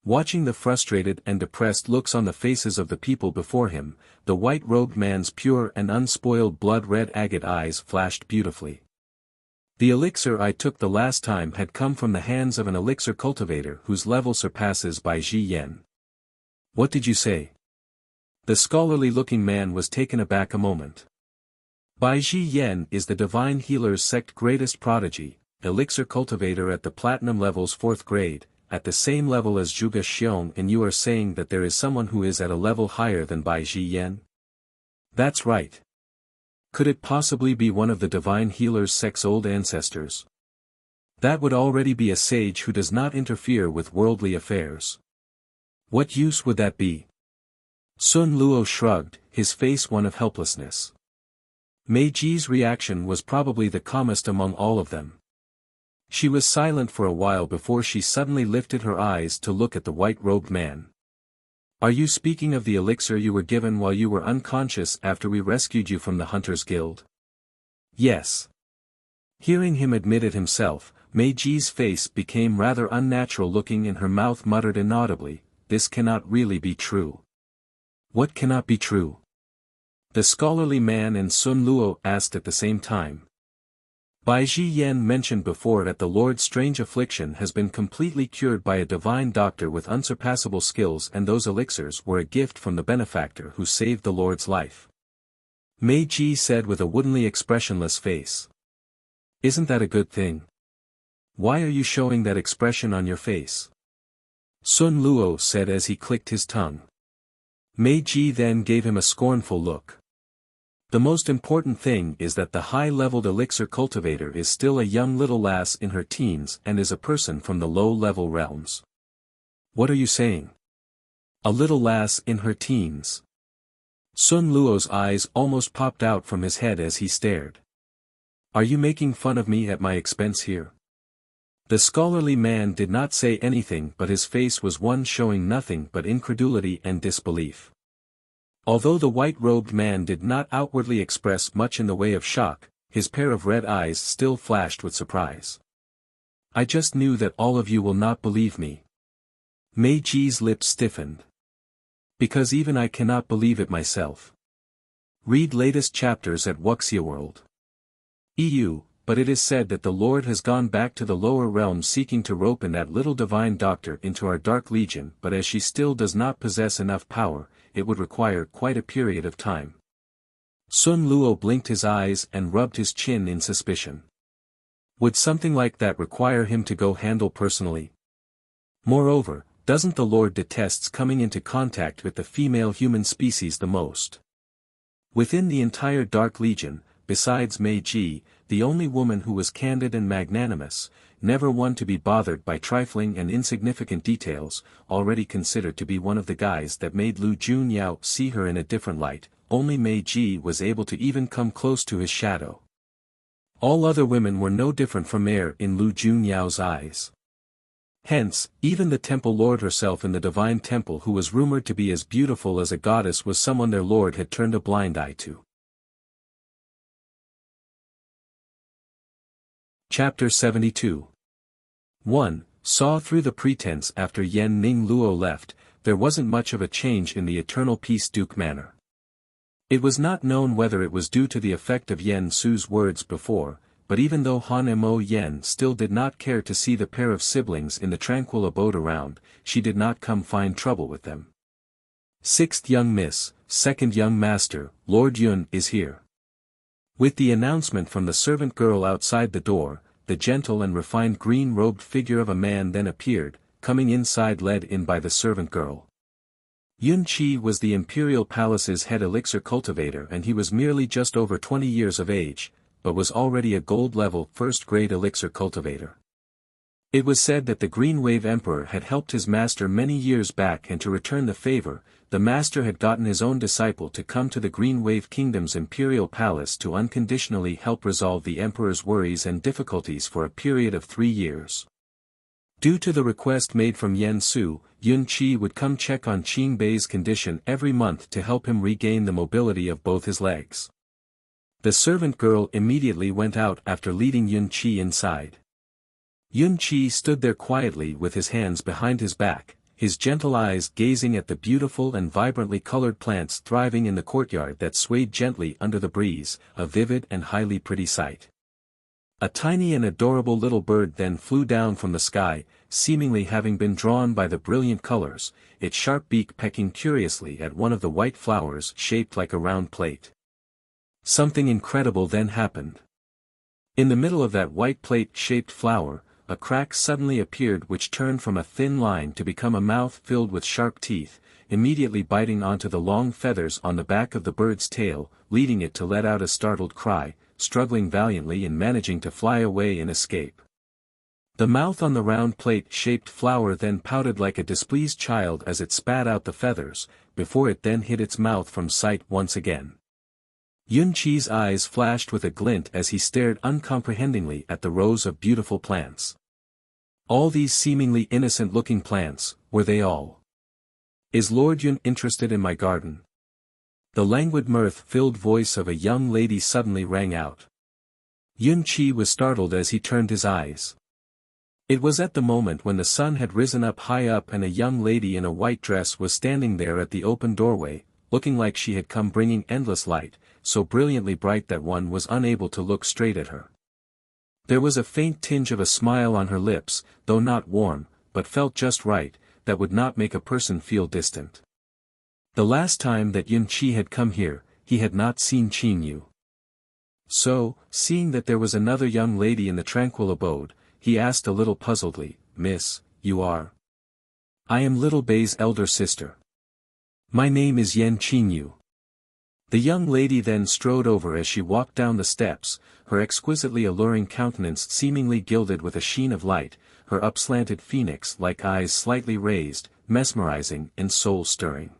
Watching the frustrated and depressed looks on the faces of the people before him, the white-robed man's pure and unspoiled blood-red agate eyes flashed beautifully. The elixir I took the last time had come from the hands of an elixir cultivator whose level surpasses Bai Ji Yen. What did you say? The scholarly-looking man was taken aback a moment. Bai Ji Yen is the Divine Healers sect greatest prodigy, elixir cultivator at the platinum level's 4th grade, at the same level as Zhuge Xiong, and you are saying that there is someone who is at a level higher than Bai Ji Yen? That's right. Could it possibly be one of the Divine Healers sect's old ancestors? That would already be a sage who does not interfere with worldly affairs. What use would that be? Sun Luo shrugged, his face one of helplessness. Meiji's reaction was probably the calmest among all of them. She was silent for a while before she suddenly lifted her eyes to look at the white-robed man. Are you speaking of the elixir you were given while you were unconscious after we rescued you from the Hunters Guild? Yes. Hearing him admit it himself, Meiji's face became rather unnatural looking and her mouth muttered inaudibly, this cannot really be true. What cannot be true? The scholarly man and Sun Luo asked at the same time. Bai Ji Yen mentioned before that the Lord's strange affliction has been completely cured by a divine doctor with unsurpassable skills and those elixirs were a gift from the benefactor who saved the Lord's life. Meiji said with a woodenly expressionless face. Isn't that a good thing? Why are you showing that expression on your face? Sun Luo said as he clicked his tongue. Meiji then gave him a scornful look. The most important thing is that the high-leveled elixir cultivator is still a young little lass in her teens and is a person from the low-level realms. What are you saying? A little lass in her teens. Sun Luo's eyes almost popped out from his head as he stared. Are you making fun of me at my expense here? The scholarly man did not say anything but his face was one showing nothing but incredulity and disbelief. Although the white-robed man did not outwardly express much in the way of shock, his pair of red eyes still flashed with surprise. I just knew that all of you will not believe me. Meiji's lips stiffened. Because even I cannot believe it myself. Read latest chapters at Wuxia World. EU, but it is said that the Lord has gone back to the lower realms seeking to rope in that little divine doctor into our Dark Legion, but as she still does not possess enough power, it would require quite a period of time. Sun Luo blinked his eyes and rubbed his chin in suspicion. Would something like that require him to go handle personally? Moreover, doesn't the Lord detests coming into contact with the female human species the most? Within the entire Dark Legion, besides Mei Ji, the only woman who was candid and magnanimous, never one to be bothered by trifling and insignificant details, already considered to be one of the guys that made Lu Junyao see her in a different light, only Mei Ji was able to even come close to his shadow. All other women were no different from air in Lu Junyao's eyes. Hence, even the temple lord herself in the divine temple who was rumored to be as beautiful as a goddess was someone their lord had turned a blind eye to. Chapter 72 1. Saw through the pretense. After Yen Ning Luo left, there wasn't much of a change in the Eternal Peace Duke manner. It was not known whether it was due to the effect of Yen Su's words before, but even though Han Mo Yen still did not care to see the pair of siblings in the tranquil abode around, she did not come find trouble with them. Sixth young miss, second young master, Lord Yun is here. With the announcement from the servant girl outside the door, the gentle and refined green-robed figure of a man then appeared, coming inside led in by the servant girl. Yun Qi was the Imperial Palace's head elixir cultivator and he was merely just over 20 years of age, but was already a gold-level first-grade elixir cultivator. It was said that the Green Wave Emperor had helped his master many years back and to return the favor, the master had gotten his own disciple to come to the Green Wave Kingdom's Imperial Palace to unconditionally help resolve the Emperor's worries and difficulties for a period of 3 years. Due to the request made from Yen Su, Yun Qi would come check on Qing Bei's condition every month to help him regain the mobility of both his legs. The servant girl immediately went out after leading Yun Qi inside. Yun Qi stood there quietly with his hands behind his back, his gentle eyes gazing at the beautiful and vibrantly colored plants thriving in the courtyard that swayed gently under the breeze, a vivid and highly pretty sight. A tiny and adorable little bird then flew down from the sky, seemingly having been drawn by the brilliant colors, its sharp beak pecking curiously at one of the white flowers shaped like a round plate. Something incredible then happened. In the middle of that white plate-shaped flower, a crack suddenly appeared which turned from a thin line to become a mouth filled with sharp teeth, immediately biting onto the long feathers on the back of the bird's tail, leading it to let out a startled cry, struggling valiantly in managing to fly away and escape. The mouth on the round plate-shaped flower then pouted like a displeased child as it spat out the feathers, before it then hid its mouth from sight once again. Yun Qi's eyes flashed with a glint as he stared uncomprehendingly at the rows of beautiful plants. All these seemingly innocent-looking plants, were they all? Is Lord Yun interested in my garden? The languid mirth-filled voice of a young lady suddenly rang out. Yun Qi was startled as he turned his eyes. It was at the moment when the sun had risen high up and a young lady in a white dress was standing there at the open doorway, looking like she had come bringing endless light, so brilliantly bright that one was unable to look straight at her. There was a faint tinge of a smile on her lips, though not warm, but felt just right, that would not make a person feel distant. The last time that Yun Qi had come here, he had not seen Qing Yu. So, seeing that there was another young lady in the tranquil abode, he asked a little puzzledly, "Miss, you are?" "I am little Bei's elder sister. My name is Yen Qing Yu." The young lady then strode over as she walked down the steps, her exquisitely alluring countenance seemingly gilded with a sheen of light, her upslanted phoenix-like eyes slightly raised, mesmerizing and soul-stirring.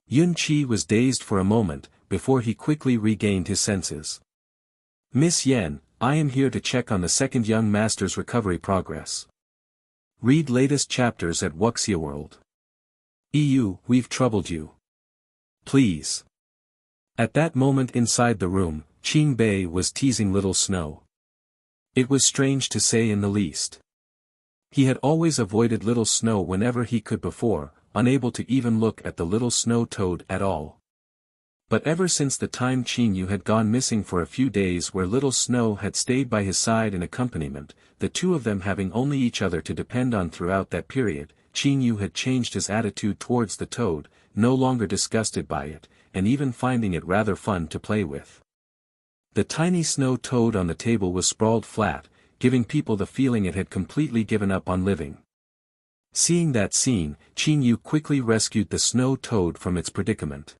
Yun Qi was dazed for a moment, before he quickly regained his senses. "Miss Yen, I am here to check on the second young master's recovery progress. Read latest chapters at Wuxia World. EU, we've troubled you. Please." At that moment inside the room, Qing Bei was teasing Little Snow. It was strange to say in the least. He had always avoided Little Snow whenever he could before, unable to even look at the little snow toad at all. But ever since the time Qing Yu had gone missing for a few days where Little Snow had stayed by his side in accompaniment, the two of them having only each other to depend on throughout that period, Qing Yu had changed his attitude towards the toad, no longer disgusted by it, and even finding it rather fun to play with. The tiny snow toad on the table was sprawled flat, giving people the feeling it had completely given up on living. Seeing that scene, Qingyu quickly rescued the snow toad from its predicament.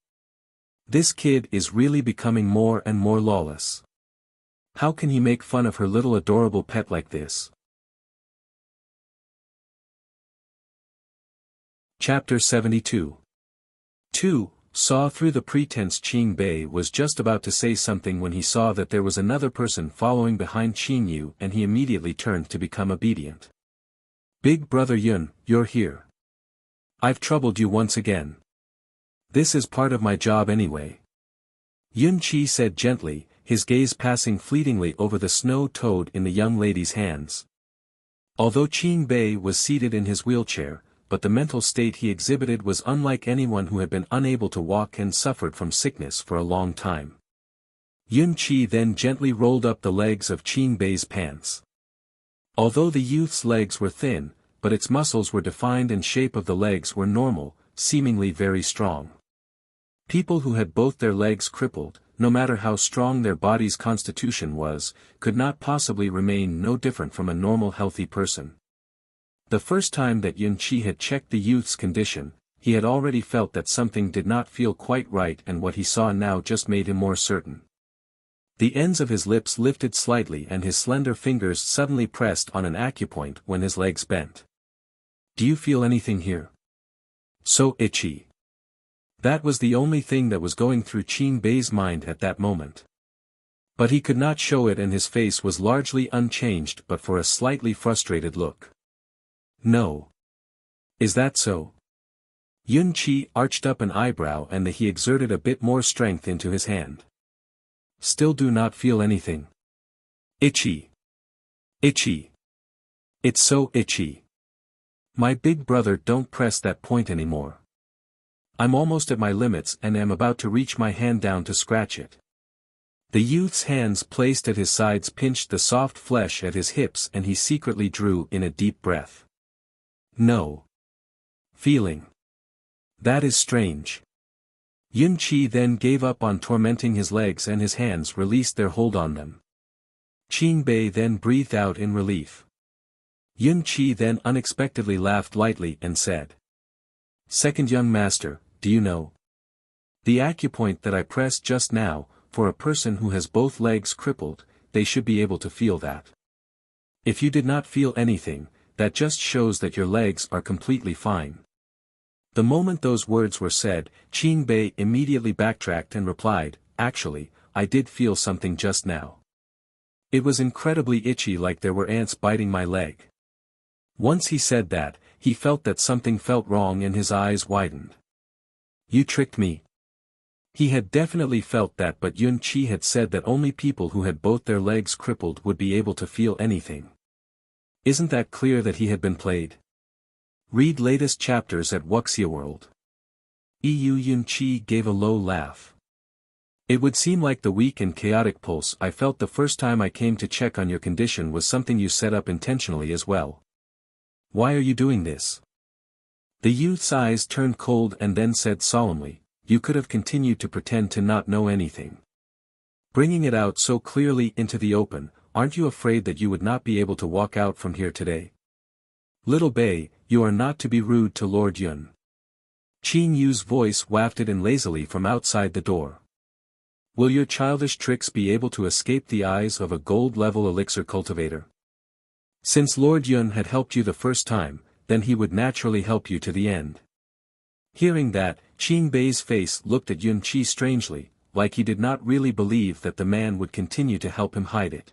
This kid is really becoming more and more lawless. How can he make fun of her little adorable pet like this? Chapter 72. 2. Saw through the pretense. Qing Bei was just about to say something when he saw that there was another person following behind Qingyu, and he immediately turned to become obedient. Big brother Yun, you're here. I've troubled you once again. This is part of my job anyway. Yun Qi said gently, his gaze passing fleetingly over the snow toad in the young lady's hands. Although Qing Bei was seated in his wheelchair, but the mental state he exhibited was unlike anyone who had been unable to walk and suffered from sickness for a long time. Yun Qi then gently rolled up the legs of Qing Bei's pants. Although the youth's legs were thin, but its muscles were defined and shape of the legs were normal, seemingly very strong. People who had both their legs crippled, no matter how strong their body's constitution was, could not possibly remain no different from a normal healthy person. The first time that Yun Qi had checked the youth's condition, he had already felt that something did not feel quite right, and what he saw now just made him more certain. The ends of his lips lifted slightly and his slender fingers suddenly pressed on an acupoint when his legs bent. Do you feel anything here? So itchy. That was the only thing that was going through Qing Bei's mind at that moment. But he could not show it, and his face was largely unchanged but for a slightly frustrated look. No. Is that so? Yun Qi arched up an eyebrow and he exerted a bit more strength into his hand. Still do not feel anything. Itchy. Itchy. It's so itchy. My big brother, don't press that point anymore. I'm almost at my limits and am about to reach my hand down to scratch it. The youth's hands placed at his sides pinched the soft flesh at his hips and he secretly drew in a deep breath. No. Feeling. That is strange. Yun Qi then gave up on tormenting his legs and his hands released their hold on them. Qing Bei then breathed out in relief. Yun Qi then unexpectedly laughed lightly and said. Second young master, do you know? The acupoint that I pressed just now, for a person who has both legs crippled, they should be able to feel that. If you did not feel anything, that just shows that your legs are completely fine. The moment those words were said, Qing Bei immediately backtracked and replied, actually, I did feel something just now. It was incredibly itchy, like there were ants biting my leg. Once he said that, he felt that something felt wrong and his eyes widened. You tricked me. He had definitely felt that, but Yun Qi had said that only people who had both their legs crippled would be able to feel anything. Isn't that clear that he had been played? Read latest chapters at Wuxia World. Yun Qi gave a low laugh. It would seem like the weak and chaotic pulse I felt the first time I came to check on your condition was something you set up intentionally as well. Why are you doing this? The youth's eyes turned cold and then said solemnly, you could have continued to pretend to not know anything. Bringing it out so clearly into the open, aren't you afraid that you would not be able to walk out from here today? Little Bei, you are not to be rude to Lord Yun. Qing Yu's voice wafted in lazily from outside the door. Will your childish tricks be able to escape the eyes of a gold-level elixir cultivator? Since Lord Yun had helped you the first time, then he would naturally help you to the end. Hearing that, Qing Bei's face looked at Yun Qi strangely, like he did not really believe that the man would continue to help him hide it.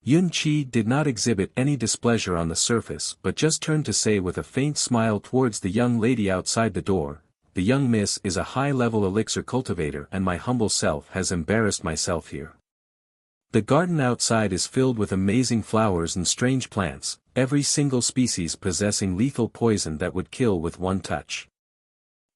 Yun Qi did not exhibit any displeasure on the surface but just turned to say with a faint smile towards the young lady outside the door, the young miss is a high-level elixir cultivator and my humble self has embarrassed myself here. The garden outside is filled with amazing flowers and strange plants, every single species possessing lethal poison that would kill with one touch.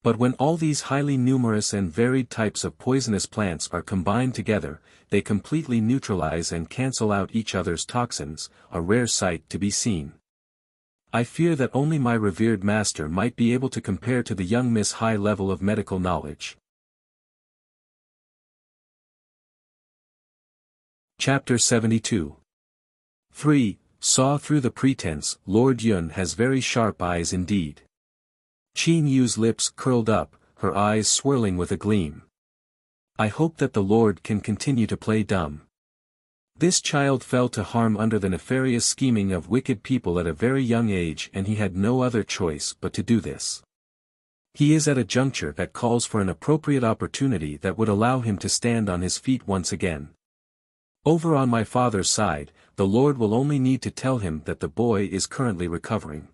But when all these highly numerous and varied types of poisonous plants are combined together, they completely neutralize and cancel out each other's toxins, a rare sight to be seen. I fear that only my revered master might be able to compare to the young Miss' high level of medical knowledge. Chapter 72. 3. Saw through the pretense. Lord Yun has very sharp eyes indeed. Qin Yu's lips curled up, her eyes swirling with a gleam. I hope that the Lord can continue to play dumb. This child fell to harm under the nefarious scheming of wicked people at a very young age, and he had no other choice but to do this. He is at a juncture that calls for an appropriate opportunity that would allow him to stand on his feet once again. Over on my father's side, the Lord will only need to tell him that the boy is currently recovering.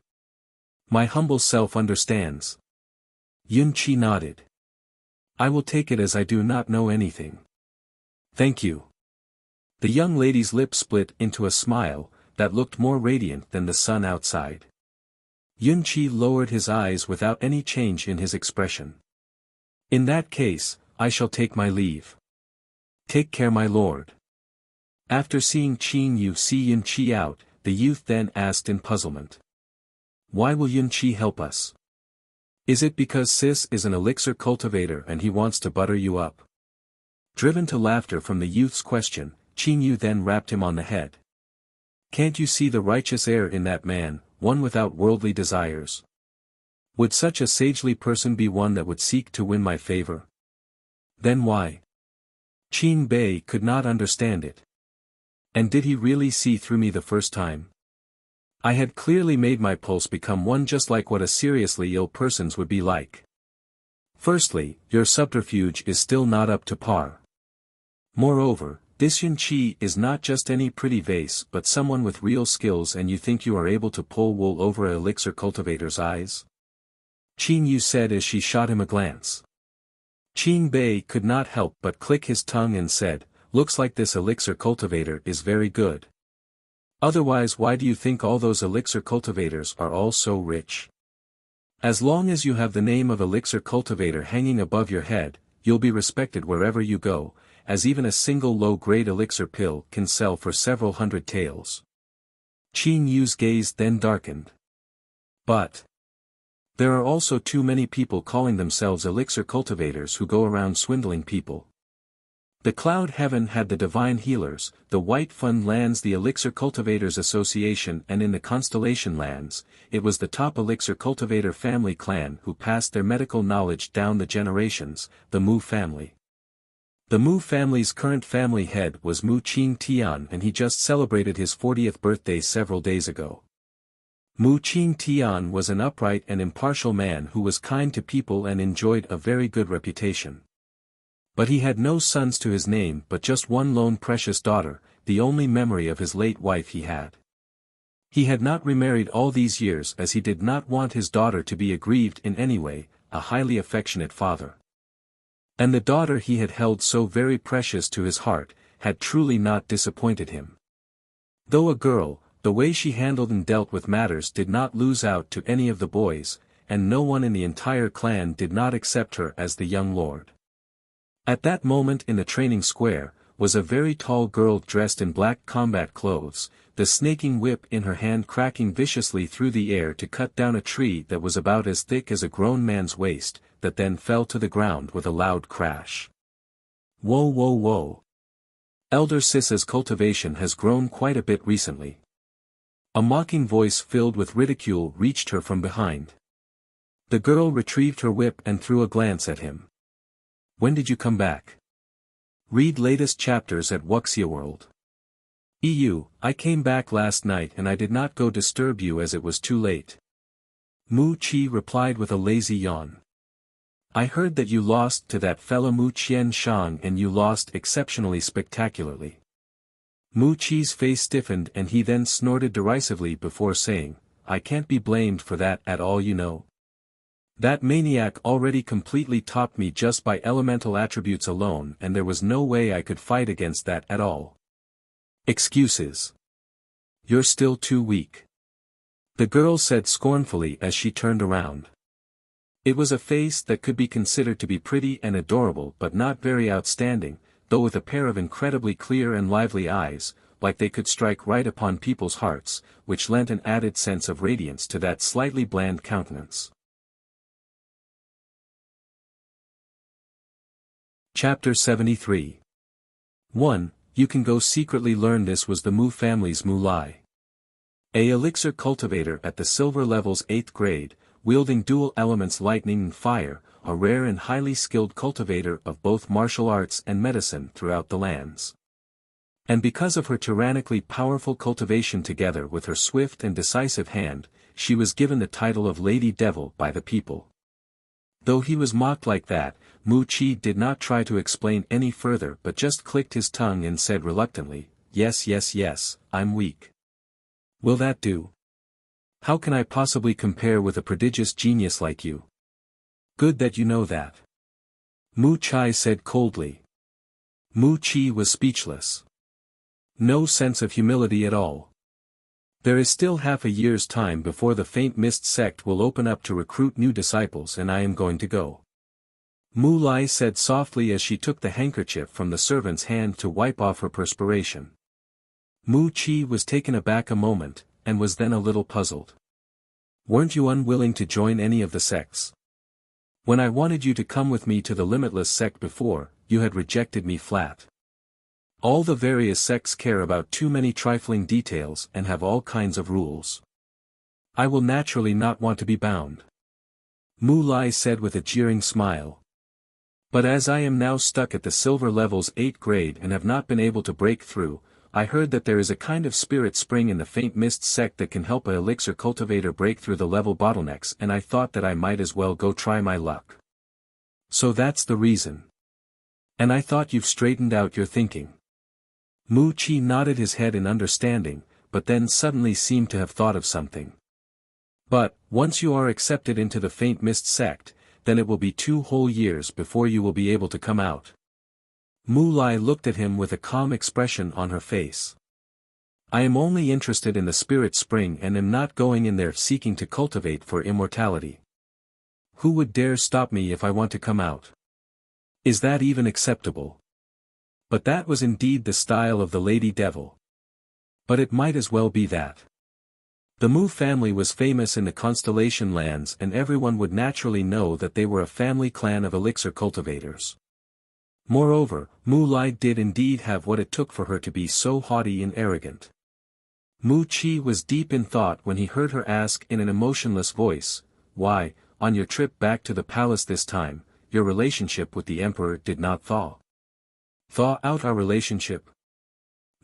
My humble self understands. Yun Qi nodded. I will take it as I do not know anything. Thank you. The young lady's lips split into a smile that looked more radiant than the sun outside. Yun Qi lowered his eyes without any change in his expression. In that case, I shall take my leave. Take care, my lord. After seeing Qin Yu see Yun Qi out, the youth then asked in puzzlement. Why will Yun Qi help us? Is it because Sis is an elixir cultivator and he wants to butter you up? Driven to laughter from the youth's question, Qin Yu then rapped him on the head. Can't you see the righteous air in that man, one without worldly desires? Would such a sagely person be one that would seek to win my favor? Then why? Qin Bei could not understand it. And did he really see through me the first time? I had clearly made my pulse become one just like what a seriously ill person's would be like. Firstly, your subterfuge is still not up to par. Moreover, this Yun Qi is not just any pretty vase but someone with real skills, and you think you are able to pull wool over a elixir cultivator's eyes? Qin Yu said as she shot him a glance. Qin Bei could not help but click his tongue and said, looks like this elixir cultivator is very good. Otherwise, why do you think all those elixir cultivators are all so rich? As long as you have the name of elixir cultivator hanging above your head, you'll be respected wherever you go, as even a single low-grade elixir pill can sell for several hundred taels. Qin Yu's gaze then darkened. But there are also too many people calling themselves elixir cultivators who go around swindling people. The Cloud Heaven had the Divine Healers, the White Fund Lands the Elixir Cultivators Association, and in the Constellation Lands, it was the top elixir cultivator family clan who passed their medical knowledge down the generations, the Mu family. The Mu family's current family head was Mu Qing Tian, and he just celebrated his 40th birthday several days ago. Mu Qing Tian was an upright and impartial man who was kind to people and enjoyed a very good reputation. But he had no sons to his name but just one lone precious daughter, the only memory of his late wife he had. He had not remarried all these years as he did not want his daughter to be aggrieved in any way, a highly affectionate father. And the daughter he had held so very precious to his heart, had truly not disappointed him. Though a girl, the way she handled and dealt with matters did not lose out to any of the boys, and no one in the entire clan did not accept her as the young lord. At that moment in the training square, was a very tall girl dressed in black combat clothes, the snaking whip in her hand cracking viciously through the air to cut down a tree that was about as thick as a grown man's waist, that then fell to the ground with a loud crash. Whoa whoa whoa. Elder Sissa's cultivation has grown quite a bit recently. A mocking voice filled with ridicule reached her from behind. The girl retrieved her whip and threw a glance at him. When did you come back? Read latest chapters at Wuxia World. I came back last night and I did not go disturb you as it was too late. Mu Qi replied with a lazy yawn. I heard that you lost to that fellow Mu Qian Shang, and you lost exceptionally spectacularly. Mu Qi's face stiffened and he then snorted derisively before saying, I can't be blamed for that at all, you know. That maniac already completely topped me just by elemental attributes alone, and there was no way I could fight against that at all. Excuses. You're still too weak. The girl said scornfully as she turned around. It was a face that could be considered to be pretty and adorable but not very outstanding, though with a pair of incredibly clear and lively eyes, like they could strike right upon people's hearts, which lent an added sense of radiance to that slightly bland countenance. Chapter 73. 1. You can go secretly learn. This was the Mu family's Mu Lai. A elixir cultivator at the silver level's 8th grade, wielding dual elements lightning and fire, a rare and highly skilled cultivator of both martial arts and medicine throughout the lands. And because of her tyrannically powerful cultivation together with her swift and decisive hand, she was given the title of Lady Devil by the people. Though he was mocked like that, Mu Chi did not try to explain any further but just clicked his tongue and said reluctantly, yes, I'm weak. Will that do? How can I possibly compare with a prodigious genius like you? Good that you know that. Mu Chi said coldly. Mu Chi was speechless. No sense of humility at all. There is still half a year's time before the Faint Mist sect will open up to recruit new disciples, and I am going to go. Mu Lai said softly as she took the handkerchief from the servant's hand to wipe off her perspiration. Mu Chi was taken aback a moment, and was then a little puzzled. Weren't you unwilling to join any of the sects? When I wanted you to come with me to the Limitless sect before, you had rejected me flat. All the various sects care about too many trifling details and have all kinds of rules. I will naturally not want to be bound. Mu Lai said with a jeering smile. But as I am now stuck at the silver level's 8th grade and have not been able to break through, I heard that there is a kind of spirit spring in the Faint Mist sect that can help an elixir cultivator break through the level bottlenecks, and I thought that I might as well go try my luck. So that's the reason. And I thought you've straightened out your thinking. Mu Chi nodded his head in understanding, but then suddenly seemed to have thought of something. But, once you are accepted into the Faint Mist sect, then it will be 2 whole years before you will be able to come out. Mu Lai looked at him with a calm expression on her face. I am only interested in the spirit spring and am not going in there seeking to cultivate for immortality. Who would dare stop me if I want to come out? Is that even acceptable? But that was indeed the style of the Lady Devil. But it might as well be that. The Mu family was famous in the Constellation lands, and everyone would naturally know that they were a family clan of elixir cultivators. Moreover, Mu Lai did indeed have what it took for her to be so haughty and arrogant. Mu Chi was deep in thought when he heard her ask in an emotionless voice, "Why, on your trip back to the palace this time, your relationship with the Emperor did not thaw? Thaw out our relationship?"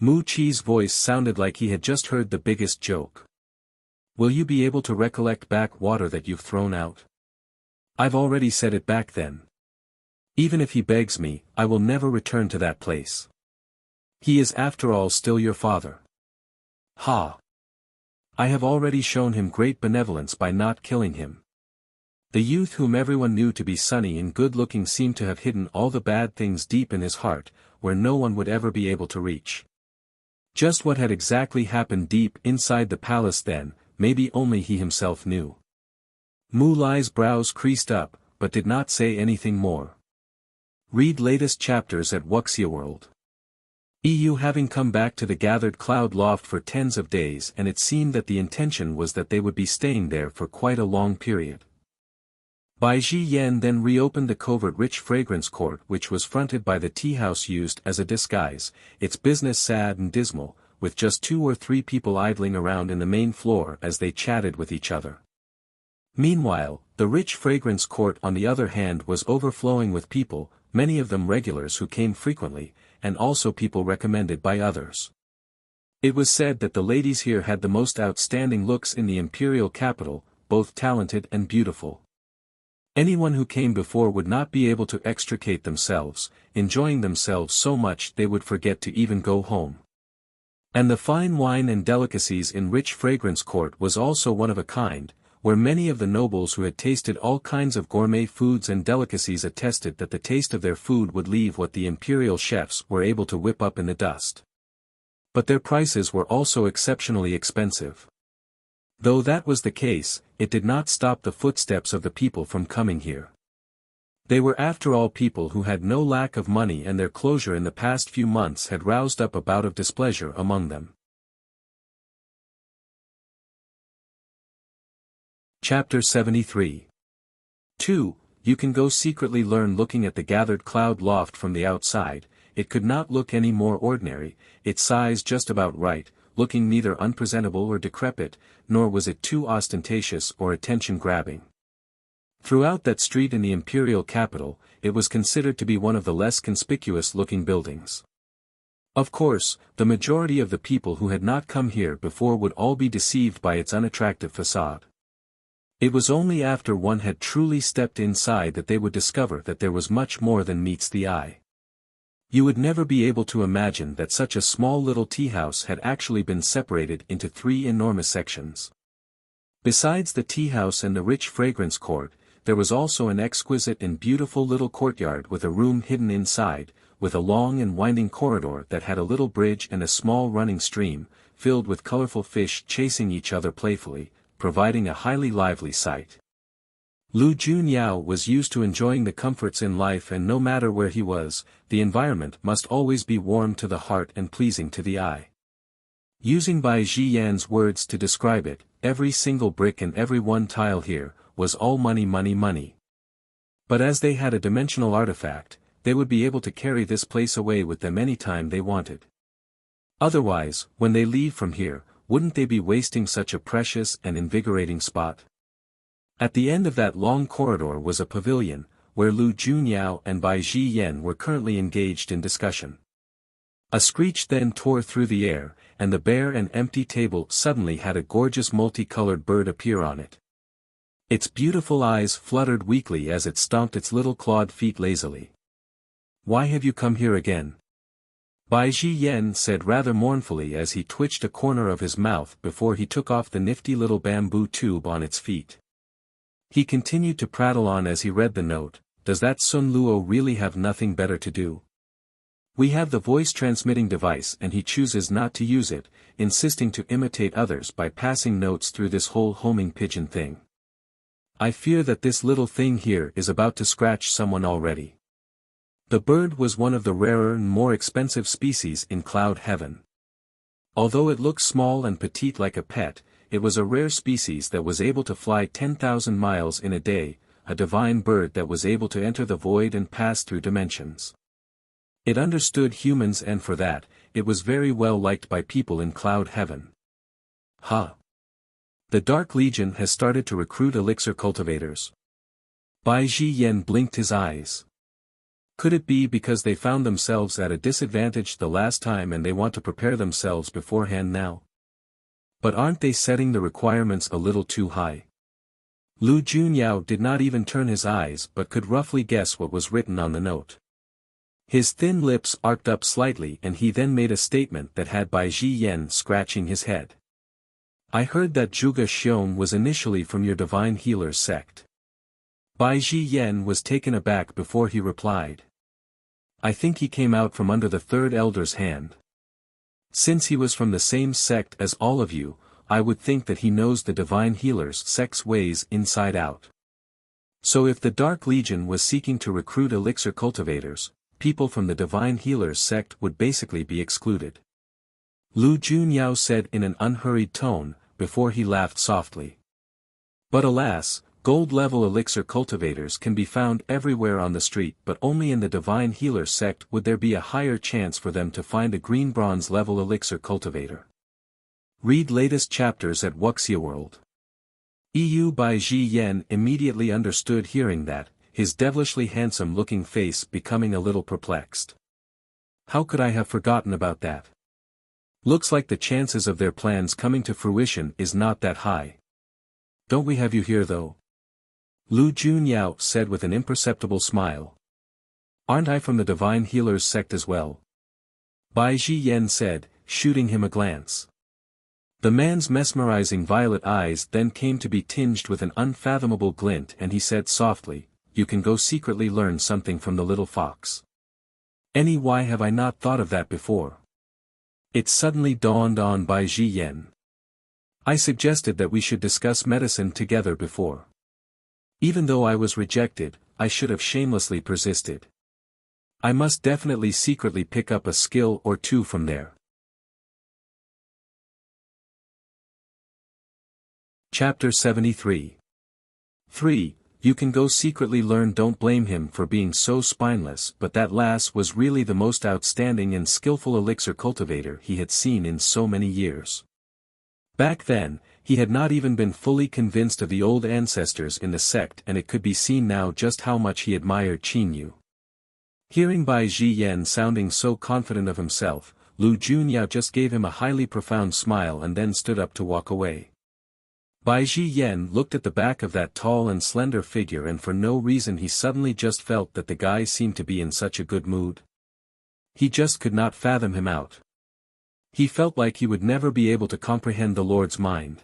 Mu Chi's voice sounded like he had just heard the biggest joke. Will you be able to recollect back water that you've thrown out? I've already said it back then. Even if he begs me, I will never return to that place. He is after all still your father. Ha! I have already shown him great benevolence by not killing him. The youth whom everyone knew to be sunny and good-looking seemed to have hidden all the bad things deep in his heart, where no one would ever be able to reach. Just what had exactly happened deep inside the palace then, maybe only he himself knew. Mu Lai's brows creased up, but did not say anything more. Read latest chapters at Wuxia World. EU having come back to the gathered cloud loft for tens of days, and it seemed that the intention was that they would be staying there for quite a long period. Bai Ji Yen then reopened the covert rich fragrance court which was fronted by the tea house used as a disguise, its business sad and dismal, with just 2 or 3 people idling around in the main floor as they chatted with each other. Meanwhile, the rich fragrance court on the other hand was overflowing with people, many of them regulars who came frequently, and also people recommended by others. It was said that the ladies here had the most outstanding looks in the imperial capital, both talented and beautiful. Anyone who came before would not be able to extricate themselves, enjoying themselves so much they would forget to even go home. And the fine wine and delicacies in rich fragrance court was also one of a kind, where many of the nobles who had tasted all kinds of gourmet foods and delicacies attested that the taste of their food would leave what the imperial chefs were able to whip up in the dust. But their prices were also exceptionally expensive. Though that was the case, it did not stop the footsteps of the people from coming here. They were after all people who had no lack of money, and their closure in the past few months had roused up a bout of displeasure among them. Chapter 73. 2. You can go secretly learn. Looking at the gathered cloud loft from the outside, it could not look any more ordinary, its size just about right, looking neither unpresentable or decrepit, nor was it too ostentatious or attention-grabbing. Throughout that street in the imperial capital, it was considered to be one of the less conspicuous-looking buildings. Of course, the majority of the people who had not come here before would all be deceived by its unattractive facade. It was only after one had truly stepped inside that they would discover that there was much more than meets the eye. You would never be able to imagine that such a small little tea house had actually been separated into 3 enormous sections. Besides the tea house and the rich fragrance court, there was also an exquisite and beautiful little courtyard with a room hidden inside, with a long and winding corridor that had a little bridge and a small running stream, filled with colorful fish chasing each other playfully, providing a highly lively sight. Lu Junyao was used to enjoying the comforts in life, and no matter where he was, the environment must always be warm to the heart and pleasing to the eye. Using Bai Zhiyan's words to describe it, every single brick and every one tile here, was all money, money, money. But as they had a dimensional artifact, they would be able to carry this place away with them any time they wanted. Otherwise, when they leave from here, wouldn't they be wasting such a precious and invigorating spot? At the end of that long corridor was a pavilion, where Lu Junyao and Bai Zhiyan were currently engaged in discussion. A screech then tore through the air, and the bare and empty table suddenly had a gorgeous multicolored bird appear on it. Its beautiful eyes fluttered weakly as it stomped its little clawed feet lazily. "Why have you come here again?" Bai Zhiyan said rather mournfully as he twitched a corner of his mouth before he took off the nifty little bamboo tube on its feet. He continued to prattle on as he read the note. "Does that Sun Luo really have nothing better to do? We have the voice-transmitting device and he chooses not to use it, insisting to imitate others by passing notes through this whole homing pigeon thing. I fear that this little thing here is about to scratch someone already." The bird was one of the rarer and more expensive species in cloud heaven. Although it looked small and petite like a pet, it was a rare species that was able to fly 10,000 miles in a day, a divine bird that was able to enter the void and pass through dimensions. It understood humans, and for that, it was very well liked by people in cloud heaven. "Huh. The Dark Legion has started to recruit Elixir cultivators." Bai Zhiyan blinked his eyes. Could it be because they found themselves at a disadvantage the last time and they want to prepare themselves beforehand now? But aren't they setting the requirements a little too high? Lu Junyao did not even turn his eyes but could roughly guess what was written on the note. His thin lips arced up slightly and he then made a statement that had Bai Zhiyan scratching his head. "I heard that Zhuge Xiong was initially from your divine healer's sect." Bai Zhiyan was taken aback before he replied. "I think he came out from under the third elder's hand. Since he was from the same sect as all of you, I would think that he knows the divine healer's sect's ways inside out. So if the Dark Legion was seeking to recruit elixir cultivators, people from the divine healer's sect would basically be excluded." Lu Junyao said in an unhurried tone, before he laughed softly. "But alas, gold-level elixir cultivators can be found everywhere on the street, but only in the divine healer sect would there be a higher chance for them to find a green bronze-level elixir cultivator. Read latest chapters at Wuxia World." EU Bai Zhiyan immediately understood hearing that, his devilishly handsome-looking face becoming a little perplexed. "How could I have forgotten about that? Looks like the chances of their plans coming to fruition is not that high. Don't we have you here though?" Lu Junyao said with an imperceptible smile. "Aren't I from the divine healer's sect as well?" Bai Zhiyan said, shooting him a glance. The man's mesmerizing violet eyes then came to be tinged with an unfathomable glint, and he said softly, "You can go secretly learn something from the little fox." Why have I not thought of that before? It suddenly dawned on Bai Zhiyan. I suggested that we should discuss medicine together before. Even though I was rejected, I should have shamelessly persisted. I must definitely secretly pick up a skill or two from there. Chapter 73. 3. You can go secretly learn. Don't blame him for being so spineless, but that lass was really the most outstanding and skillful elixir cultivator he had seen in so many years. Back then, he had not even been fully convinced of the old ancestors in the sect, and it could be seen now just how much he admired Qin Yu. Hearing Bai Zhiyan sounding so confident of himself, Lu Junyao just gave him a highly profound smile and then stood up to walk away. Bai Zhiyan looked at the back of that tall and slender figure, and for no reason he suddenly just felt that the guy seemed to be in such a good mood. He just could not fathom him out. He felt like he would never be able to comprehend the Lord's mind.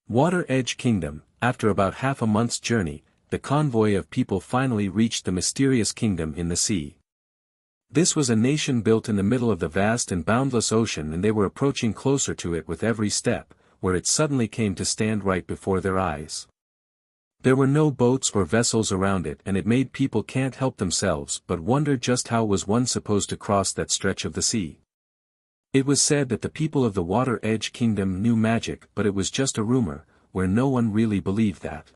Water Edge Kingdom. After about half a month's journey, the convoy of people finally reached the mysterious kingdom in the sea. This was a nation built in the middle of the vast and boundless ocean, and they were approaching closer to it with every step, where it suddenly came to stand right before their eyes. There were no boats or vessels around it, and it made people can't help themselves but wonder just how was one supposed to cross that stretch of the sea. It was said that the people of the Water Edge Kingdom knew magic, but it was just a rumor, where no one really believed that.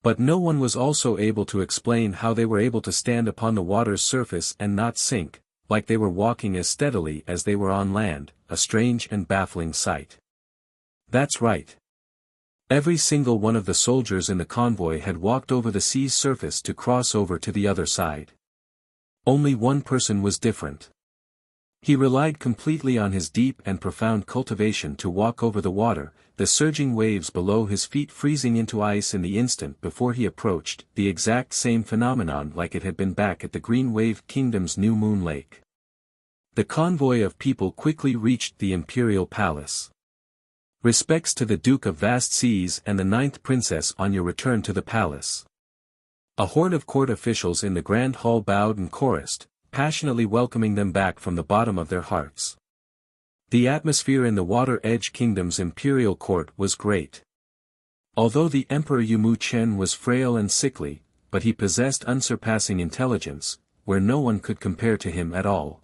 But no one was also able to explain how they were able to stand upon the water's surface and not sink, like they were walking as steadily as they were on land, a strange and baffling sight. That's right. Every single one of the soldiers in the convoy had walked over the sea's surface to cross over to the other side. Only one person was different. He relied completely on his deep and profound cultivation to walk over the water, the surging waves below his feet freezing into ice in the instant before he approached, the exact same phenomenon like it had been back at the Green Wave Kingdom's New Moon Lake. The convoy of people quickly reached the imperial palace. Respects to the Duke of Vast Seas and the 9th Princess on your return to the palace. A horde of court officials in the grand hall bowed and chorused, passionately welcoming them back from the bottom of their hearts. The atmosphere in the Water Edge Kingdom's imperial court was great. Although the Emperor Yumu Chen was frail and sickly, but he possessed unsurpassing intelligence, where no one could compare to him at all.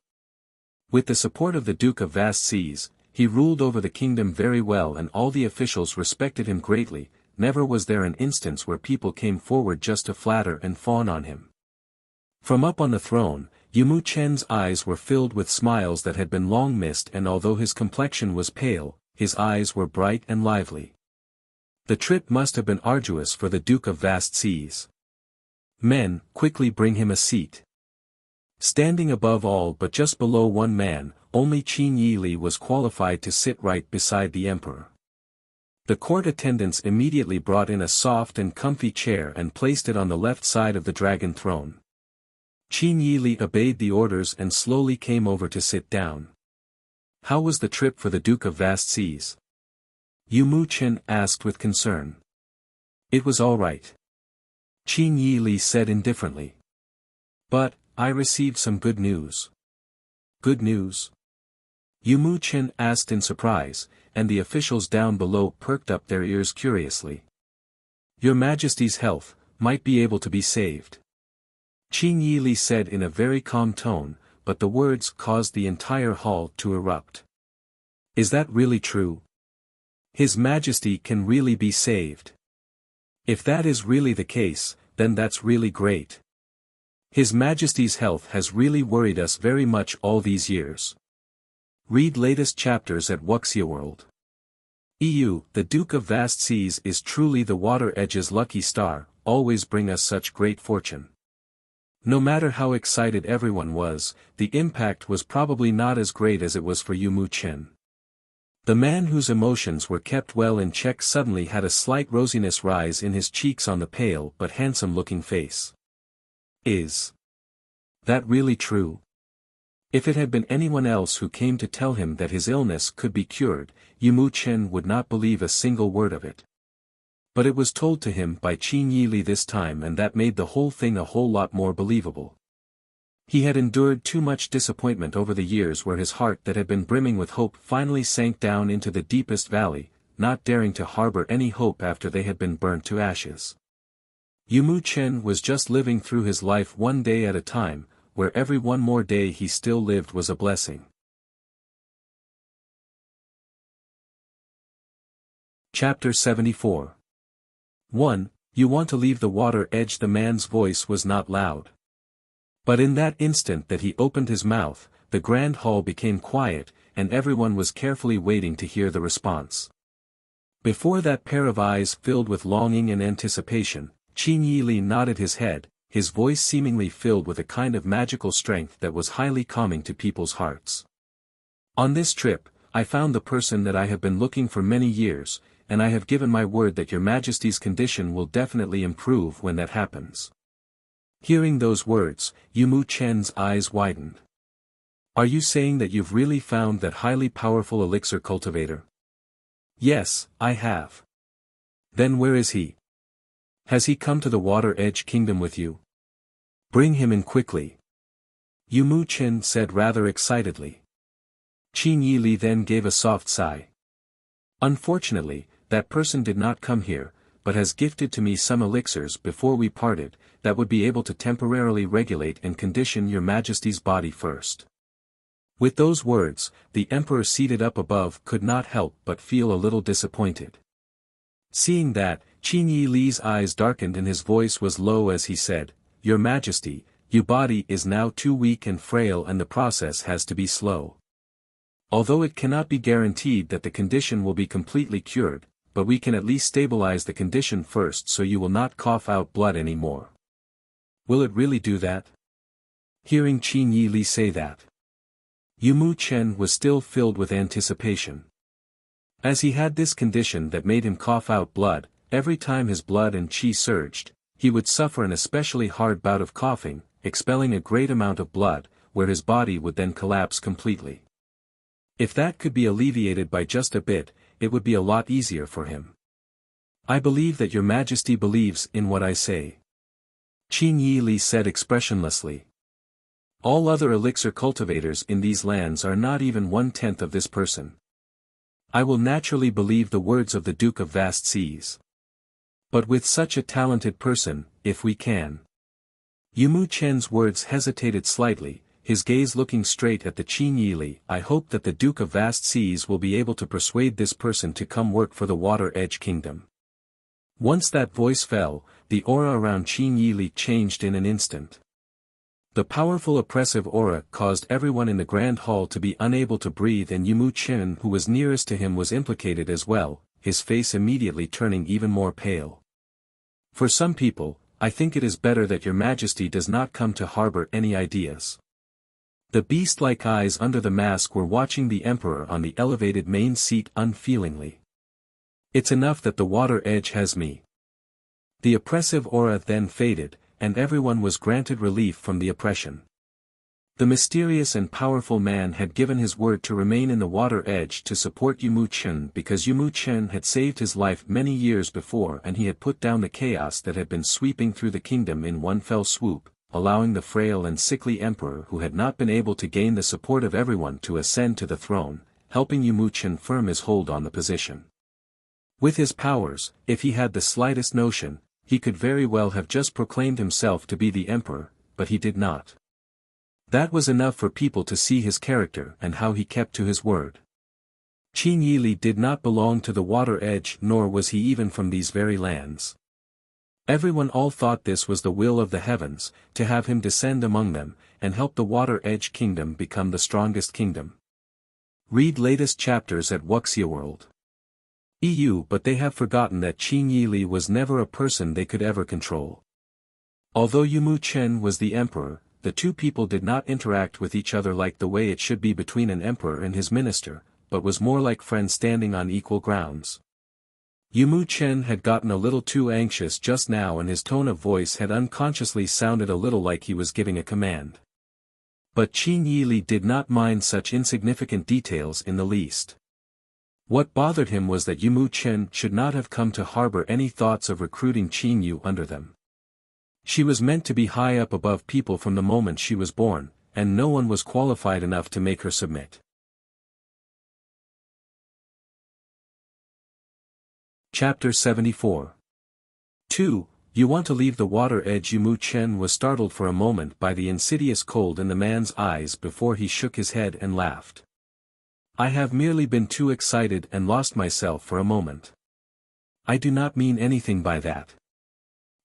With the support of the Duke of Vast Seas, he ruled over the kingdom very well, and all the officials respected him greatly. Never was there an instance where people came forward just to flatter and fawn on him. From up on the throne, Yumu Chen's eyes were filled with smiles that had been long missed, and although his complexion was pale, his eyes were bright and lively. The trip must have been arduous for the Duke of Vast Seas. Men, quickly bring him a seat. Standing above all but just below one man, only Qin Yili was qualified to sit right beside the emperor. The court attendants immediately brought in a soft and comfy chair and placed it on the left side of the dragon throne. Qin Yili obeyed the orders and slowly came over to sit down. How was the trip for the Duke of Vast Seas? Yumu Chen asked with concern. It was all right. Qin Yili said indifferently. But, I received some good news. Good news? Yumu Chen asked in surprise, and the officials down below perked up their ears curiously. Your Majesty's health might be able to be saved. Qin Yili said in a very calm tone, but the words caused the entire hall to erupt. Is that really true? His Majesty can really be saved. If that is really the case, then that's really great. His Majesty's health has really worried us very much all these years. Read latest chapters at Wuxia World. EU, the Duke of Vast Seas is truly the Water Edge's lucky star, always bring us such great fortune. No matter how excited everyone was, the impact was probably not as great as it was for Yumu Chen. The man whose emotions were kept well in check suddenly had a slight rosiness rise in his cheeks on the pale but handsome-looking face. Is that really true? If it had been anyone else who came to tell him that his illness could be cured, Yumu Chen would not believe a single word of it. But it was told to him by Qin Yili this time, and that made the whole thing a whole lot more believable. He had endured too much disappointment over the years, where his heart that had been brimming with hope finally sank down into the deepest valley, not daring to harbor any hope after they had been burnt to ashes. Yumu Chen was just living through his life one day at a time, where every one more day he still lived was a blessing. Chapter 74. 1. You want to leave the water edge. The man's voice was not loud. But in that instant that he opened his mouth, the grand hall became quiet, and everyone was carefully waiting to hear the response. Before that pair of eyes filled with longing and anticipation, Qin Yili nodded his head, his voice seemingly filled with a kind of magical strength that was highly calming to people's hearts. On this trip, I found the person that I have been looking for many years, and I have given my word that your Majesty's condition will definitely improve when that happens. Hearing those words, Yumu Chen's eyes widened. Are you saying that you've really found that highly powerful elixir cultivator? Yes, I have. Then where is he? Has he come to the Water Edge Kingdom with you? Bring him in quickly. Yumu Chen said rather excitedly. Qin Yili then gave a soft sigh. Unfortunately, that person did not come here, but has gifted to me some elixirs before we parted, that would be able to temporarily regulate and condition your Majesty's body first. With those words, the emperor seated up above could not help but feel a little disappointed. Seeing that, Qin Yili's eyes darkened and his voice was low as he said, Your Majesty, your body is now too weak and frail and the process has to be slow. Although it cannot be guaranteed that the condition will be completely cured, but we can at least stabilize the condition first so you will not cough out blood anymore. Will it really do that? Hearing Qin Yili say that, Yumu Chen was still filled with anticipation. As he had this condition that made him cough out blood, every time his blood and qi surged, he would suffer an especially hard bout of coughing, expelling a great amount of blood, where his body would then collapse completely. If that could be alleviated by just a bit, it would be a lot easier for him. I believe that your Majesty believes in what I say. Qin Yili said expressionlessly. All other elixir cultivators in these lands are not even 1/10 of this person. I will naturally believe the words of the Duke of Vast Seas. But with such a talented person, if we can. Yumu Chen's words hesitated slightly, his gaze looking straight at the Qin Yili. I hope that the Duke of Vast Seas will be able to persuade this person to come work for the Water Edge Kingdom. Once that voice fell, the aura around Qin Yili changed in an instant. The powerful oppressive aura caused everyone in the Grand Hall to be unable to breathe, and Yumu Chen, who was nearest to him, was implicated as well, his face immediately turning even more pale. For some people, I think it is better that your Majesty does not come to harbor any ideas. The beast-like eyes under the mask were watching the Emperor on the elevated main seat unfeelingly. It's enough that the Water Edge has me. The oppressive aura then faded, and everyone was granted relief from the oppression. The mysterious and powerful man had given his word to remain in the Water Edge to support Yumu Chen because Yumu Chen had saved his life many years before, and he had put down the chaos that had been sweeping through the kingdom in one fell swoop, allowing the frail and sickly emperor who had not been able to gain the support of everyone to ascend to the throne, helping Yumu Chen firm his hold on the position. With his powers, if he had the slightest notion, he could very well have just proclaimed himself to be the emperor, but he did not. That was enough for people to see his character and how he kept to his word. Qin Yili did not belong to the Water Edge, nor was he even from these very lands. Everyone all thought this was the will of the heavens, to have him descend among them, and help the Water Edge Kingdom become the strongest kingdom. Read latest chapters at Wuxia World. EU. But they have forgotten that Qin Yili was never a person they could ever control. Although Yumu Chen was the emperor, the two people did not interact with each other like the way it should be between an emperor and his minister, but was more like friends standing on equal grounds. Yumu Chen had gotten a little too anxious just now, and his tone of voice had unconsciously sounded a little like he was giving a command. But Qin Yili did not mind such insignificant details in the least. What bothered him was that Yumu Chen should not have come to harbor any thoughts of recruiting Qin Yu under them. She was meant to be high up above people from the moment she was born, and no one was qualified enough to make her submit. Chapter 74. 2. You want to leave the water edge? Yumu Chen was startled for a moment by the insidious cold in the man's eyes before he shook his head and laughed. I have merely been too excited and lost myself for a moment. I do not mean anything by that.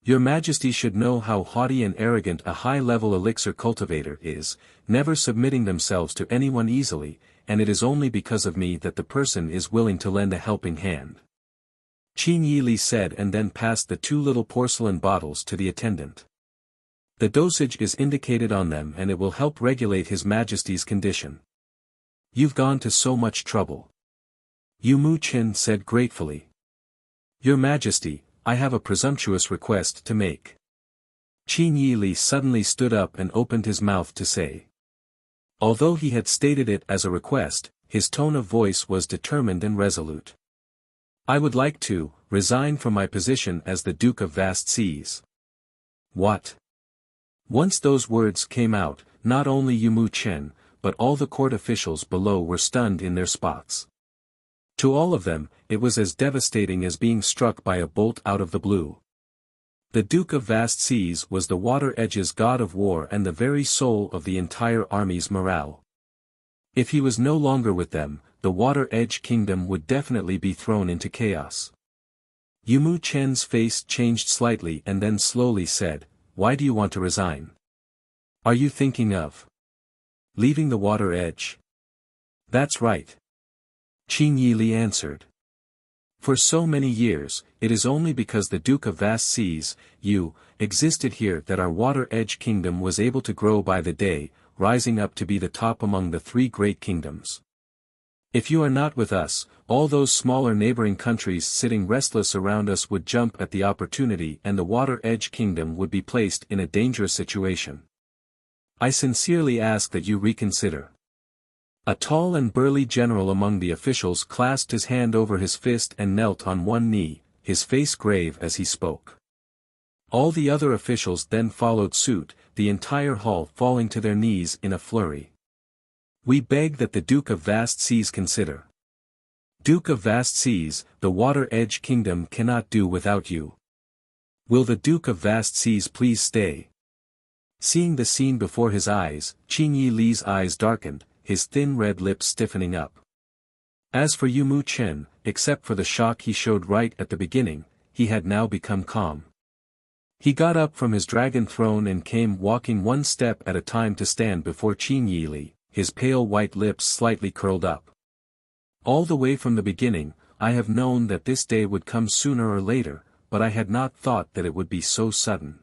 Your Majesty should know how haughty and arrogant a high-level elixir cultivator is, never submitting themselves to anyone easily, and it is only because of me that the person is willing to lend a helping hand. Qin Yili said, and then passed the 2 little porcelain bottles to the attendant. The dosage is indicated on them and it will help regulate His Majesty's condition. You've gone to so much trouble. Yumu Chen said gratefully. Your Majesty, I have a presumptuous request to make. Qin Yili suddenly stood up and opened his mouth to say. Although he had stated it as a request, his tone of voice was determined and resolute. I would like to resign from my position as the Duke of Vast Seas. What? Once those words came out, not only Yumu Chen, but all the court officials below were stunned in their spots. To all of them, it was as devastating as being struck by a bolt out of the blue. The Duke of Vast Seas was the water edge's god of war and the very soul of the entire army's morale. If he was no longer with them, the Water Edge Kingdom would definitely be thrown into chaos. Yumu Chen's face changed slightly and then slowly said, Why do you want to resign? Are you thinking of leaving the Water Edge? That's right. Qin Yili answered. For so many years, it is only because the Duke of Vast Seas, you, existed here that our Water Edge Kingdom was able to grow by the day, rising up to be the top among the 3 great kingdoms. If you are not with us, all those smaller neighboring countries sitting restless around us would jump at the opportunity and the Water Edge Kingdom would be placed in a dangerous situation. I sincerely ask that you reconsider. A tall and burly general among the officials clasped his hand over his fist and knelt on one knee, his face grave as he spoke. All the other officials then followed suit, the entire hall falling to their knees in a flurry. We beg that the Duke of Vast Seas consider. Duke of Vast Seas, the Water Edge Kingdom cannot do without you. Will the Duke of Vast Seas please stay? Seeing the scene before his eyes, Qin Yili's eyes darkened, his thin red lips stiffening up. As for Yumu Chen, except for the shock he showed right at the beginning, he had now become calm. He got up from his dragon throne and came walking one step at a time to stand before Qin Yili, his pale white lips slightly curled up. All the way from the beginning, I have known that this day would come sooner or later, but I had not thought that it would be so sudden.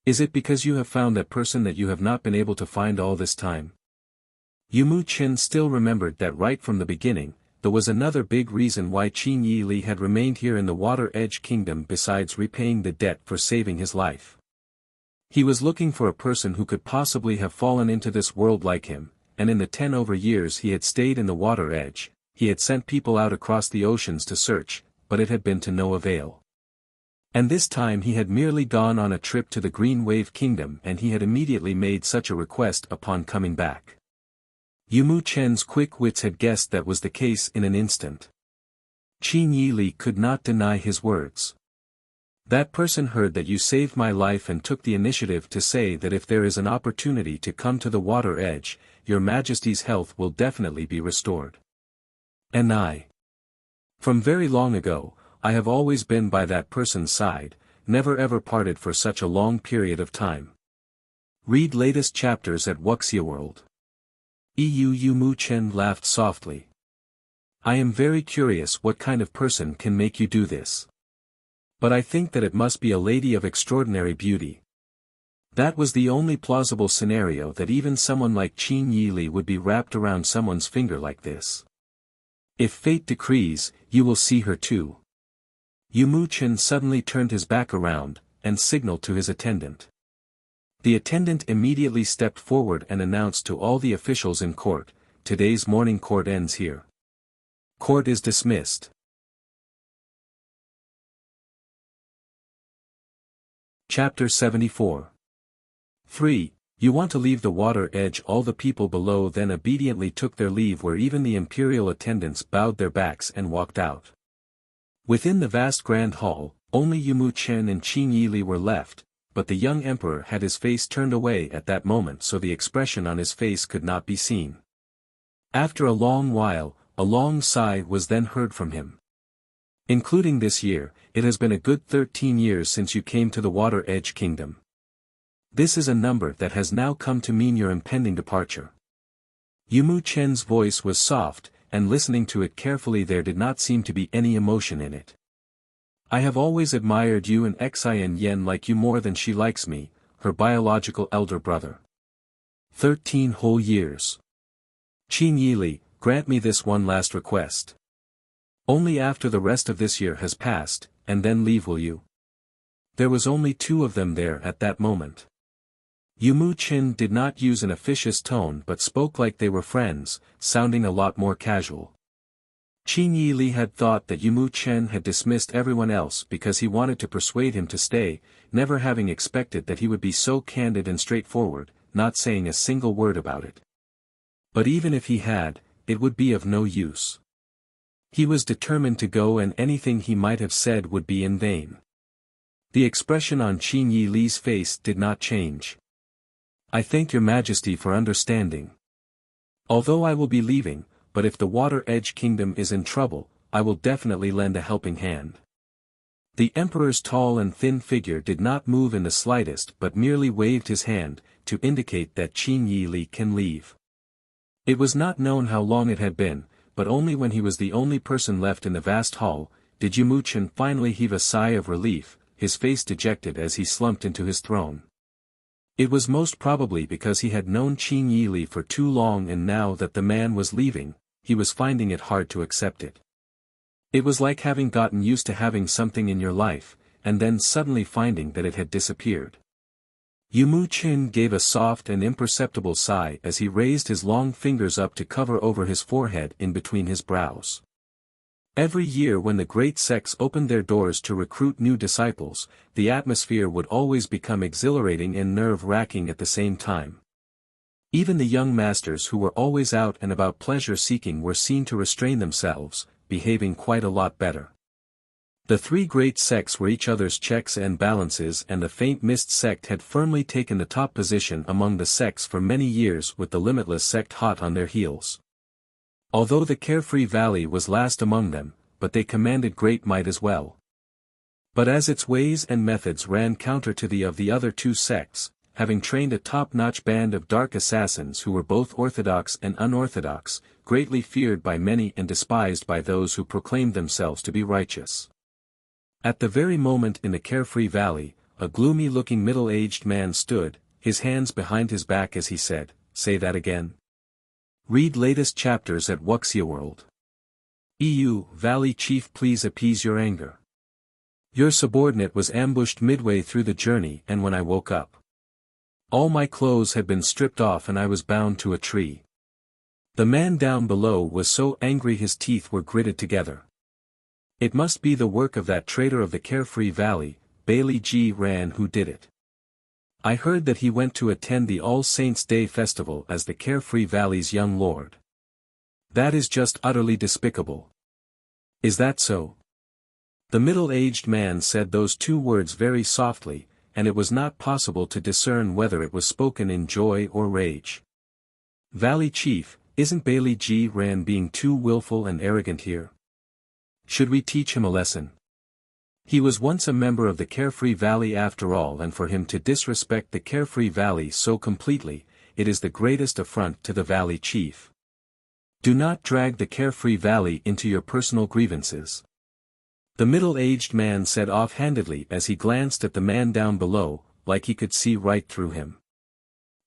Is it because you have found that person that you have not been able to find all this time? Yumu Chen still remembered that right from the beginning, there was another big reason why Qin Yili had remained here in the Water Edge Kingdom besides repaying the debt for saving his life. He was looking for a person who could possibly have fallen into this world like him, and in the 10 over years he had stayed in the Water Edge, he had sent people out across the oceans to search, but it had been to no avail. And this time he had merely gone on a trip to the Green Wave Kingdom and he had immediately made such a request upon coming back. Yumu Chen's quick wits had guessed that was the case in an instant. Qin Yili could not deny his words. That person heard that you saved my life and took the initiative to say that if there is an opportunity to come to the Water Edge, your Majesty's health will definitely be restored. And I. From very long ago, I have always been by that person's side, never ever parted for such a long period of time. Read latest chapters at Wuxia World. Yumu Chen laughed softly. I am very curious what kind of person can make you do this. But I think that it must be a lady of extraordinary beauty. That was the only plausible scenario that even someone like Qin Yili would be wrapped around someone's finger like this. If fate decrees, you will see her too. Yumu Chen suddenly turned his back around, and signaled to his attendant. The attendant immediately stepped forward and announced to all the officials in court, today's morning court ends here. Court is dismissed. Chapter 74. 3. You want to leave the Water Edge? All the people below then obediently took their leave, where even the imperial attendants bowed their backs and walked out. Within the vast grand hall, Only Yumu Chen and Qin Yili were left, but the young emperor had his face turned away at that moment so the expression on his face could not be seen. After a long while, a long sigh was then heard from him. Including this year, it has been a good 13 years since you came to the Water Edge Kingdom. This is a number that has now come to mean your impending departure. Yumu Chen's voice was soft, and listening to it carefully there did not seem to be any emotion in it. I have always admired you and Xin Yen like you more than she likes me, her biological elder brother. 13 whole years. Qin Yili, grant me this one last request. Only after the rest of this year has passed, and then leave will you? There was only 2 of them there at that moment. Yumu Chen did not use an officious tone but spoke like they were friends, sounding a lot more casual. Qin Yili had thought that Yumu Chen had dismissed everyone else because he wanted to persuade him to stay, never having expected that he would be so candid and straightforward, not saying a single word about it. But even if he had, it would be of no use. He was determined to go and anything he might have said would be in vain. The expression on Qin Yili's face did not change. I thank your majesty for understanding. Although I will be leaving, but if the Water Edge Kingdom is in trouble, I will definitely lend a helping hand. The emperor's tall and thin figure did not move in the slightest but merely waved his hand, to indicate that Qin Yili can leave. It was not known how long it had been, but only when he was the only person left in the vast hall, did Yumu Chen finally heave a sigh of relief, his face dejected as he slumped into his throne. It was most probably because he had known Qin Yili for too long and now that the man was leaving, he was finding it hard to accept it. It was like having gotten used to having something in your life, and then suddenly finding that it had disappeared. Yumu Chen gave a soft and imperceptible sigh as he raised his long fingers up to cover over his forehead in between his brows. Every year when the great sects opened their doors to recruit new disciples, the atmosphere would always become exhilarating and nerve-wracking at the same time. Even the young masters who were always out and about pleasure-seeking were seen to restrain themselves, behaving quite a lot better. The 3 great sects were each other's checks and balances and the Faint Mist sect had firmly taken the top position among the sects for many years with the Limitless sect hot on their heels. Although the Carefree Valley was last among them, but they commanded great might as well. But as its ways and methods ran counter to the of the other 2 sects, having trained a top-notch band of dark assassins who were both orthodox and unorthodox, greatly feared by many and despised by those who proclaimed themselves to be righteous. At the very moment in the Carefree Valley, a gloomy-looking middle-aged man stood, his hands behind his back as he said, "Say that again." Read latest chapters at Wuxia World. EU Valley Chief, please appease your anger. Your subordinate was ambushed midway through the journey and when I woke up, all my clothes had been stripped off and I was bound to a tree. The man down below was so angry his teeth were gritted together. It must be the work of that traitor of the Carefree Valley, Bellied Ran, who did it. I heard that he went to attend the All Saints' Day festival as the Carefree Valley's young lord. That is just utterly despicable. Is that so? The middle-aged man said those 2 words very softly, and it was not possible to discern whether it was spoken in joy or rage. Valley Chief, isn't Bellied Ran being too willful and arrogant here? Should we teach him a lesson? He was once a member of the Carefree Valley after all, and for him to disrespect the Carefree Valley so completely, it is the greatest affront to the Valley Chief. Do not drag the Carefree Valley into your personal grievances. The middle-aged man said offhandedly as he glanced at the man down below, like he could see right through him.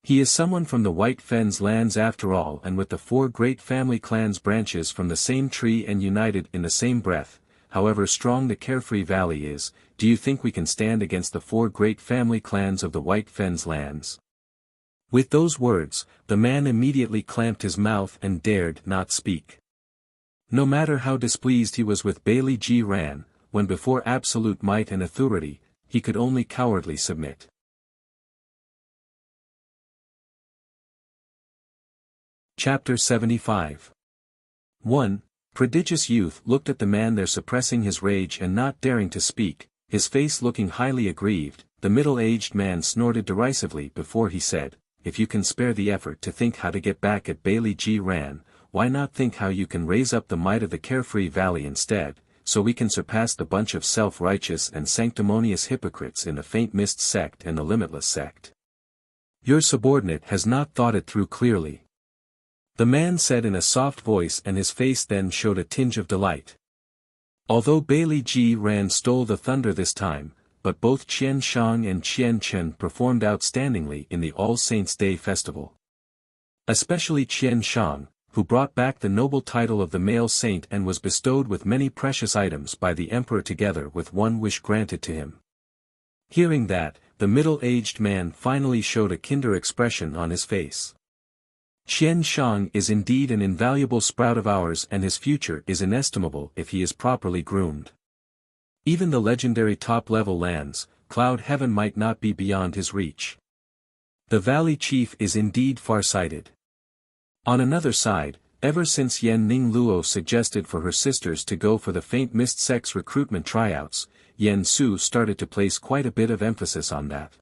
He is someone from the White Fens lands after all, and with the 4 great family clans branches from the same tree and united in the same breath, however strong the Carefree Valley is, do you think we can stand against the 4 great family clans of the White Fens lands? With those words, the man immediately clamped his mouth and dared not speak. No matter how displeased he was with Bellied Ran, when before absolute might and authority, he could only cowardly submit. Chapter 75. 1. Prodigious youth looked at the man there suppressing his rage and not daring to speak, His face looking highly aggrieved, the middle-aged man snorted derisively before he said, "If you can spare the effort to think how to get back at Bellied, why not think how you can raise up the might of the carefree valley instead, so we can surpass the bunch of self-righteous and sanctimonious hypocrites in the Faint Mist Sect and the Limitless Sect? Your subordinate has not thought it through clearly." The man said in a soft voice, and his face then showed a tinge of delight. Although Bellied stole the thunder this time, but both Qian Shang and Qian Chen performed outstandingly in the All Saints' Day festival. Especially Qian Shang, who brought back the noble title of the male saint and was bestowed with many precious items by the emperor together with one wish granted to him. Hearing that, the middle-aged man finally showed a kinder expression on his face. Qian Shang is indeed an invaluable sprout of ours, and his future is inestimable if he is properly groomed. Even the legendary top-level lands, Cloud Heaven might not be beyond his reach. The Valley Chief is indeed far-sighted. On another side, ever since Yen Ning Luo suggested for her sisters to go for the Faint Mist Sect's recruitment tryouts, Yen Su started to place quite a bit of emphasis on that.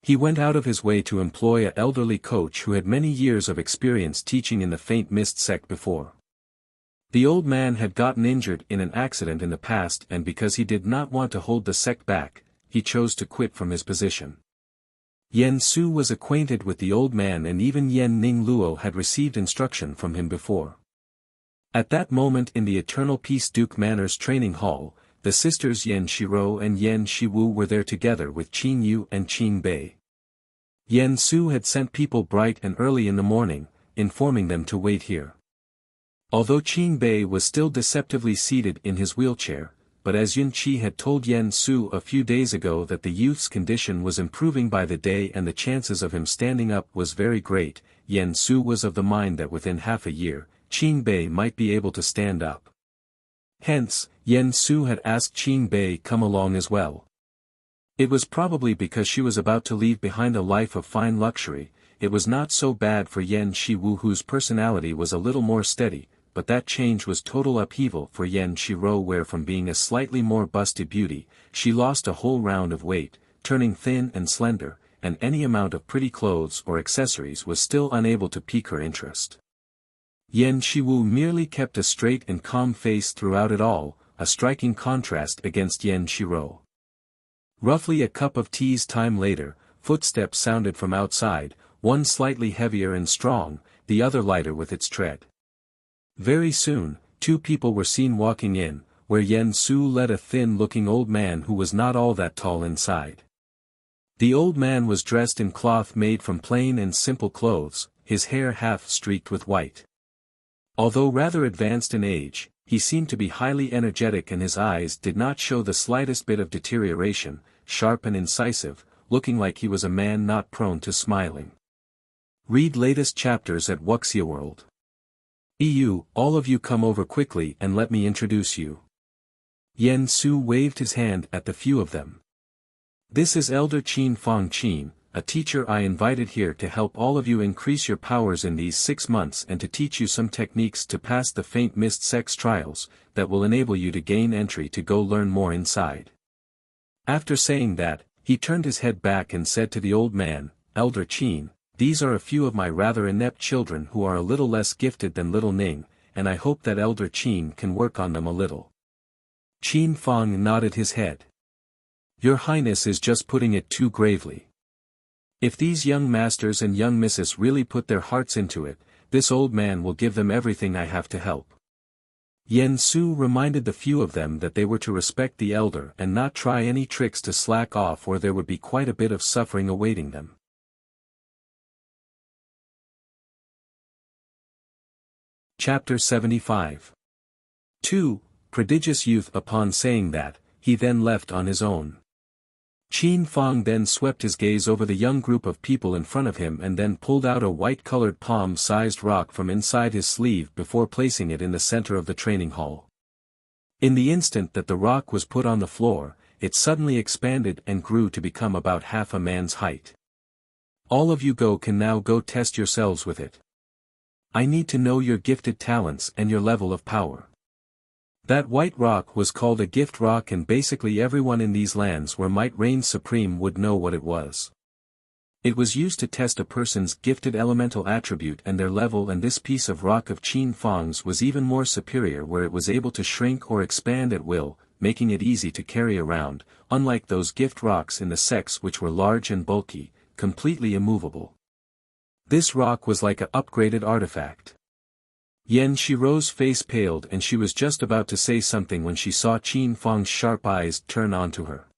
He went out of his way to employ an elderly coach who had many years of experience teaching in the Faint Mist Sect before. The old man had gotten injured in an accident in the past, and because he did not want to hold the sect back, he chose to quit from his position. Yen Su was acquainted with the old man, and even Yen Ning Luo had received instruction from him before. At that moment in the Eternal Peace Duke Manor's training hall, the sisters Yen Shiro and Yen Shiwu were there together with Qin Yu and Qin Bei. Yen Su had sent people bright and early in the morning, informing them to wait here. Although Qin Bei was still deceptively seated in his wheelchair, but as Yun Qi had told Yen Su a few days ago that the youth's condition was improving by the day and the chances of him standing up was very great, Yen Su was of the mind that within half a year, Qin Bei might be able to stand up. Hence, Yen Su had asked Qin Bei come along as well. It was probably because she was about to leave behind a life of fine luxury. It was not so bad for Yen Shiwu, whose personality was a little more steady, but that change was total upheaval for Yen Shiro, where from being a slightly more busty beauty, she lost a whole round of weight, turning thin and slender, and any amount of pretty clothes or accessories was still unable to pique her interest. Yen Shiwu merely kept a straight and calm face throughout it all, a striking contrast against Yen Shiro. Roughly a cup of tea's time later, footsteps sounded from outside, one slightly heavier and strong, the other lighter with its tread. Very soon, two people were seen walking in, where Yen Su led a thin-looking old man who was not all that tall inside. The old man was dressed in cloth made from plain and simple clothes, his hair half streaked with white. Although rather advanced in age, he seemed to be highly energetic, and his eyes did not show the slightest bit of deterioration, sharp and incisive, looking like he was a man not prone to smiling. Read latest chapters at Wuxia World. All of you come over quickly and let me introduce you. Yen Su waved his hand at the few of them. This is Elder Qin Fong Qin, a teacher I invited here to help all of you increase your powers in these 6 months and to teach you some techniques to pass the Faint Mist Sect's trials, that will enable you to gain entry to go learn more inside. After saying that, he turned his head back and said to the old man, Elder Qin, these are a few of my rather inept children who are a little less gifted than little Ning, and I hope that Elder Qin can work on them a little. Qin Fong nodded his head. Your Highness is just putting it too gravely. If these young masters and young misses really put their hearts into it, this old man will give them everything I have to help. Yen Su reminded the few of them that they were to respect the elder and not try any tricks to slack off, or there would be quite a bit of suffering awaiting them. Chapter 75. 2. Prodigious youth. Upon saying that, he then left on his own. Qin Fong then swept his gaze over the young group of people in front of him and then pulled out a white-colored palm-sized rock from inside his sleeve before placing it in the center of the training hall. In the instant that the rock was put on the floor, it suddenly expanded and grew to become about half a man's height. All of you can now go test yourselves with it. I need to know your gifted talents and your level of power. That white rock was called a gift rock, and basically everyone in these lands where might reigns supreme would know what it was. It was used to test a person's gifted elemental attribute and their level, and this piece of rock of Qin Fang's was even more superior, where it was able to shrink or expand at will, making it easy to carry around, unlike those gift rocks in the sects which were large and bulky, completely immovable. This rock was like an upgraded artifact. Yan Shiro's face paled, and she was just about to say something when she saw Qin Fang's sharp eyes turn onto her.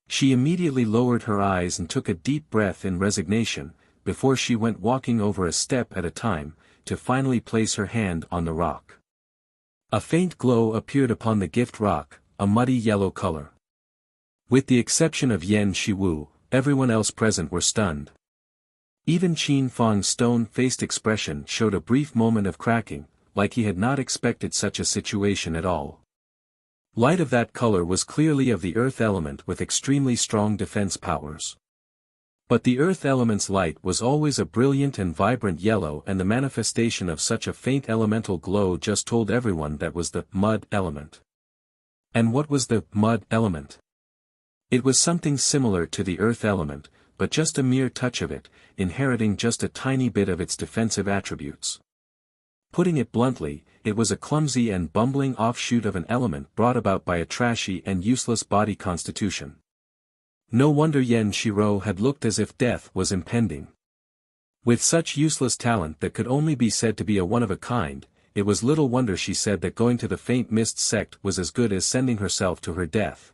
She immediately lowered her eyes and took a deep breath in resignation, before she went walking over a step at a time, to finally place her hand on the rock. A faint glow appeared upon the gift rock, a muddy yellow color. With the exception of Yan Shiwu, everyone else present were stunned. Even Qin Fang's stone-faced expression showed a brief moment of cracking, like he had not expected such a situation at all. Light of that color was clearly of the earth element with extremely strong defense powers. But the earth element's light was always a brilliant and vibrant yellow, and the manifestation of such a faint elemental glow just told everyone that was the mud element. And what was the mud element? It was something similar to the earth element, but just a mere touch of it, inheriting just a tiny bit of its defensive attributes. Putting it bluntly, it was a clumsy and bumbling offshoot of an element brought about by a trashy and useless body constitution. No wonder Yan Shiro had looked as if death was impending. With such useless talent that could only be said to be a one-of-a-kind, it was little wonder she said that going to the Faint Mist sect was as good as sending herself to her death.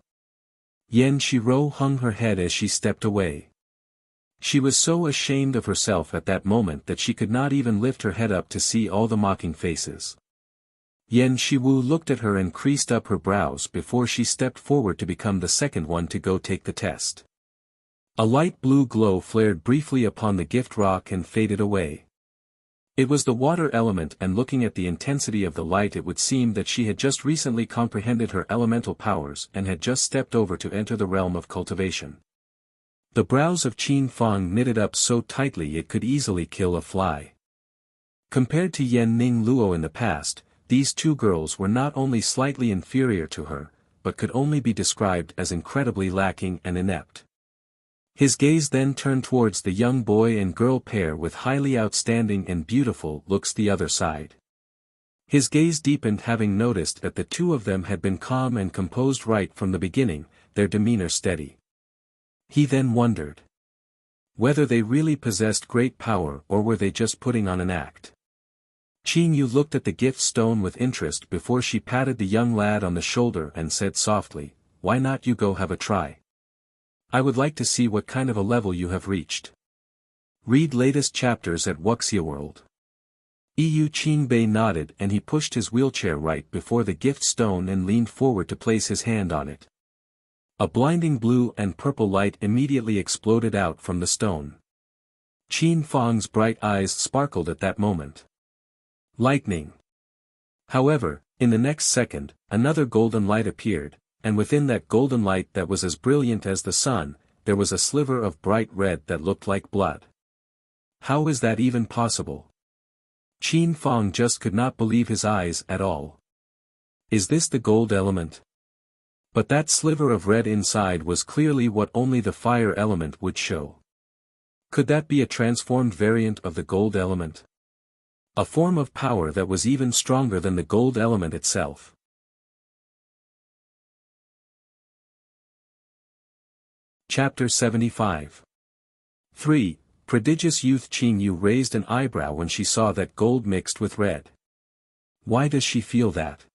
Yan Shiro hung her head as she stepped away. She was so ashamed of herself at that moment that she could not even lift her head up to see all the mocking faces. Yan Shiwu looked at her and creased up her brows before she stepped forward to become the second one to go take the test. A light blue glow flared briefly upon the gift rock and faded away. It was the water element, and looking at the intensity of the light it would seem that she had just recently comprehended her elemental powers and had just stepped over to enter the realm of cultivation. The brows of Qin Fang knitted up so tightly it could easily kill a fly. Compared to Yan Ning Luo in the past, these two girls were not only slightly inferior to her, but could only be described as incredibly lacking and inept. His gaze then turned towards the young boy and girl pair with highly outstanding and beautiful looks the other side. His gaze deepened, having noticed that the two of them had been calm and composed right from the beginning, their demeanor steady. He then wondered whether they really possessed great power or were they just putting on an act. Qin Yu looked at the gift stone with interest before she patted the young lad on the shoulder and said softly, "Why not you go have a try? I would like to see what kind of a level you have reached." Read latest chapters at Wuxia World. EU Qin Bei nodded, and he pushed his wheelchair right before the gift stone and leaned forward to place his hand on it. A blinding blue and purple light immediately exploded out from the stone. Qin Fang's bright eyes sparkled at that moment. Lightning. However, in the next second, another golden light appeared, and within that golden light that was as brilliant as the sun, there was a sliver of bright red that looked like blood. How is that even possible? Qin Fang just could not believe his eyes at all. Is this the gold element? But that sliver of red inside was clearly what only the fire element would show. Could that be a transformed variant of the gold element? A form of power that was even stronger than the gold element itself. Chapter 75. 3. Prodigious youth. Qin Yu raised an eyebrow when she saw that gold mixed with red. Why does she feel that?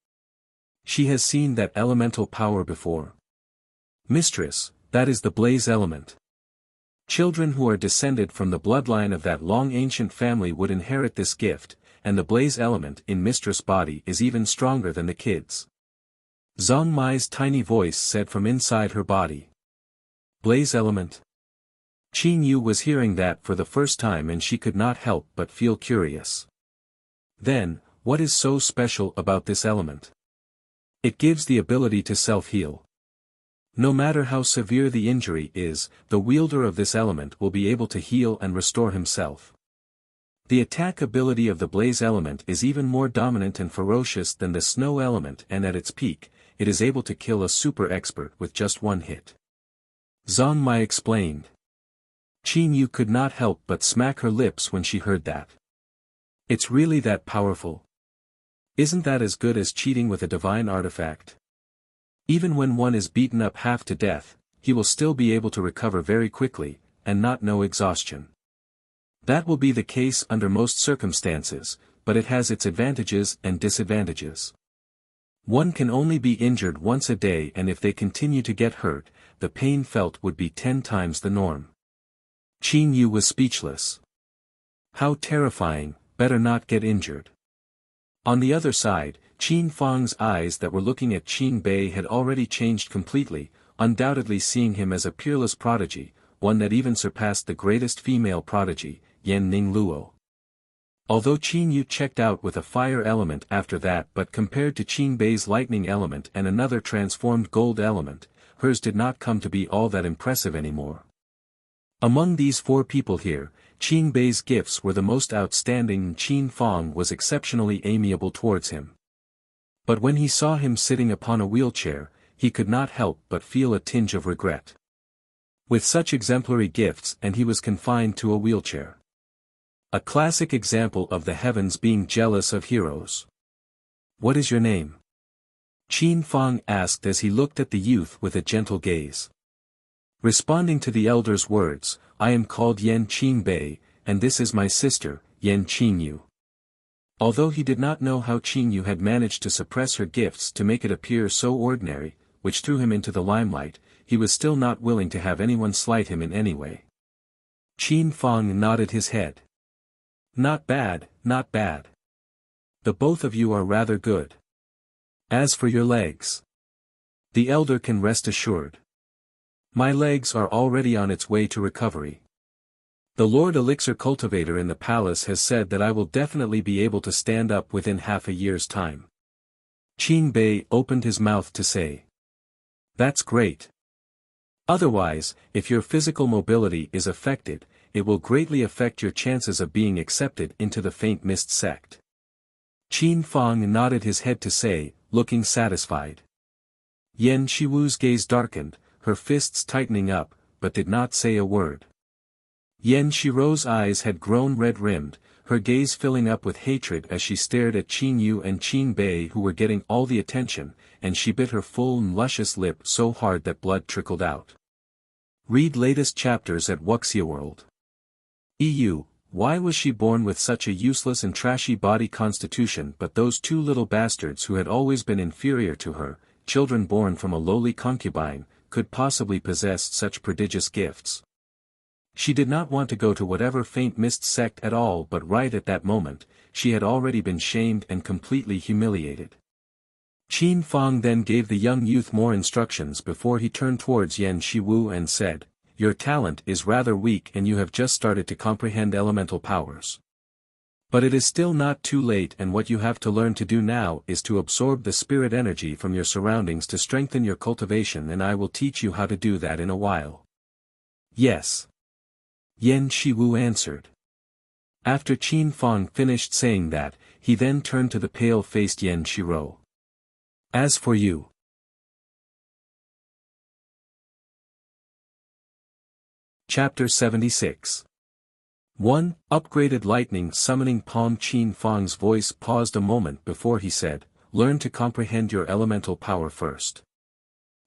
She has seen that elemental power before. Mistress, that is the blaze element. Children who are descended from the bloodline of that long ancient family would inherit this gift, and the blaze element in Mistress' body is even stronger than the kids. Zhang Mai's tiny voice said from inside her body. Blaze element? Qin Yu was hearing that for the first time, and she could not help but feel curious. Then, what is so special about this element? It gives the ability to self-heal. No matter how severe the injury is, the wielder of this element will be able to heal and restore himself. The attack ability of the blaze element is even more dominant and ferocious than the snow element, and at its peak, it is able to kill a super expert with just one hit. Zhang Mai explained. Qin Yu could not help but smack her lips when she heard that. It's really that powerful? Isn't that as good as cheating with a divine artifact? Even when one is beaten up half to death, he will still be able to recover very quickly, and not know exhaustion. That will be the case under most circumstances, but it has its advantages and disadvantages. One can only be injured once a day, and if they continue to get hurt, the pain felt would be 10 times the norm. Qin Yu was speechless. How terrifying, better not get injured. On the other side, Qin Fang's eyes that were looking at Qin Bei had already changed completely, undoubtedly seeing him as a peerless prodigy, one that even surpassed the greatest female prodigy, Yan Ning Luo. Although Qin Yu checked out with a fire element after that, but compared to Qin Bei's lightning element and another transformed gold element, hers did not come to be all that impressive anymore. Among these 4 people here, Qin Bei's gifts were the most outstanding, and Qin Fang was exceptionally amiable towards him. But when he saw him sitting upon a wheelchair, he could not help but feel a tinge of regret. With such exemplary gifts, and he was confined to a wheelchair. A classic example of the heavens being jealous of heroes. What is your name? Qin Fang asked as he looked at the youth with a gentle gaze. Responding to the elder's words, I am called Yan Qin Bei, and this is my sister, Yan Qin Yu. Although he did not know how Qin Yu had managed to suppress her gifts to make it appear so ordinary, which threw him into the limelight, he was still not willing to have anyone slight him in any way. Qin Fang nodded his head. Not bad, not bad. The both of you are rather good. As for your legs, the elder can rest assured. My legs are already on its way to recovery. The Lord Elixir Cultivator in the palace has said that I will definitely be able to stand up within half a year's time. Qin Bei opened his mouth to say. That's great. Otherwise, if your physical mobility is affected, it will greatly affect your chances of being accepted into the Faint Mist sect. Qin Fang nodded his head to say, looking satisfied. Yan Shiwu's gaze darkened, her fists tightening up, but did not say a word. Yan Shiro's eyes had grown red-rimmed, her gaze filling up with hatred as she stared at Qin Yu and Qin Bei, who were getting all the attention, and she bit her full and luscious lip so hard that blood trickled out. Read latest chapters at Wuxia World. EU, why was she born with such a useless and trashy body constitution? But those 2 little bastards who had always been inferior to her, children born from a lowly concubine, could possibly possess such prodigious gifts. She did not want to go to whatever Faint Mist sect at all, but right at that moment, she had already been shamed and completely humiliated. Qin Fang then gave the young youth more instructions before he turned towards Yan Shiwu and said, Your talent is rather weak and you have just started to comprehend elemental powers. But it is still not too late, and what you have to learn to do now is to absorb the spirit energy from your surroundings to strengthen your cultivation, and I will teach you how to do that in a while. Yes. Yan Shiwu answered. After Qin Fang finished saying that, he then turned to the pale-faced Yan Shiro. As for you. Chapter 76. 1. Upgraded lightning summoning palm. Qin Fang's voice paused a moment before he said, Learn to comprehend your elemental power first.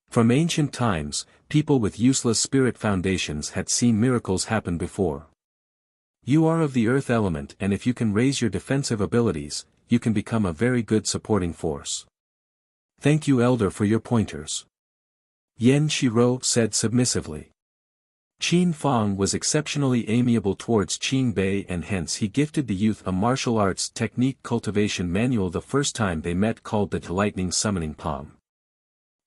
From ancient times, people with useless spirit foundations had seen miracles happen before. You are of the earth element, and if you can raise your defensive abilities, you can become a very good supporting force. Thank you, Elder, for your pointers. Yan Shiro said submissively. Qin Fang was exceptionally amiable towards Qin Bei, and hence he gifted the youth a martial arts technique cultivation manual the first time they met called the Lightning Summoning Palm.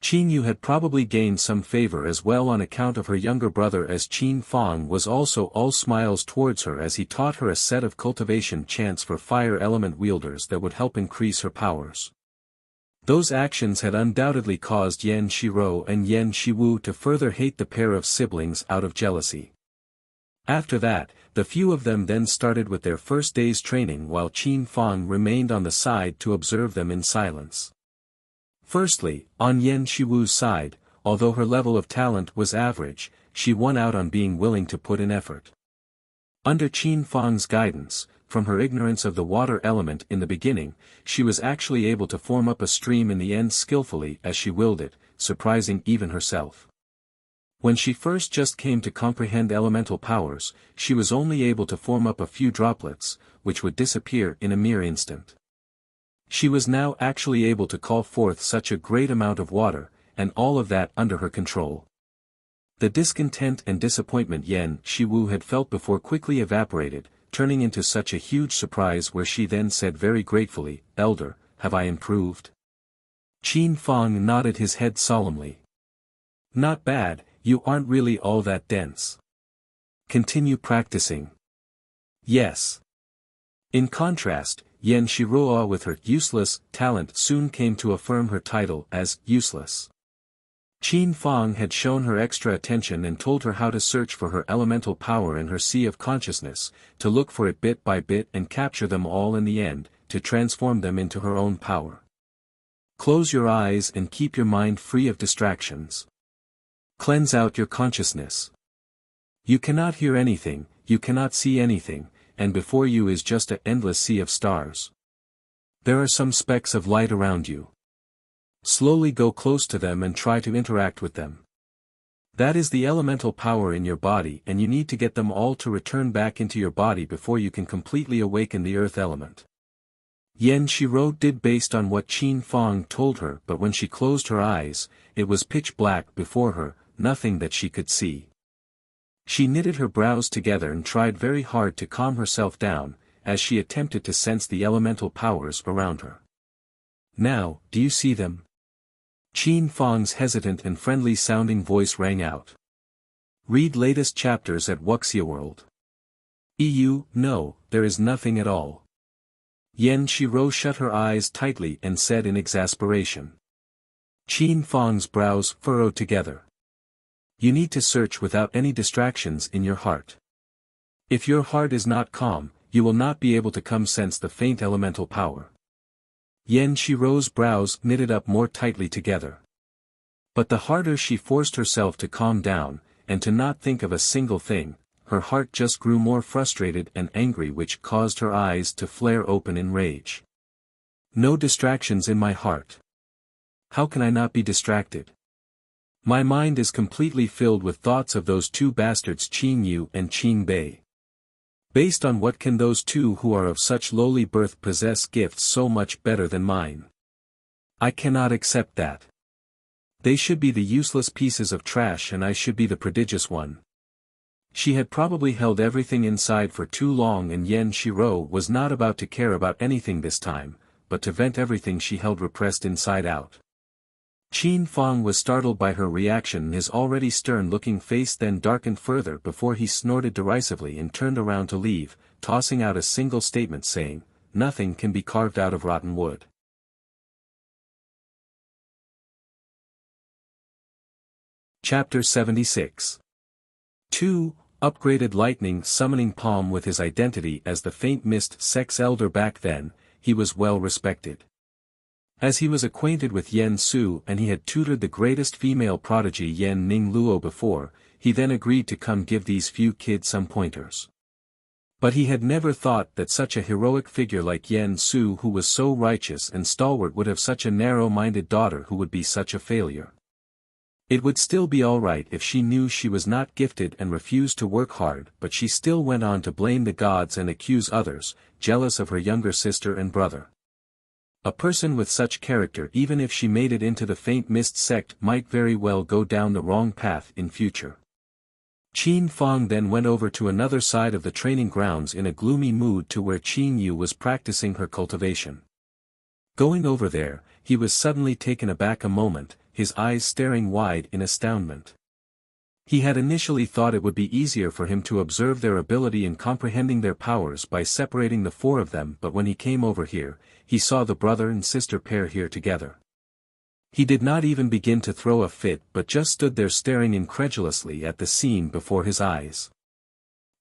Qin Yu had probably gained some favor as well on account of her younger brother, as Qin Fang was also all smiles towards her as he taught her a set of cultivation chants for fire element wielders that would help increase her powers. Those actions had undoubtedly caused Yan Shiro and Yan Shiwu to further hate the pair of siblings out of jealousy. After that, the few of them then started with their first day's training while Qin Fang remained on the side to observe them in silence. Firstly, on Yan Shiwu's side, although her level of talent was average, she won out on being willing to put in effort. Under Qin Fang's guidance, from her ignorance of the water element in the beginning, she was actually able to form up a stream in the end skillfully as she willed it, surprising even herself. When she first just came to comprehend elemental powers, she was only able to form up a few droplets, which would disappear in a mere instant. She was now actually able to call forth such a great amount of water, and all of that under her control. The discontent and disappointment Yan Shiwu had felt before quickly evaporated, turning into such a huge surprise where she then said very gratefully, "Elder, have I improved?" Qin Fang nodded his head solemnly. "Not bad, you aren't really all that dense. Continue practicing." "Yes." In contrast, Yan Shiroa with her useless talent soon came to affirm her title as useless. Qin Fang had shown her extra attention and told her how to search for her elemental power in her sea of consciousness, to look for it bit by bit and capture them all in the end, to transform them into her own power. Close your eyes and keep your mind free of distractions. Cleanse out your consciousness. You cannot hear anything, you cannot see anything, and before you is just an endless sea of stars. There are some specks of light around you. Slowly go close to them and try to interact with them. That is the elemental power in your body and you need to get them all to return back into your body before you can completely awaken the earth element. Yan Shiro did based on what Qin Fang told her, but when she closed her eyes, it was pitch black before her, nothing that she could see. She knitted her brows together and tried very hard to calm herself down, as she attempted to sense the elemental powers around her. "Now, do you see them?" Qin Fang's hesitant and friendly-sounding voice rang out. Read latest chapters at Wuxia World. EU, no, there is nothing at all. Yan Shiro shut her eyes tightly and said in exasperation. Qin Fang's brows furrowed together. You need to search without any distractions in your heart. If your heart is not calm, you will not be able to sense the faint elemental power. Yan Shiro's brows knitted up more tightly together. But the harder she forced herself to calm down, and to not think of a single thing, her heart just grew more frustrated and angry, which caused her eyes to flare open in rage. No distractions in my heart. How can I not be distracted? My mind is completely filled with thoughts of those two bastards Qin Yu and Qin Bei. Based on what can those two who are of such lowly birth possess gifts so much better than mine? I cannot accept that. They should be the useless pieces of trash and I should be the prodigious one. She had probably held everything inside for too long and Yan Shiro was not about to care about anything this time, but to vent everything she held repressed inside out. Qin Fang was startled by her reaction and his already stern-looking face then darkened further before he snorted derisively and turned around to leave, tossing out a single statement saying, "Nothing can be carved out of rotten wood." Chapter 76. 2. Upgraded Lightning Summoning Palm. With his identity as the Faint Mist Sect's elder back then, he was well respected. As he was acquainted with Yen Su and he had tutored the greatest female prodigy Yen Ning Luo before, he then agreed to come give these few kids some pointers. But he had never thought that such a heroic figure like Yen Su, who was so righteous and stalwart, would have such a narrow-minded daughter who would be such a failure. It would still be alright if she knew she was not gifted and refused to work hard, but she still went on to blame the gods and accuse others, jealous of her younger sister and brother. A person with such character, even if she made it into the Faint Mist Sect, might very well go down the wrong path in future. Qin Fang then went over to another side of the training grounds in a gloomy mood to where Qin Yu was practicing her cultivation. Going over there, he was suddenly taken aback a moment, his eyes staring wide in astoundment. He had initially thought it would be easier for him to observe their ability in comprehending their powers by separating the four of them, but when he came over here, he saw the brother and sister pair here together. He did not even begin to throw a fit but just stood there staring incredulously at the scene before his eyes.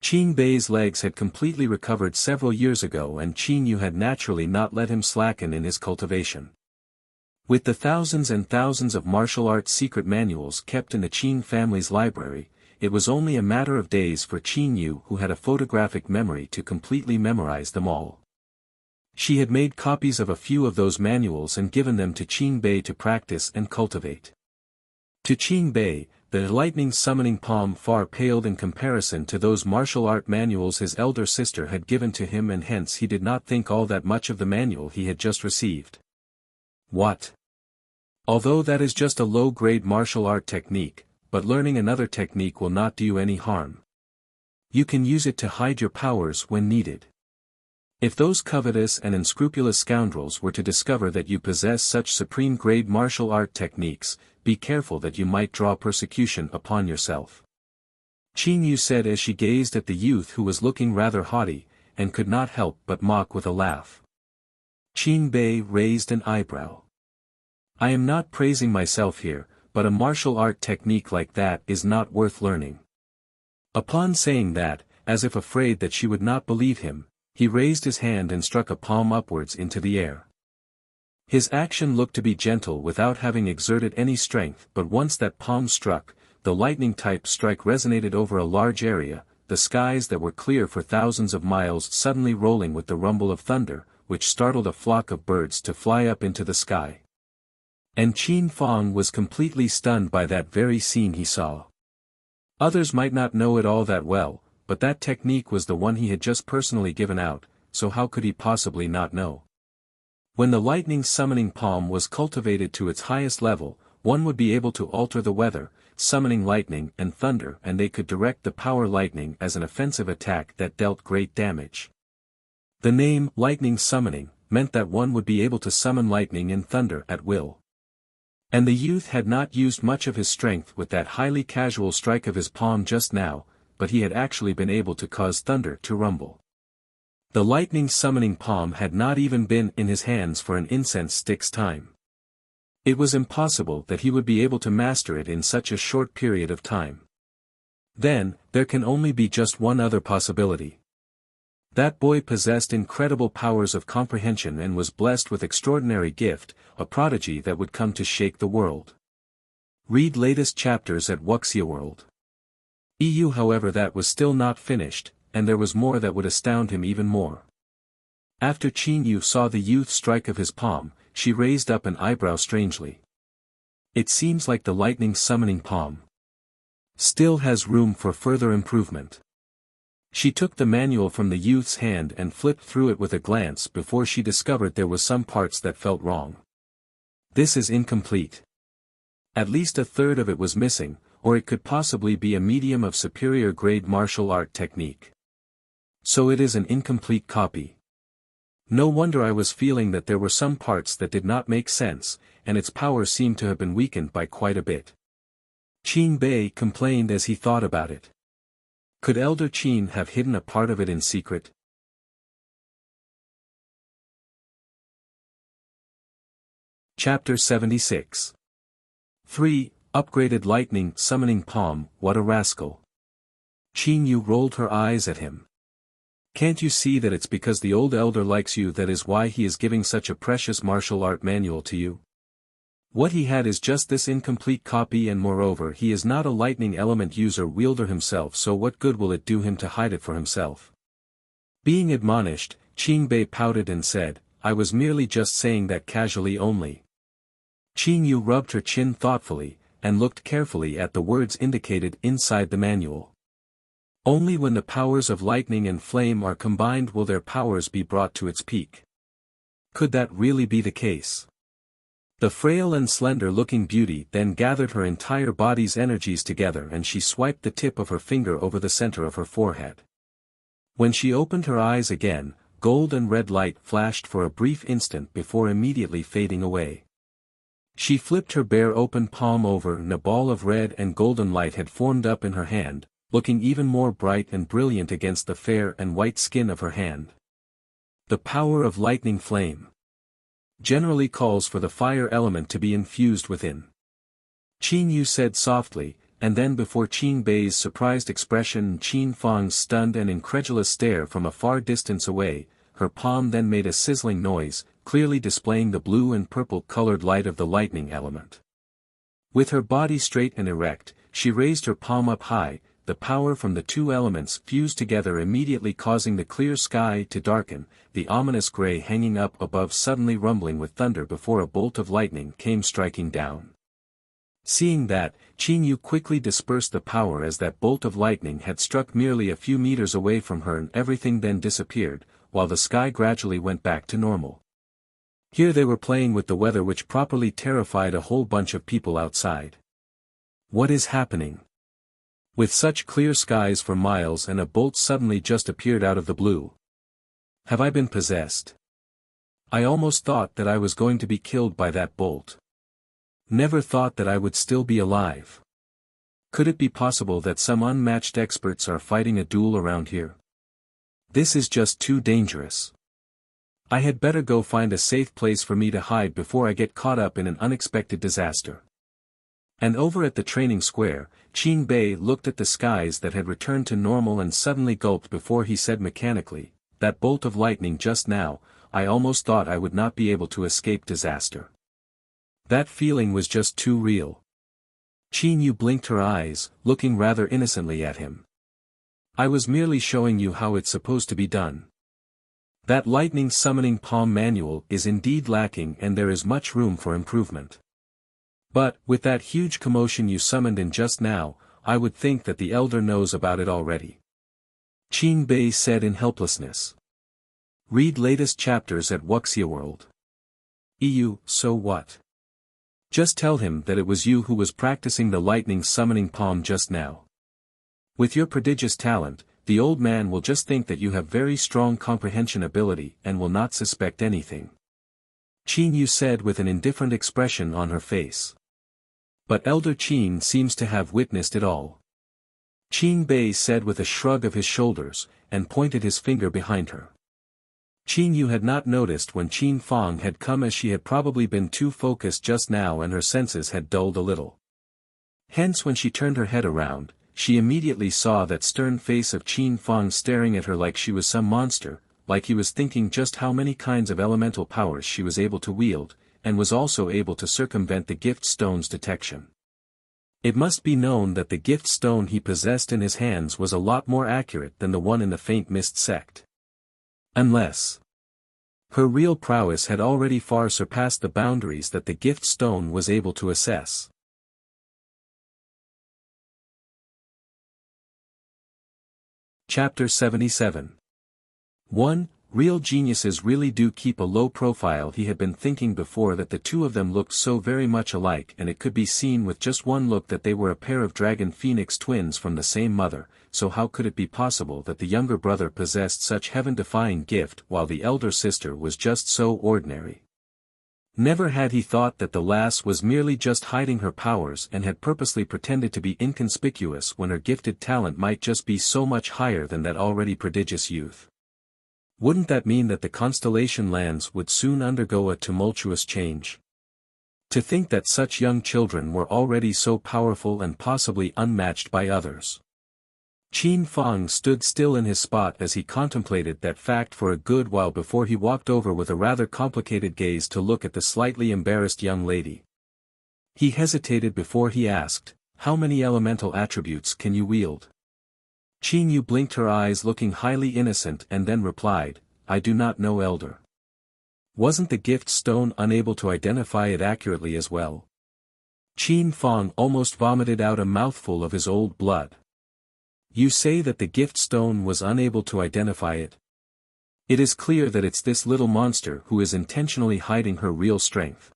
Qin Bei's legs had completely recovered several years ago and Qin Yu had naturally not let him slacken in his cultivation. With the thousands and thousands of martial arts secret manuals kept in the Qin family's library, it was only a matter of days for Qin Yu, who had a photographic memory, to completely memorize them all. She had made copies of a few of those manuals and given them to Qin Bei to practice and cultivate. To Qin Bei, the lightning summoning palm far paled in comparison to those martial art manuals his elder sister had given to him, and hence he did not think all that much of the manual he had just received. What? Although that is just a low-grade martial art technique, but learning another technique will not do you any harm. You can use it to hide your powers when needed. If those covetous and unscrupulous scoundrels were to discover that you possess such supreme-grade martial art techniques, be careful that you might draw persecution upon yourself. Qin Yu said as she gazed at the youth, who was looking rather haughty, and could not help but mock with a laugh. Qin Bei raised an eyebrow. I am not praising myself here, but a martial art technique like that is not worth learning. Upon saying that, as if afraid that she would not believe him, he raised his hand and struck a palm upwards into the air. His action looked to be gentle without having exerted any strength, but once that palm struck, the lightning-type strike resonated over a large area, the skies that were clear for thousands of miles suddenly rolling with the rumble of thunder, which startled a flock of birds to fly up into the sky. And Qin Fong was completely stunned by that very scene he saw. Others might not know it all that well, but that technique was the one he had just personally given out, so how could he possibly not know? When the lightning summoning palm was cultivated to its highest level, one would be able to alter the weather, summoning lightning and thunder, and they could direct the power lightning as an offensive attack that dealt great damage. The name lightning summoning meant that one would be able to summon lightning and thunder at will. And the youth had not used much of his strength with that highly casual strike of his palm just now, but he had actually been able to cause thunder to rumble. The lightning summoning palm had not even been in his hands for an incense stick's time. It was impossible that he would be able to master it in such a short period of time. Then, there can only be just one other possibility. That boy possessed incredible powers of comprehension and was blessed with extraordinary gift, a prodigy that would come to shake the world. Read latest chapters at Wuxia World. EU. However, that was still not finished, and there was more that would astound him even more. After Qin Yu saw the youth strike of his palm, she raised up an eyebrow strangely. It seems like the lightning summoning palm still has room for further improvement. She took the manual from the youth's hand and flipped through it with a glance before she discovered there were some parts that felt wrong. This is incomplete. At least a third of it was missing, or it could possibly be a medium of superior grade martial art technique. So it is an incomplete copy. No wonder I was feeling that there were some parts that did not make sense, and its power seemed to have been weakened by quite a bit. Qin Bei complained as he thought about it. Could Elder Qin have hidden a part of it in secret? Chapter 76. 3. Upgraded lightning summoning palm, what a rascal. Qin Yu rolled her eyes at him. Can't you see that it's because the old elder likes you, that is why he is giving such a precious martial art manual to you? What he had is just this incomplete copy, and moreover he is not a lightning element user wielder himself, so what good will it do him to hide it for himself? Being admonished, Qin Bei pouted and said, I was merely just saying that casually only. Qin Yu rubbed her chin thoughtfully, and looked carefully at the words indicated inside the manual. Only when the powers of lightning and flame are combined will their powers be brought to its peak. Could that really be the case? The frail and slender-looking beauty then gathered her entire body's energies together and she swiped the tip of her finger over the center of her forehead. When she opened her eyes again, gold and red light flashed for a brief instant before immediately fading away. She flipped her bare open palm over and a ball of red and golden light had formed up in her hand, looking even more bright and brilliant against the fair and white skin of her hand. The power of lightning flame generally calls for the fire element to be infused within. Qin Yu said softly, and then before Qin Bei's surprised expression and Qin Fang's stunned and incredulous stare from a far distance away, her palm then made a sizzling noise, clearly displaying the blue and purple-colored light of the lightning element. With her body straight and erect, she raised her palm up high, the power from the two elements fused together immediately causing the clear sky to darken, the ominous gray hanging up above suddenly rumbling with thunder before a bolt of lightning came striking down. Seeing that, Qin Yu quickly dispersed the power as that bolt of lightning had struck merely a few meters away from her, and everything then disappeared, while the sky gradually went back to normal. Here they were playing with the weather, which properly terrified a whole bunch of people outside. What is happening? With such clear skies for miles and a bolt suddenly just appeared out of the blue. Have I been possessed? I almost thought that I was going to be killed by that bolt. Never thought that I would still be alive. Could it be possible that some unmatched experts are fighting a duel around here? This is just too dangerous. I had better go find a safe place for me to hide before I get caught up in an unexpected disaster. And over at the training square, Qin Bei looked at the skies that had returned to normal and suddenly gulped before he said mechanically, "That bolt of lightning just now, I almost thought I would not be able to escape disaster. That feeling was just too real." Qin Yu blinked her eyes, looking rather innocently at him. "I was merely showing you how it's supposed to be done. That lightning summoning palm manual is indeed lacking and there is much room for improvement. But, with that huge commotion you summoned in just now, I would think that the elder knows about it already." Qin Bei said in helplessness. Read latest chapters at Wuxia World. EU, so what? Just tell him that it was you who was practicing the lightning summoning palm just now. With your prodigious talent, the old man will just think that you have very strong comprehension ability and will not suspect anything. Qin Yu said with an indifferent expression on her face. But Elder Qin seems to have witnessed it all. Qin Bei said with a shrug of his shoulders, and pointed his finger behind her. Qin Yu had not noticed when Qin Fang had come, as she had probably been too focused just now and her senses had dulled a little. Hence when she turned her head around, she immediately saw that stern face of Qin Fang staring at her like she was some monster, like he was thinking just how many kinds of elemental powers she was able to wield, and was also able to circumvent the gift stone's detection. It must be known that the gift stone he possessed in his hands was a lot more accurate than the one in the Faint Mist sect. Unless her real prowess had already far surpassed the boundaries that the gift stone was able to assess. Chapter 77. 1. Real geniuses really do keep a low profile. He had been thinking before that the two of them looked so very much alike, and it could be seen with just one look that they were a pair of dragon phoenix twins from the same mother, so how could it be possible that the younger brother possessed such heaven-defying gift while the elder sister was just so ordinary? Never had he thought that the lass was merely just hiding her powers and had purposely pretended to be inconspicuous when her gifted talent might just be so much higher than that already prodigious youth. Wouldn't that mean that the constellation lands would soon undergo a tumultuous change? To think that such young children were already so powerful and possibly unmatched by others. Qin Fang stood still in his spot as he contemplated that fact for a good while before he walked over with a rather complicated gaze to look at the slightly embarrassed young lady. He hesitated before he asked, "How many elemental attributes can you wield?" Qin Yu blinked her eyes looking highly innocent and then replied, "I do not know, elder." Wasn't the gift stone unable to identify it accurately as well? Qin Fang almost vomited out a mouthful of his old blood. You say that the gift stone was unable to identify it? It is clear that it's this little monster who is intentionally hiding her real strength.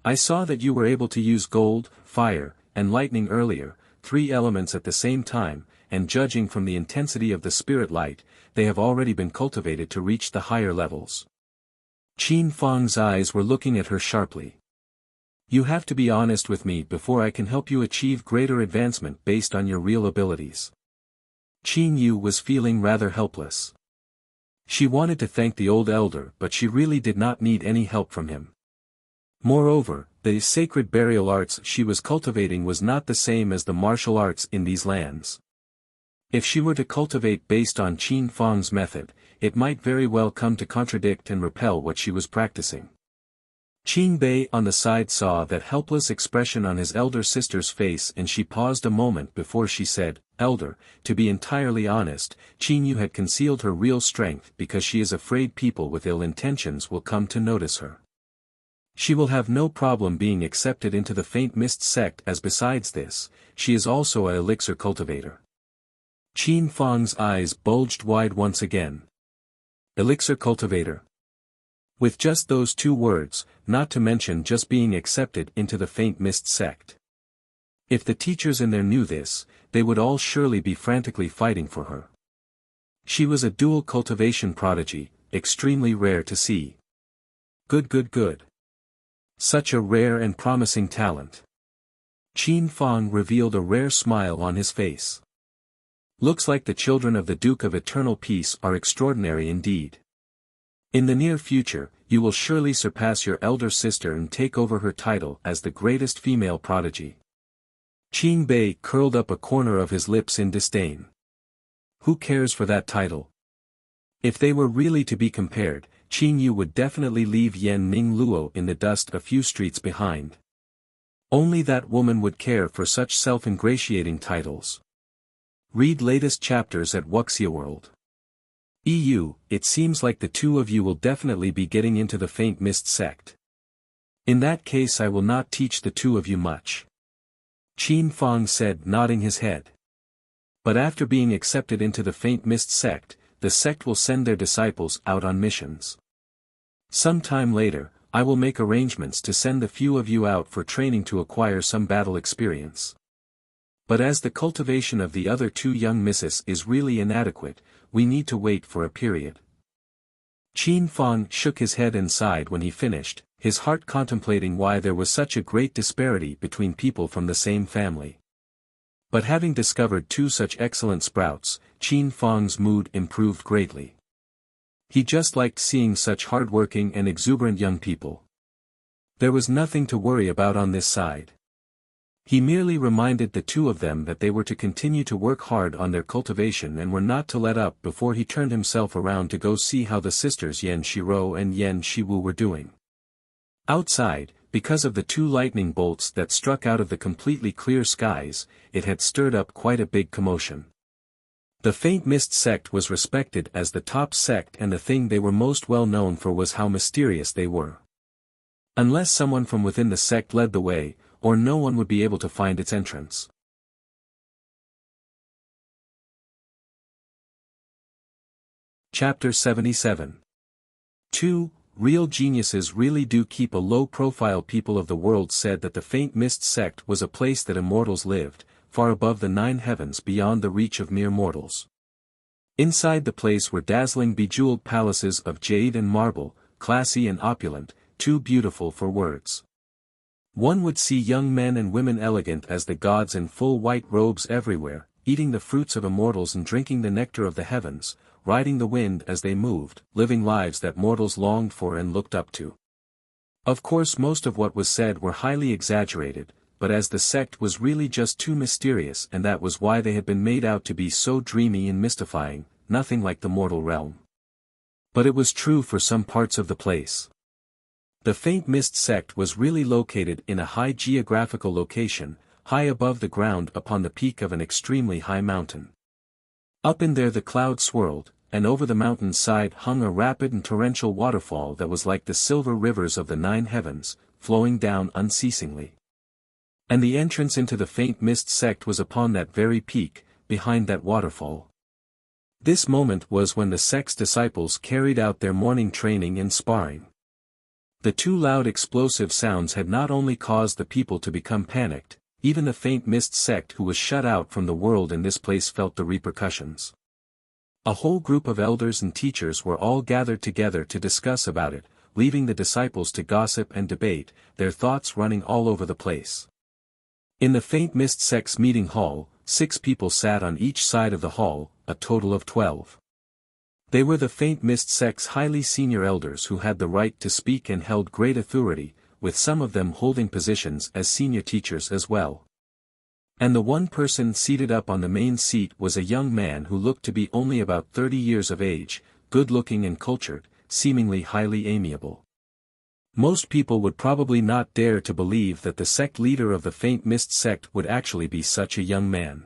I saw that you were able to use gold, fire, and lightning earlier, 3 elements at the same time, and judging from the intensity of the spirit light, they have already been cultivated to reach the higher levels. Qin Fang's eyes were looking at her sharply. You have to be honest with me before I can help you achieve greater advancement based on your real abilities. Qin Yu was feeling rather helpless. She wanted to thank the old elder, but she really did not need any help from him. Moreover, The sacred burial arts she was cultivating was not the same as the martial arts in these lands. If she were to cultivate based on Qin Fang's method, it might very well come to contradict and repel what she was practicing. Qin Bei on the side saw that helpless expression on his elder sister's face, and she paused a moment before she said, "Elder, to be entirely honest, Qin Yu had concealed her real strength because she is afraid people with ill intentions will come to notice her. She will have no problem being accepted into the Faint Mist sect, as besides this, she is also an elixir cultivator." Qin Fang's eyes bulged wide once again. Elixir cultivator? With just those two words, not to mention just being accepted into the Faint Mist sect. If the teachers in there knew this, they would all surely be frantically fighting for her. She was a dual cultivation prodigy, extremely rare to see. Good. Such a rare and promising talent. Qin Fang revealed a rare smile on his face. Looks like the children of the Duke of Eternal Peace are extraordinary indeed. In the near future, you will surely surpass your elder sister and take over her title as the greatest female prodigy. Qin Bei curled up a corner of his lips in disdain. Who cares for that title? If they were really to be compared, Qin Yu would definitely leave Yan Ning Luo in the dust a few streets behind. Only that woman would care for such self-ingratiating titles. Read latest chapters at Wuxia World. It seems like the two of you will definitely be getting into the Faint Mist sect. In that case I will not teach the two of you much. Qin Fang said, nodding his head. But after being accepted into the Faint Mist sect, the sect will send their disciples out on missions. Some time later, I will make arrangements to send the few of you out for training to acquire some battle experience. But as the cultivation of the other two young misses is really inadequate, we need to wait for a period. Qin Fang shook his head and sighed when he finished, his heart contemplating why there was such a great disparity between people from the same family. But having discovered two such excellent sprouts, Qin Fang's mood improved greatly. He just liked seeing such hard-working and exuberant young people. There was nothing to worry about on this side. He merely reminded the two of them that they were to continue to work hard on their cultivation and were not to let up before he turned himself around to go see how the sisters Yan Shiro and Yan Shiwu were doing. Outside, because of the two lightning bolts that struck out of the completely clear skies, it had stirred up quite a big commotion. The Faint Mist sect was respected as the top sect, and the thing they were most well known for was how mysterious they were. Unless someone from within the sect led the way, or no one would be able to find its entrance. Chapter 77. 2. Real geniuses really do keep a low profile. People of the world said that the Faint Mist sect was a place that immortals lived, far above the 9 heavens, beyond the reach of mere mortals. Inside the place were dazzling bejeweled palaces of jade and marble, classy and opulent, too beautiful for words. One would see young men and women elegant as the gods in full white robes everywhere, eating the fruits of immortals and drinking the nectar of the heavens, riding the wind as they moved, living lives that mortals longed for and looked up to. Of course most of what was said were highly exaggerated, but as the sect was really just too mysterious, and that was why they had been made out to be so dreamy and mystifying, nothing like the mortal realm. But it was true for some parts of the place. The Faint Mist sect was really located in a high geographical location, high above the ground upon the peak of an extremely high mountain. Up in there the clouds swirled, and over the mountain's side hung a rapid and torrential waterfall that was like the silver rivers of the 9 heavens, flowing down unceasingly. And the entrance into the Faint Mist sect was upon that very peak, behind that waterfall. This moment was when the sect's disciples carried out their morning training and sparring. The two loud explosive sounds had not only caused the people to become panicked, even the Faint Mist sect who was shut out from the world in this place felt the repercussions. A whole group of elders and teachers were all gathered together to discuss about it, leaving the disciples to gossip and debate, their thoughts running all over the place. In the Faint Mist sect's meeting hall, 6 people sat on each side of the hall, a total of 12. They were the Faint Mist sect's highly senior elders who had the right to speak and held great authority, with some of them holding positions as senior teachers as well. And the one person seated up on the main seat was a young man who looked to be only about 30 years of age, good-looking and cultured, seemingly highly amiable. Most people would probably not dare to believe that the sect leader of the Faint Mist sect would actually be such a young man.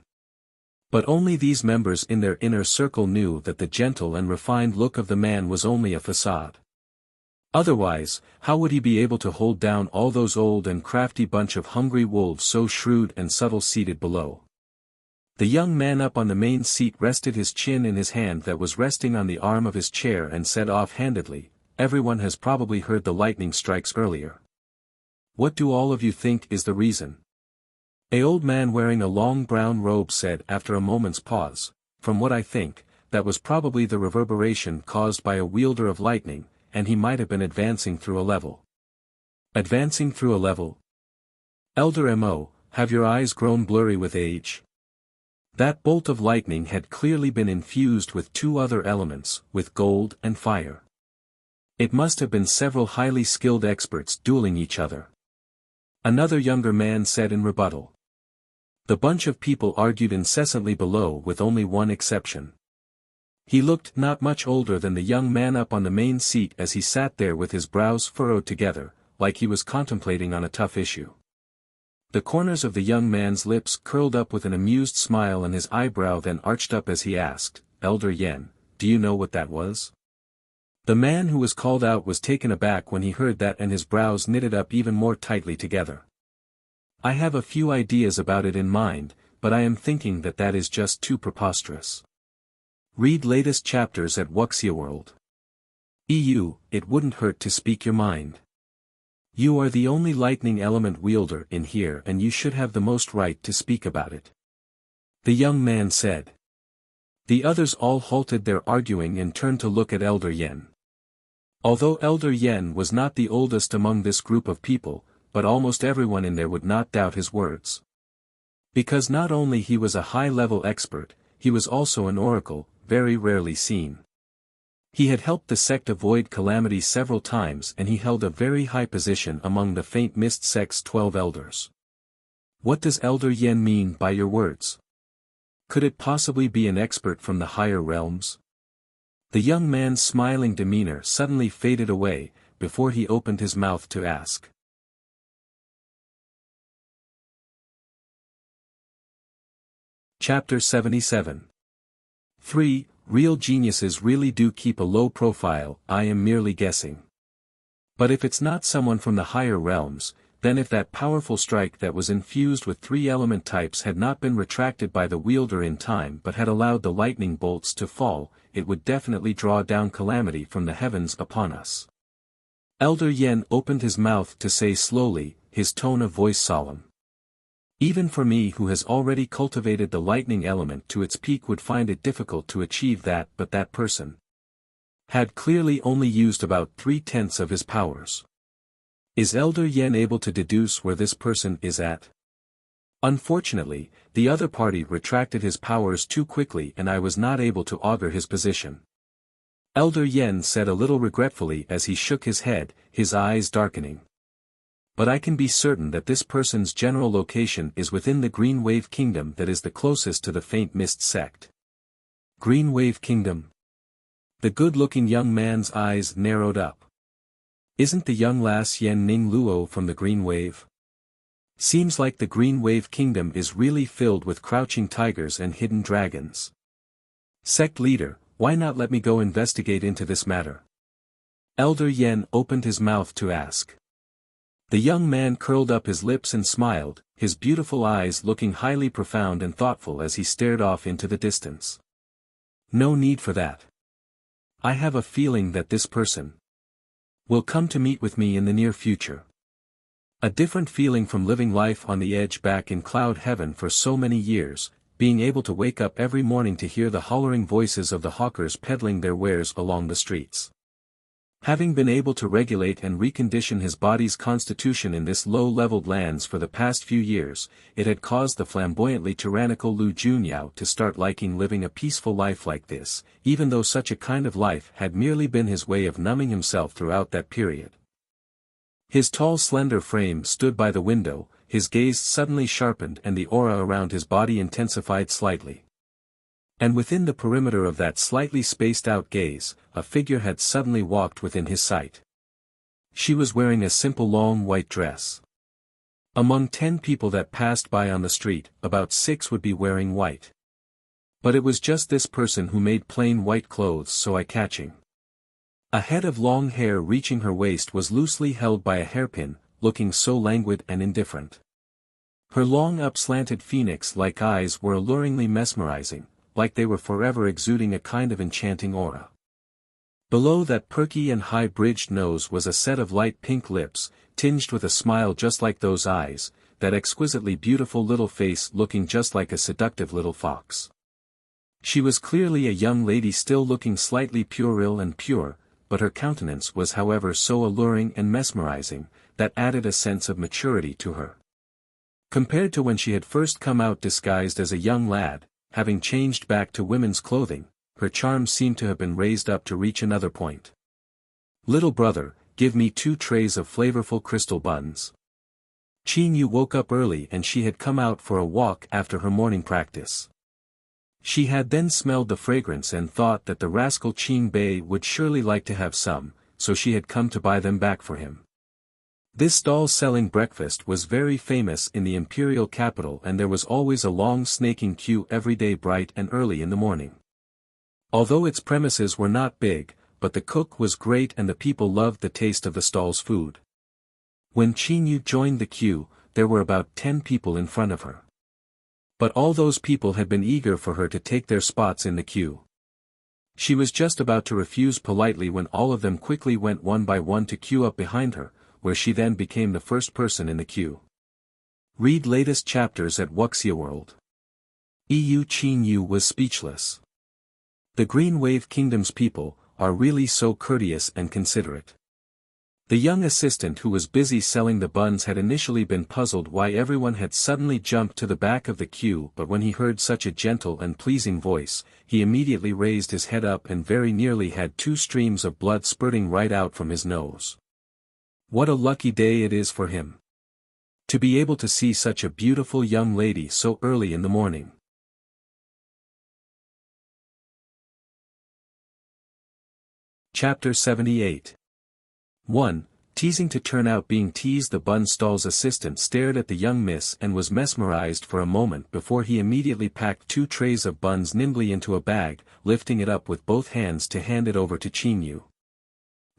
But only these members in their inner circle knew that the gentle and refined look of the man was only a facade. Otherwise, how would he be able to hold down all those old and crafty bunch of hungry wolves so shrewd and subtle seated below? The young man up on the main seat rested his chin in his hand that was resting on the arm of his chair and said offhandedly, "Everyone has probably heard the lightning strikes earlier. What do all of you think is the reason?" An old man wearing a long brown robe said after a moment's pause, "From what I think, that was probably the reverberation caused by a wielder of lightning, and he might have been advancing through a level." Advancing through a level? Elder Mo, have your eyes grown blurry with age? That bolt of lightning had clearly been infused with two other elements, with gold and fire. It must have been several highly skilled experts dueling each other. Another younger man said in rebuttal. The bunch of people argued incessantly below with only one exception. He looked not much older than the young man up on the main seat as he sat there with his brows furrowed together, like he was contemplating on a tough issue. The corners of the young man's lips curled up with an amused smile and his eyebrow then arched up as he asked, "Elder Yen, do you know what that was?" The man who was called out was taken aback when he heard that and his brows knitted up even more tightly together. "I have a few ideas about it in mind, but I am thinking that that is just too preposterous. Read latest chapters at Wuxia World. It wouldn't hurt to speak your mind. You are the only lightning element wielder in here and you should have the most right to speak about it," the young man said. The others all halted their arguing and turned to look at Elder Yen. Although Elder Yen was not the oldest among this group of people, but almost everyone in there would not doubt his words. Because not only he was a high-level expert, he was also an oracle, very rarely seen. He had helped the sect avoid calamity several times and he held a very high position among the Faint Mist sect's 12 elders. "What does Elder Yen mean by your words? Could it possibly be an expert from the higher realms?" The young man's smiling demeanor suddenly faded away, before he opened his mouth to ask. Chapter 77. 3. Real geniuses really do keep a low profile. I am merely guessing. But if it's not someone from the higher realms, then if that powerful strike that was infused with 3 element types had not been retracted by the wielder in time but had allowed the lightning bolts to fall, it would definitely draw down calamity from the heavens upon us. Elder Yen opened his mouth to say slowly, his tone of voice solemn. Even for me who has already cultivated the lightning element to its peak would find it difficult to achieve that, but that person had clearly only used about 3/10 of his powers. Is Elder Yen able to deduce where this person is at? Unfortunately, the other party retracted his powers too quickly and I was not able to augur his position. Elder Yen said a little regretfully as he shook his head, his eyes darkening. But I can be certain that this person's general location is within the Green Wave Kingdom that is the closest to the Faint Mist sect. Green Wave Kingdom? The good-looking young man's eyes narrowed up. Isn't the young lass Yen Ning Luo from the Green Wave? Seems like the Green Wave Kingdom is really filled with crouching tigers and hidden dragons. Sect leader, why not let me go investigate into this matter? Elder Yen opened his mouth to ask. The young man curled up his lips and smiled, his beautiful eyes looking highly profound and thoughtful as he stared off into the distance. No need for that. I have a feeling that this person will come to meet with me in the near future. A different feeling from living life on the edge back in cloud heaven for so many years, being able to wake up every morning to hear the hollering voices of the hawkers peddling their wares along the streets. Having been able to regulate and recondition his body's constitution in this low-leveled lands for the past few years, it had caused the flamboyantly tyrannical Lu Junyao to start liking living a peaceful life like this, even though such a kind of life had merely been his way of numbing himself throughout that period. His tall slender frame stood by the window, his gaze suddenly sharpened and the aura around his body intensified slightly. And within the perimeter of that slightly spaced-out gaze, a figure had suddenly walked within his sight. She was wearing a simple long white dress. Among 10 people that passed by on the street, about 6 would be wearing white. But it was just this person who made plain white clothes so eye-catching. A head of long hair reaching her waist was loosely held by a hairpin, looking so languid and indifferent. Her long upslanted phoenix-like eyes were alluringly mesmerizing, like they were forever exuding a kind of enchanting aura. Below that perky and high-bridged nose was a set of light pink lips, tinged with a smile just like those eyes, that exquisitely beautiful little face looking just like a seductive little fox. She was clearly a young lady still looking slightly puerile and pure, but her countenance was however so alluring and mesmerizing, that added a sense of maturity to her. Compared to when she had first come out disguised as a young lad, having changed back to women's clothing, her charms seemed to have been raised up to reach another point. "Little brother, give me 2 trays of flavorful crystal buns." Qin Yu woke up early and she had come out for a walk after her morning practice. She had then smelled the fragrance and thought that the rascal Qin Bei would surely like to have some, so she had come to buy them back for him. This stall selling breakfast was very famous in the imperial capital and there was always a long snaking queue every day bright and early in the morning. Although its premises were not big, but the cook was great and the people loved the taste of the stall's food. When Qin Yu joined the queue, there were about 10 people in front of her. But all those people had been eager for her to take their spots in the queue. She was just about to refuse politely when all of them quickly went one by one to queue up behind her, where she then became the first person in the queue. Read latest chapters at Wuxia World. Qin Yu was speechless. The Green Wave Kingdom's people are really so courteous and considerate. The young assistant who was busy selling the buns had initially been puzzled why everyone had suddenly jumped to the back of the queue, but when he heard such a gentle and pleasing voice, he immediately raised his head up and very nearly had 2 streams of blood spurting right out from his nose. What a lucky day it is for him. To be able to see such a beautiful young lady so early in the morning. Chapter 78. 1. Teasing to turn out being teased. The bun stall's assistant stared at the young miss and was mesmerized for a moment before he immediately packed 2 trays of buns nimbly into a bag, lifting it up with both hands to hand it over to Qin Yu.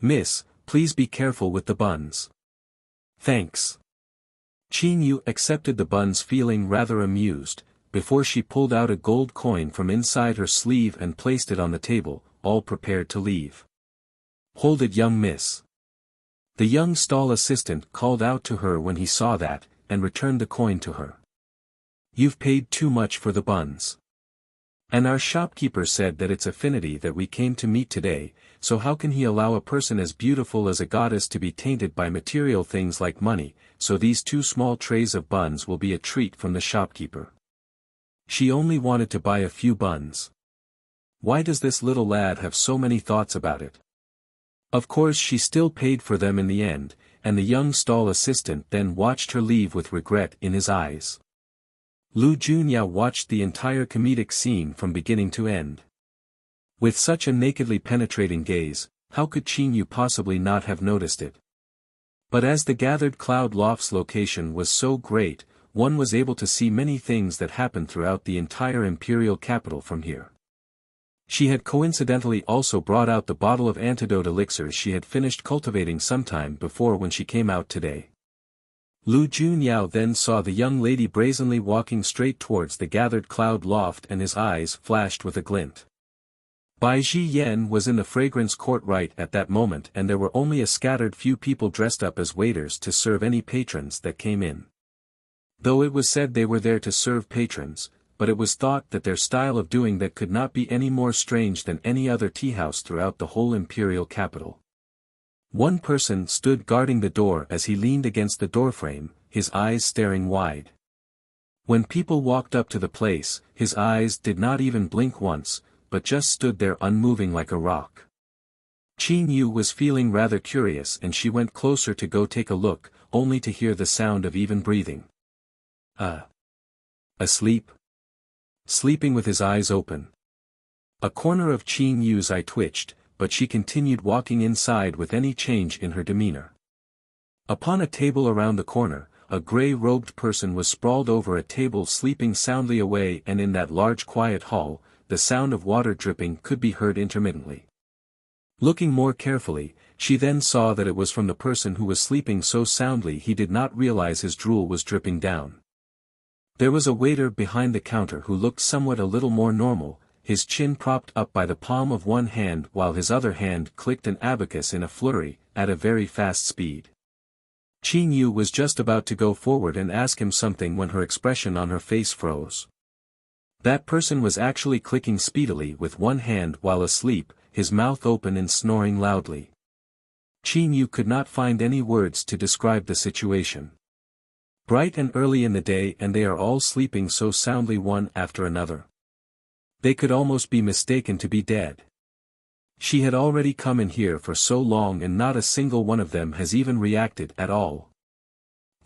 "Miss, please be careful with the buns." "Thanks." Qin Yu accepted the buns feeling rather amused, before she pulled out a gold coin from inside her sleeve and placed it on the table, all prepared to leave. "Hold it, young miss." The young stall assistant called out to her when he saw that, and returned the coin to her. "You've paid too much for the buns. And our shopkeeper said that it's affinity that we came to meet today, so how can he allow a person as beautiful as a goddess to be tainted by material things like money, so these 2 small trays of buns will be a treat from the shopkeeper. She only wanted to buy a few buns. Why does this little lad have so many thoughts about it?" Of course she still paid for them in the end, and the young stall assistant then watched her leave with regret in his eyes. Lu Junyao watched the entire comedic scene from beginning to end. With such a nakedly penetrating gaze, how could Qin Yu possibly not have noticed it? But as the gathered cloud loft's location was so great, one was able to see many things that happened throughout the entire imperial capital from here. She had coincidentally also brought out the bottle of antidote elixir she had finished cultivating sometime before when she came out today. Lu Junyao then saw the young lady brazenly walking straight towards the gathered cloud loft and his eyes flashed with a glint. Bai Ji Yen was in the fragrance court right at that moment and there were only a scattered few people dressed up as waiters to serve any patrons that came in. Though it was said they were there to serve patrons, but it was thought that their style of doing that could not be any more strange than any other teahouse throughout the whole imperial capital. One person stood guarding the door as he leaned against the doorframe, his eyes staring wide. When people walked up to the place, his eyes did not even blink once, but just stood there unmoving like a rock. Qin Yu was feeling rather curious and she went closer to go take a look, only to hear the sound of even breathing. Asleep? Sleeping with his eyes open. A corner of Qin Yu's eye twitched, but she continued walking inside with any change in her demeanor. Upon a table around the corner, a gray-robed person was sprawled over a table sleeping soundly away, and in that large quiet hall, the sound of water dripping could be heard intermittently. Looking more carefully, she then saw that it was from the person who was sleeping so soundly he did not realize his drool was dripping down. There was a waiter behind the counter who looked somewhat a little more normal, his chin propped up by the palm of one hand while his other hand clicked an abacus in a flurry, at a very fast speed. Qin Yu was just about to go forward and ask him something when her expression on her face froze. That person was actually clicking speedily with one hand while asleep, his mouth open and snoring loudly. Qin Yu could not find any words to describe the situation. Bright and early in the day and they are all sleeping so soundly one after another. They could almost be mistaken to be dead. She had already come in here for so long and not a single one of them has even reacted at all.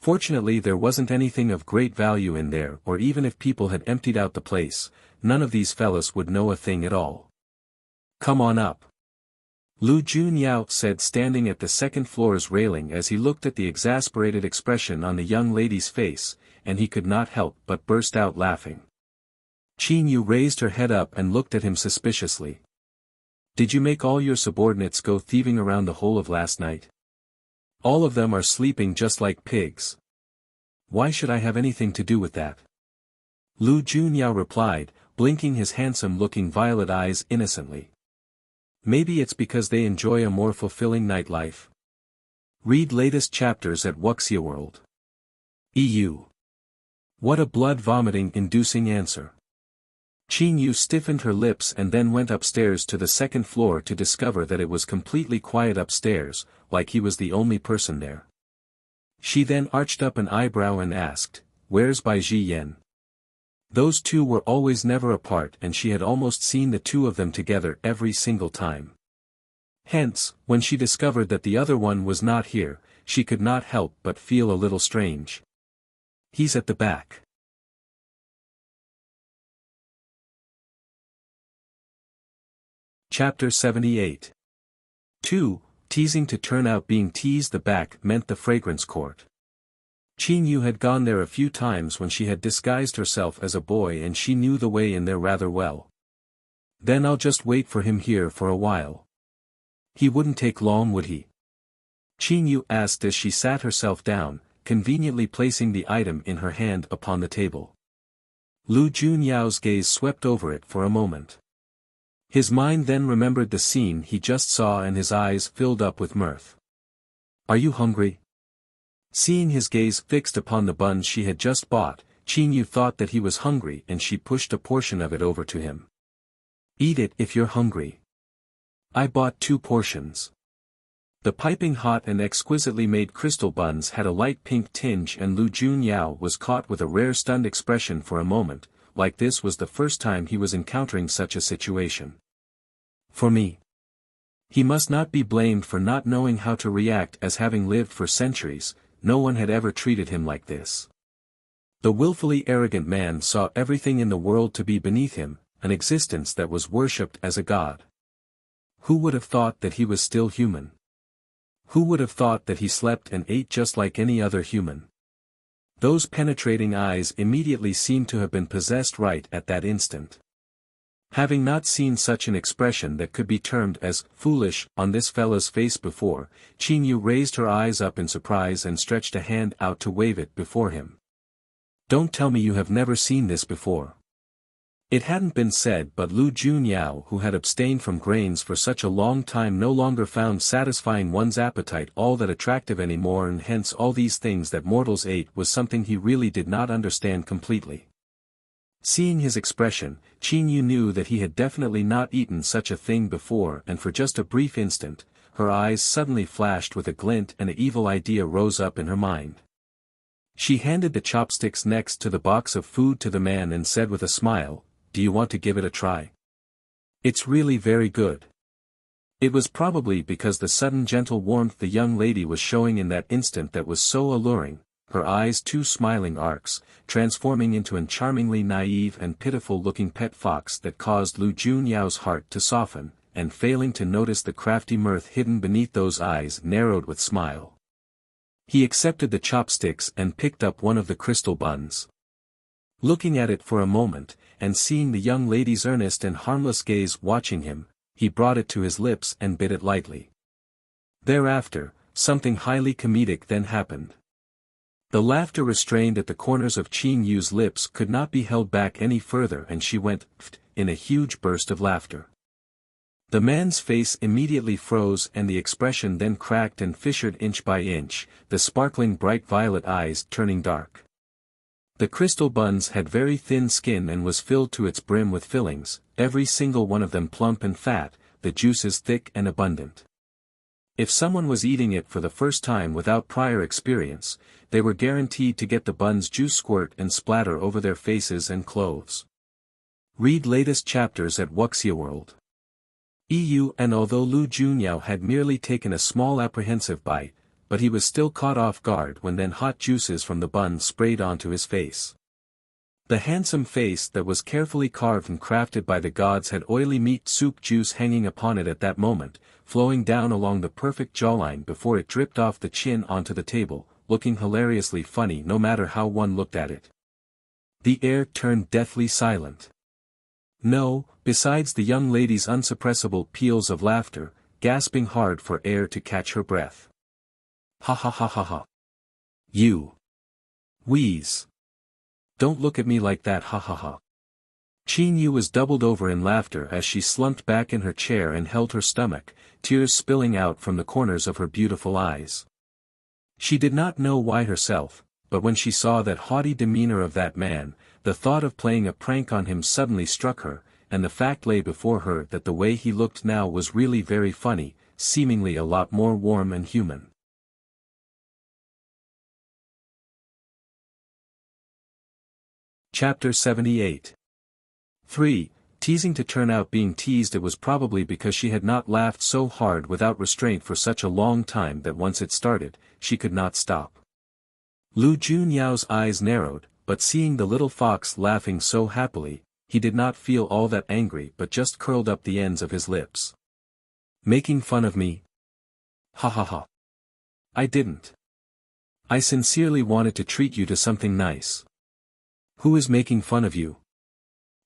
Fortunately there wasn't anything of great value in there, or even if people had emptied out the place, none of these fellas would know a thing at all. Come on up. Lu Junyao said, standing at the second floor's railing as he looked at the exasperated expression on the young lady's face, and he could not help but burst out laughing. Qin Yu raised her head up and looked at him suspiciously. Did you make all your subordinates go thieving around the whole of last night? All of them are sleeping just like pigs. Why should I have anything to do with that? Lu Junyao replied, blinking his handsome-looking violet eyes innocently. Maybe it's because they enjoy a more fulfilling nightlife. Read latest chapters at Wuxia World. EU. What a blood-vomiting inducing answer. Qin Yu stiffened her lips and then went upstairs to the second floor to discover that it was completely quiet upstairs, like he was the only person there. She then arched up an eyebrow and asked, "Where's Bai Ji Yen?" Those two were always never apart and she had almost seen the two of them together every single time. Hence, when she discovered that the other one was not here, she could not help but feel a little strange. He's at the back. Chapter 78. 2. Teasing to turn out being teased. The back meant the fragrance court. Qin Yu had gone there a few times when she had disguised herself as a boy and she knew the way in there rather well. Then I'll just wait for him here for a while. He wouldn't take long, would he? Qin Yu asked as she sat herself down, conveniently placing the item in her hand upon the table. Lu Junyao's gaze swept over it for a moment. His mind then remembered the scene he just saw and his eyes filled up with mirth. Are you hungry? Seeing his gaze fixed upon the buns she had just bought, Qin Yu thought that he was hungry and she pushed a portion of it over to him. Eat it if you're hungry. I bought 2 portions. The piping hot and exquisitely made crystal buns had a light pink tinge and Lu Junyao was caught with a rare stunned expression for a moment, like this was the first time he was encountering such a situation. For me. He must not be blamed for not knowing how to react, as having lived for centuries, no one had ever treated him like this. The willfully arrogant man saw everything in the world to be beneath him, an existence that was worshipped as a god. Who would have thought that he was still human? Who would have thought that he slept and ate just like any other human? Those penetrating eyes immediately seemed to have been possessed right at that instant. Having not seen such an expression that could be termed as foolish on this fella's face before, Qin Yu raised her eyes up in surprise and stretched a hand out to wave it before him. Don't tell me you have never seen this before. It hadn't been said, but Lu Junyao, who had abstained from grains for such a long time, no longer found satisfying one's appetite all that attractive anymore, and hence all these things that mortals ate was something he really did not understand completely. Seeing his expression, Qin Yu knew that he had definitely not eaten such a thing before, and for just a brief instant, her eyes suddenly flashed with a glint and an evil idea rose up in her mind. She handed the chopsticks next to the box of food to the man and said with a smile, "Do you want to give it a try? It's really very good. It was probably because the sudden gentle warmth the young lady was showing in that instant that was so alluring, her eyes two smiling arcs, transforming into an charmingly naive and pitiful-looking pet fox that caused Lu Junyao's heart to soften, and failing to notice the crafty mirth hidden beneath those eyes narrowed with smile. He accepted the chopsticks and picked up one of the crystal buns. Looking at it for a moment, and seeing the young lady's earnest and harmless gaze watching him, he brought it to his lips and bit it lightly. Thereafter, something highly comedic then happened. The laughter restrained at the corners of Qin Yu's lips could not be held back any further and she went, in a huge burst of laughter. The man's face immediately froze and the expression then cracked and fissured inch by inch, the sparkling bright violet eyes turning dark. The crystal buns had very thin skin and was filled to its brim with fillings, every single one of them plump and fat, the juices thick and abundant. If someone was eating it for the first time without prior experience, they were guaranteed to get the bun's juice squirt and splatter over their faces and clothes. Read latest chapters at Wuxia World. EU. And although Lu Junyao had merely taken a small apprehensive bite, but he was still caught off guard when then hot juices from the bun sprayed onto his face. The handsome face that was carefully carved and crafted by the gods had oily meat soup juice hanging upon it at that moment, flowing down along the perfect jawline before it dripped off the chin onto the table, looking hilariously funny no matter how one looked at it. The air turned deathly silent. No, besides the young lady's unsuppressible peals of laughter, gasping hard for air to catch her breath. Ha ha ha ha ha. You. Wheeze. Don't look at me like that, ha ha ha. Qin Yu was doubled over in laughter as she slumped back in her chair and held her stomach, tears spilling out from the corners of her beautiful eyes. She did not know why herself, but when she saw that haughty demeanor of that man, the thought of playing a prank on him suddenly struck her, and the fact lay before her that the way he looked now was really very funny, seemingly a lot more warm and human. Chapter 78. 3. Teasing to turn out being teased. It was probably because she had not laughed so hard without restraint for such a long time that once it started, she could not stop. Lu Junyao's eyes narrowed, but seeing the little fox laughing so happily, he did not feel all that angry but just curled up the ends of his lips. Making fun of me? Ha ha ha. I didn't. I sincerely wanted to treat you to something nice. Who is making fun of you?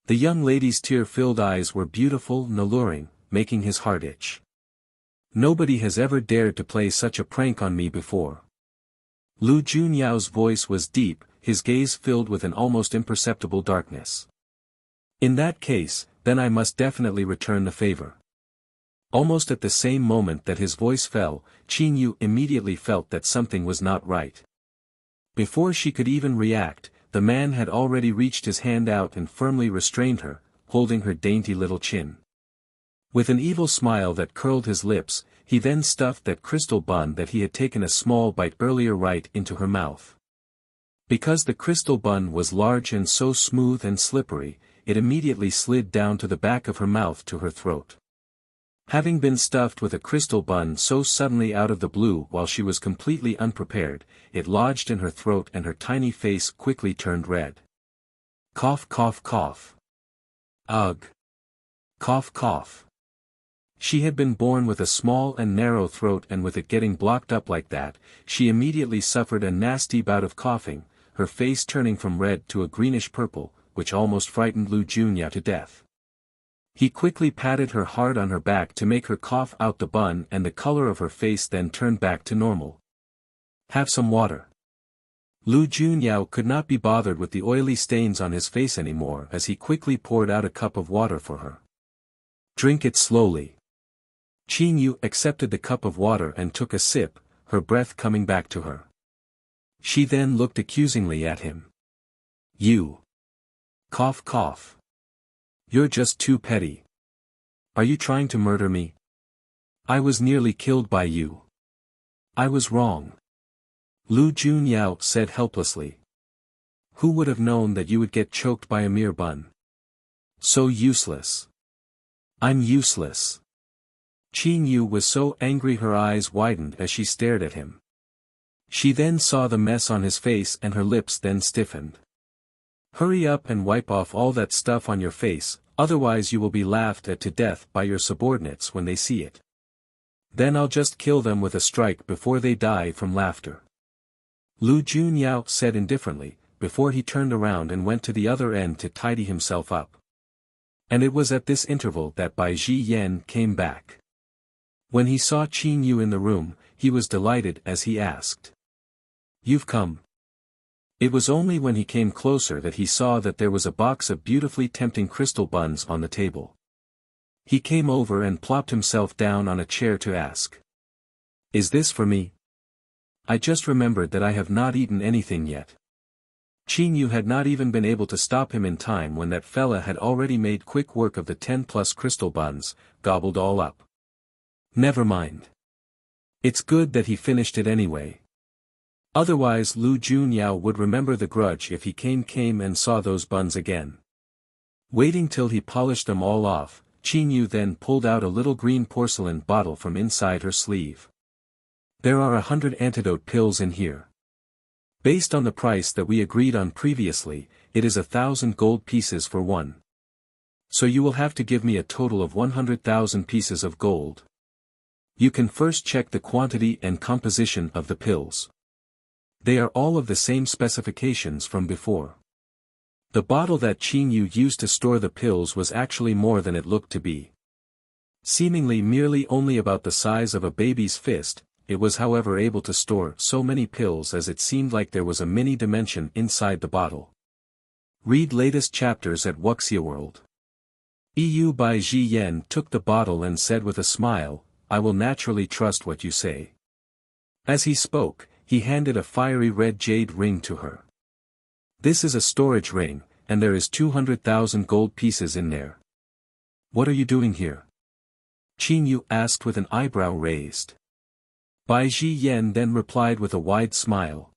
The young lady's tear-filled eyes were beautiful and alluring, making his heart itch. Nobody has ever dared to play such a prank on me before. Lu Junyao's voice was deep, his gaze filled with an almost imperceptible darkness. In that case, then I must definitely return the favor. Almost at the same moment that his voice fell, Qin Yu immediately felt that something was not right. Before she could even react, the man had already reached his hand out and firmly restrained her, holding her dainty little chin. With an evil smile that curled his lips, he then stuffed that crystal bun that he had taken a small bite earlier right into her mouth. Because the crystal bun was large and so smooth and slippery, it immediately slid down to the back of her mouth to her throat. Having been stuffed with a crystal bun so suddenly out of the blue while she was completely unprepared, it lodged in her throat and her tiny face quickly turned red. Cough cough cough. Ugh. Cough cough. She had been born with a small and narrow throat, and with it getting blocked up like that, she immediately suffered a nasty bout of coughing, her face turning from red to a greenish purple, which almost frightened Lu Junyao to death. He quickly patted her hard on her back to make her cough out the bun, and the color of her face then turned back to normal. Have some water. Lu Junyao could not be bothered with the oily stains on his face anymore as he quickly poured out a cup of water for her. Drink it slowly. Qin Yu accepted the cup of water and took a sip, her breath coming back to her. She then looked accusingly at him. You. Cough cough. You're just too petty. Are you trying to murder me? I was nearly killed by you. I was wrong. Lu Junyao said helplessly. Who would have known that you would get choked by a mere bun? So useless. I'm useless. Qin Yu was so angry her eyes widened as she stared at him. She then saw the mess on his face and her lips then stiffened. Hurry up and wipe off all that stuff on your face, otherwise you will be laughed at to death by your subordinates when they see it. Then I'll just kill them with a strike before they die from laughter. Lu Junyao said indifferently, before he turned around and went to the other end to tidy himself up. And it was at this interval that Bai Ji Yan came back. When he saw Qin Yu in the room, he was delighted as he asked. "You've come." It was only when he came closer that he saw that there was a box of beautifully tempting crystal buns on the table. He came over and plopped himself down on a chair to ask. "Is this for me? I just remembered that I have not eaten anything yet." Qin Yu had not even been able to stop him in time when that fella had already made quick work of the 10+ crystal buns, gobbled all up. Never mind. It's good that he finished it anyway. Otherwise Lu Junyao would remember the grudge if he came and saw those buns again. Waiting till he polished them all off, Qin Yu then pulled out a little green porcelain bottle from inside her sleeve. "There are 100 antidote pills in here. Based on the price that we agreed on previously, it is 1,000 gold pieces for one. So you will have to give me a total of 100,000 pieces of gold. You can first check the quantity and composition of the pills. They are all of the same specifications from before." The bottle that Qin Yu used to store the pills was actually more than it looked to be. Seemingly merely only about the size of a baby's fist, it was however able to store so many pills as it seemed like there was a mini dimension inside the bottle. Read latest chapters at Wuxia World. EU Bai Ji Yan took the bottle and said with a smile, "I will naturally trust what you say." As he spoke, he handed a fiery red jade ring to her. "This is a storage ring, and there is 200,000 gold pieces in there." "What are you doing here?" Qin Yu asked with an eyebrow raised. Bai Ji Yan then replied with a wide smile.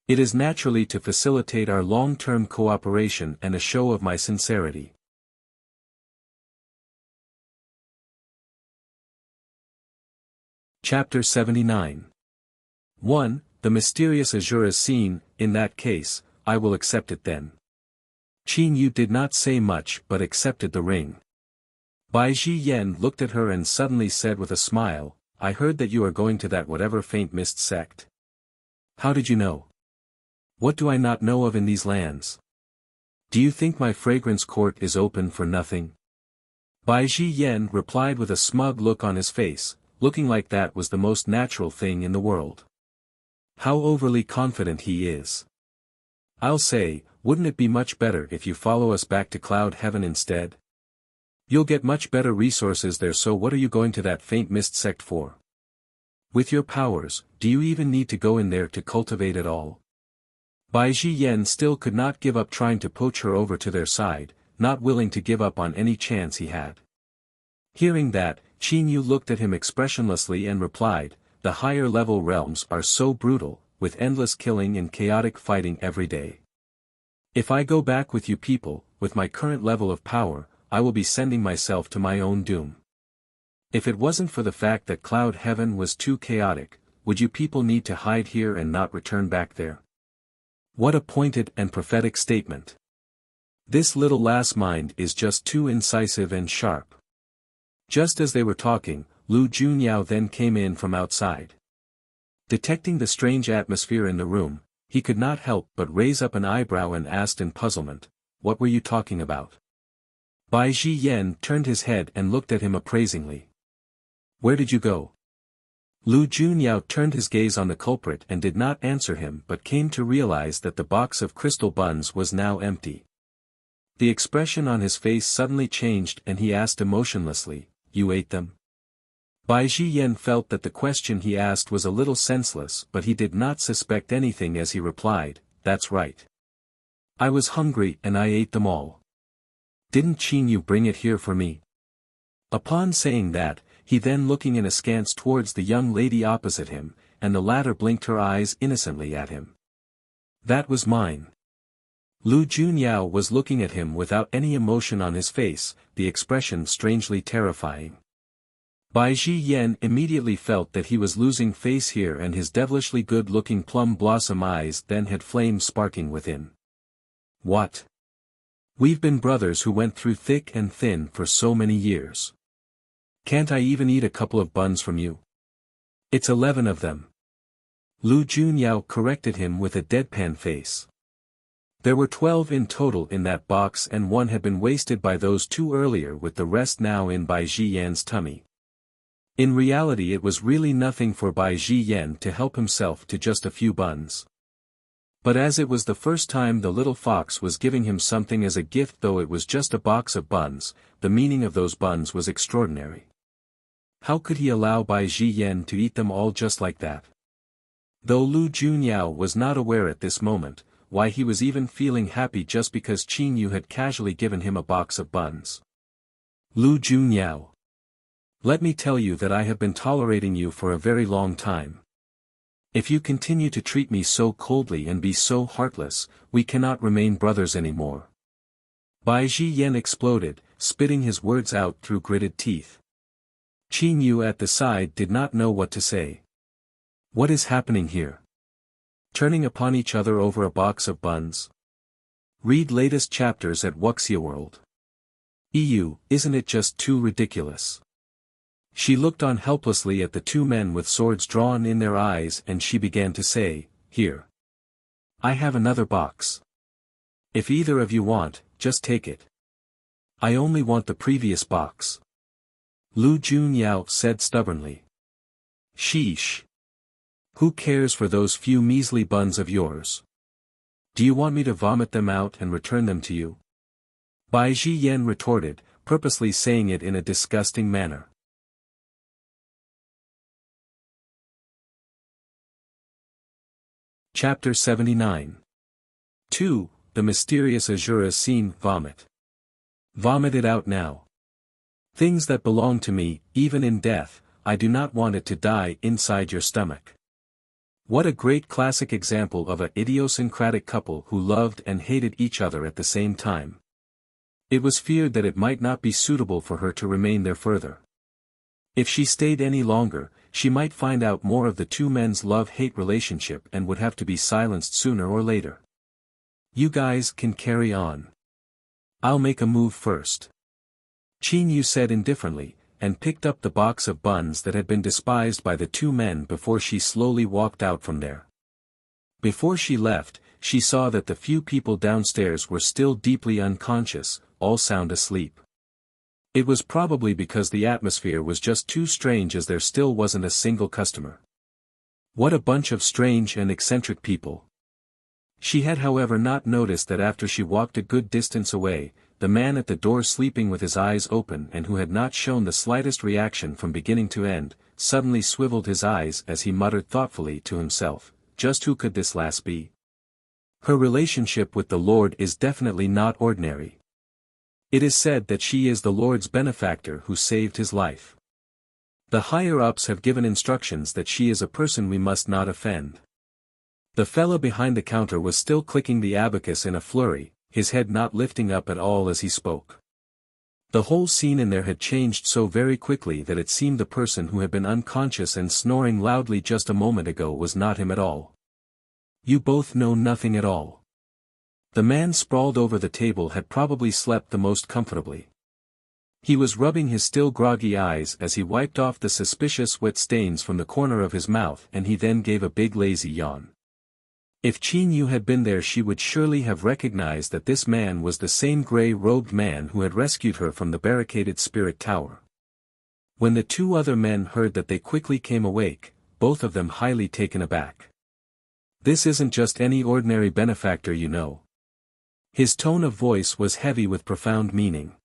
"It is naturally to facilitate our long-term cooperation and a show of my sincerity." Chapter 79. 1. The mysterious Asura scene. "In that case, I will accept it then." Qin Yu did not say much but accepted the ring. Bai Ji Yan looked at her and suddenly said with a smile, "I heard that you are going to that whatever faint mist sect. How did you know? What do I not know of in these lands? Do you think my fragrance court is open for nothing?" Bai Ji Yan replied with a smug look on his face, looking like that was the most natural thing in the world. How overly confident he is. "I'll say, wouldn't it be much better if you follow us back to Cloud Heaven instead? You'll get much better resources there, so what are you going to that faint mist sect for? With your powers, do you even need to go in there to cultivate at all?" Bai Ji Yan still could not give up trying to poach her over to their side, not willing to give up on any chance he had. Hearing that, Qin Yu looked at him expressionlessly and replied, "The higher level realms are so brutal, with endless killing and chaotic fighting every day. If I go back with you people, with my current level of power, I will be sending myself to my own doom. If it wasn't for the fact that Cloud Heaven was too chaotic, would you people need to hide here and not return back there?" What a pointed and prophetic statement. This little lass mind is just too incisive and sharp. Just as they were talking, Lu Junyao then came in from outside. Detecting the strange atmosphere in the room, he could not help but raise up an eyebrow and asked in puzzlement, "What were you talking about?" Bai Ji Yan turned his head and looked at him appraisingly. "Where did you go?" Lu Junyao turned his gaze on the culprit and did not answer him but came to realize that the box of crystal buns was now empty. The expression on his face suddenly changed and he asked emotionlessly, "You ate them?" Bai Ji Yan felt that the question he asked was a little senseless, but he did not suspect anything as he replied, "That's right. I was hungry and I ate them all. Didn't Qin Yu bring it here for me?" Upon saying that, he then looking in askance towards the young lady opposite him, and the latter blinked her eyes innocently at him. "That was mine." Lu Junyao was looking at him without any emotion on his face, the expression strangely terrifying. Bai Ji Yen immediately felt that he was losing face here, and his devilishly good-looking plum blossom eyes then had flames sparking within. What? We've been brothers who went through thick and thin for so many years. Can't I even eat a couple of buns from you? It's 11 of them. Lu Junyao corrected him with a deadpan face. There were 12 in total in that box, and one had been wasted by those two earlier, with the rest now in Bai Ji Yan's tummy. In reality, it was really nothing for Bai Ji Yan to help himself to just a few buns. But as it was the first time the little fox was giving him something as a gift, though it was just a box of buns, the meaning of those buns was extraordinary. How could he allow Bai Ji Yan to eat them all just like that? Though Lu Junyao was not aware at this moment why he was even feeling happy just because Qin Yu had casually given him a box of buns. Lu Junyao. Let me tell you that I have been tolerating you for a very long time. If you continue to treat me so coldly and be so heartless, we cannot remain brothers anymore. Bai Ji Yan exploded, spitting his words out through gritted teeth. Qin Yu at the side did not know what to say. What is happening here? Turning upon each other over a box of buns? Read latest chapters at Wuxia World. EU, isn't it just too ridiculous? She looked on helplessly at the two men with swords drawn in their eyes, and she began to say, "Here. I have another box. If either of you want, just take it. I only want the previous box." Lu Junyao said stubbornly. "Sheesh. Who cares for those few measly buns of yours? Do you want me to vomit them out and return them to you?" Bai Ji Yan retorted, purposely saying it in a disgusting manner. Chapter 79. 2. The mysterious Asura scene. Vomit. Vomit it out now. Things that belong to me, even in death, I do not want it to die inside your stomach. What a great classic example of an idiosyncratic couple who loved and hated each other at the same time. It was feared that it might not be suitable for her to remain there further. If she stayed any longer, she might find out more of the two men's love-hate relationship and would have to be silenced sooner or later. You guys can carry on. I'll make a move first. Qin Yu said indifferently, and picked up the box of buns that had been despised by the two men before she slowly walked out from there. Before she left, she saw that the few people downstairs were still deeply unconscious, all sound asleep. It was probably because the atmosphere was just too strange, as there still wasn't a single customer. What a bunch of strange and eccentric people. She had however not noticed that after she walked a good distance away, the man at the door sleeping with his eyes open and who had not shown the slightest reaction from beginning to end, suddenly swiveled his eyes as he muttered thoughtfully to himself, "Just who could this lass be? Her relationship with the Lord is definitely not ordinary. It is said that she is the Lord's benefactor who saved his life. The higher-ups have given instructions that she is a person we must not offend." The fella behind the counter was still clicking the abacus in a flurry, his head not lifting up at all as he spoke. The whole scene in there had changed so very quickly that it seemed the person who had been unconscious and snoring loudly just a moment ago was not him at all. You both know nothing at all. The man sprawled over the table had probably slept the most comfortably. He was rubbing his still groggy eyes as he wiped off the suspicious wet stains from the corner of his mouth, and he then gave a big lazy yawn. If Qin Yu had been there, she would surely have recognized that this man was the same gray-robed man who had rescued her from the barricaded spirit tower. When the two other men heard that, they quickly came awake, both of them highly taken aback. "This isn't just any ordinary benefactor, you know." His tone of voice was heavy with profound meaning.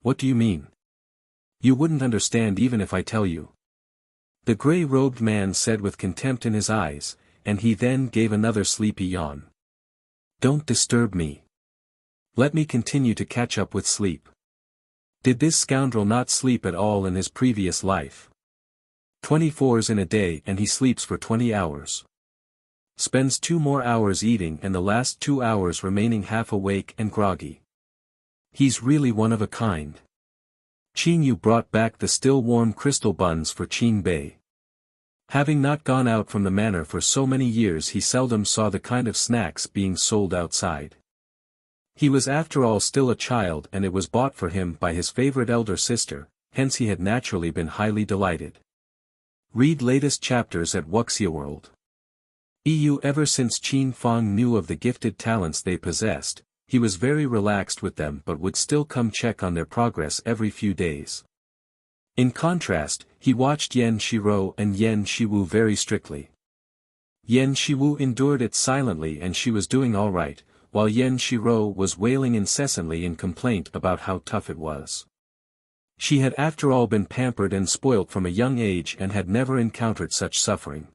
"What do you mean? You wouldn't understand even if I tell you," the gray-robed man said with contempt in his eyes, and he then gave another sleepy yawn. "Don't disturb me. Let me continue to catch up with sleep. Did this scoundrel not sleep at all in his previous life? 24s in a day, and he sleeps for 20 hours. Spends 2 more hours eating and the last 2 hours remaining half awake and groggy. He's really one of a kind. Qin Yu brought back the still warm crystal buns for Qin Bei. Having not gone out from the manor for so many years, he seldom saw the kind of snacks being sold outside. He was after all still a child, and it was bought for him by his favorite elder sister, hence he had naturally been highly delighted. Read latest chapters at Wuxia World. Ever since Qin Fang knew of the gifted talents they possessed, he was very relaxed with them but would still come check on their progress every few days. In contrast, he watched Yan Shiro and Yan Shiwu very strictly. Yan Shiwu endured it silently and she was doing all right, while Yan Shiro was wailing incessantly in complaint about how tough it was. She had after all been pampered and spoilt from a young age and had never encountered such suffering.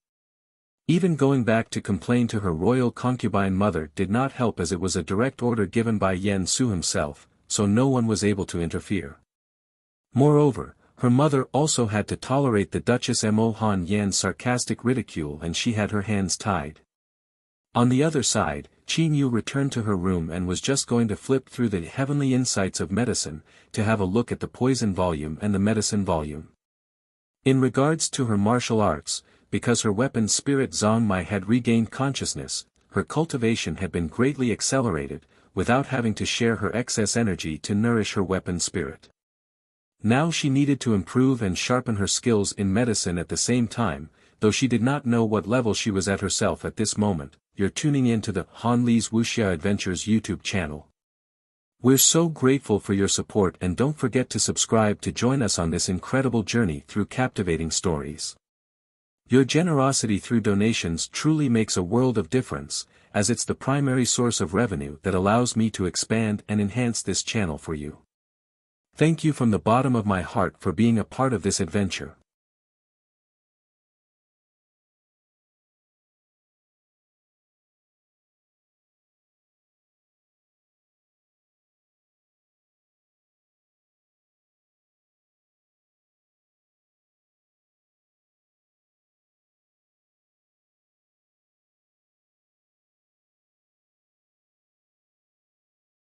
Even going back to complain to her royal concubine mother did not help, as it was a direct order given by Yan Su himself, so no one was able to interfere. Moreover, her mother also had to tolerate the Duchess Mo Han Yan's sarcastic ridicule, and she had her hands tied. On the other side, Qin Yu returned to her room and was just going to flip through the Heavenly Insights of Medicine, to have a look at the poison volume and the medicine volume. In regards to her martial arts, because her weapon spirit Zhong Mai had regained consciousness, her cultivation had been greatly accelerated, without having to share her excess energy to nourish her weapon spirit. Now she needed to improve and sharpen her skills in medicine at the same time, though she did not know what level she was at herself at this moment. You're tuning in to the Han Li's Wuxia Adventures YouTube channel. We're so grateful for your support, and don't forget to subscribe to join us on this incredible journey through captivating stories. Your generosity through donations truly makes a world of difference, as it's the primary source of revenue that allows me to expand and enhance this channel for you. Thank you from the bottom of my heart for being a part of this adventure.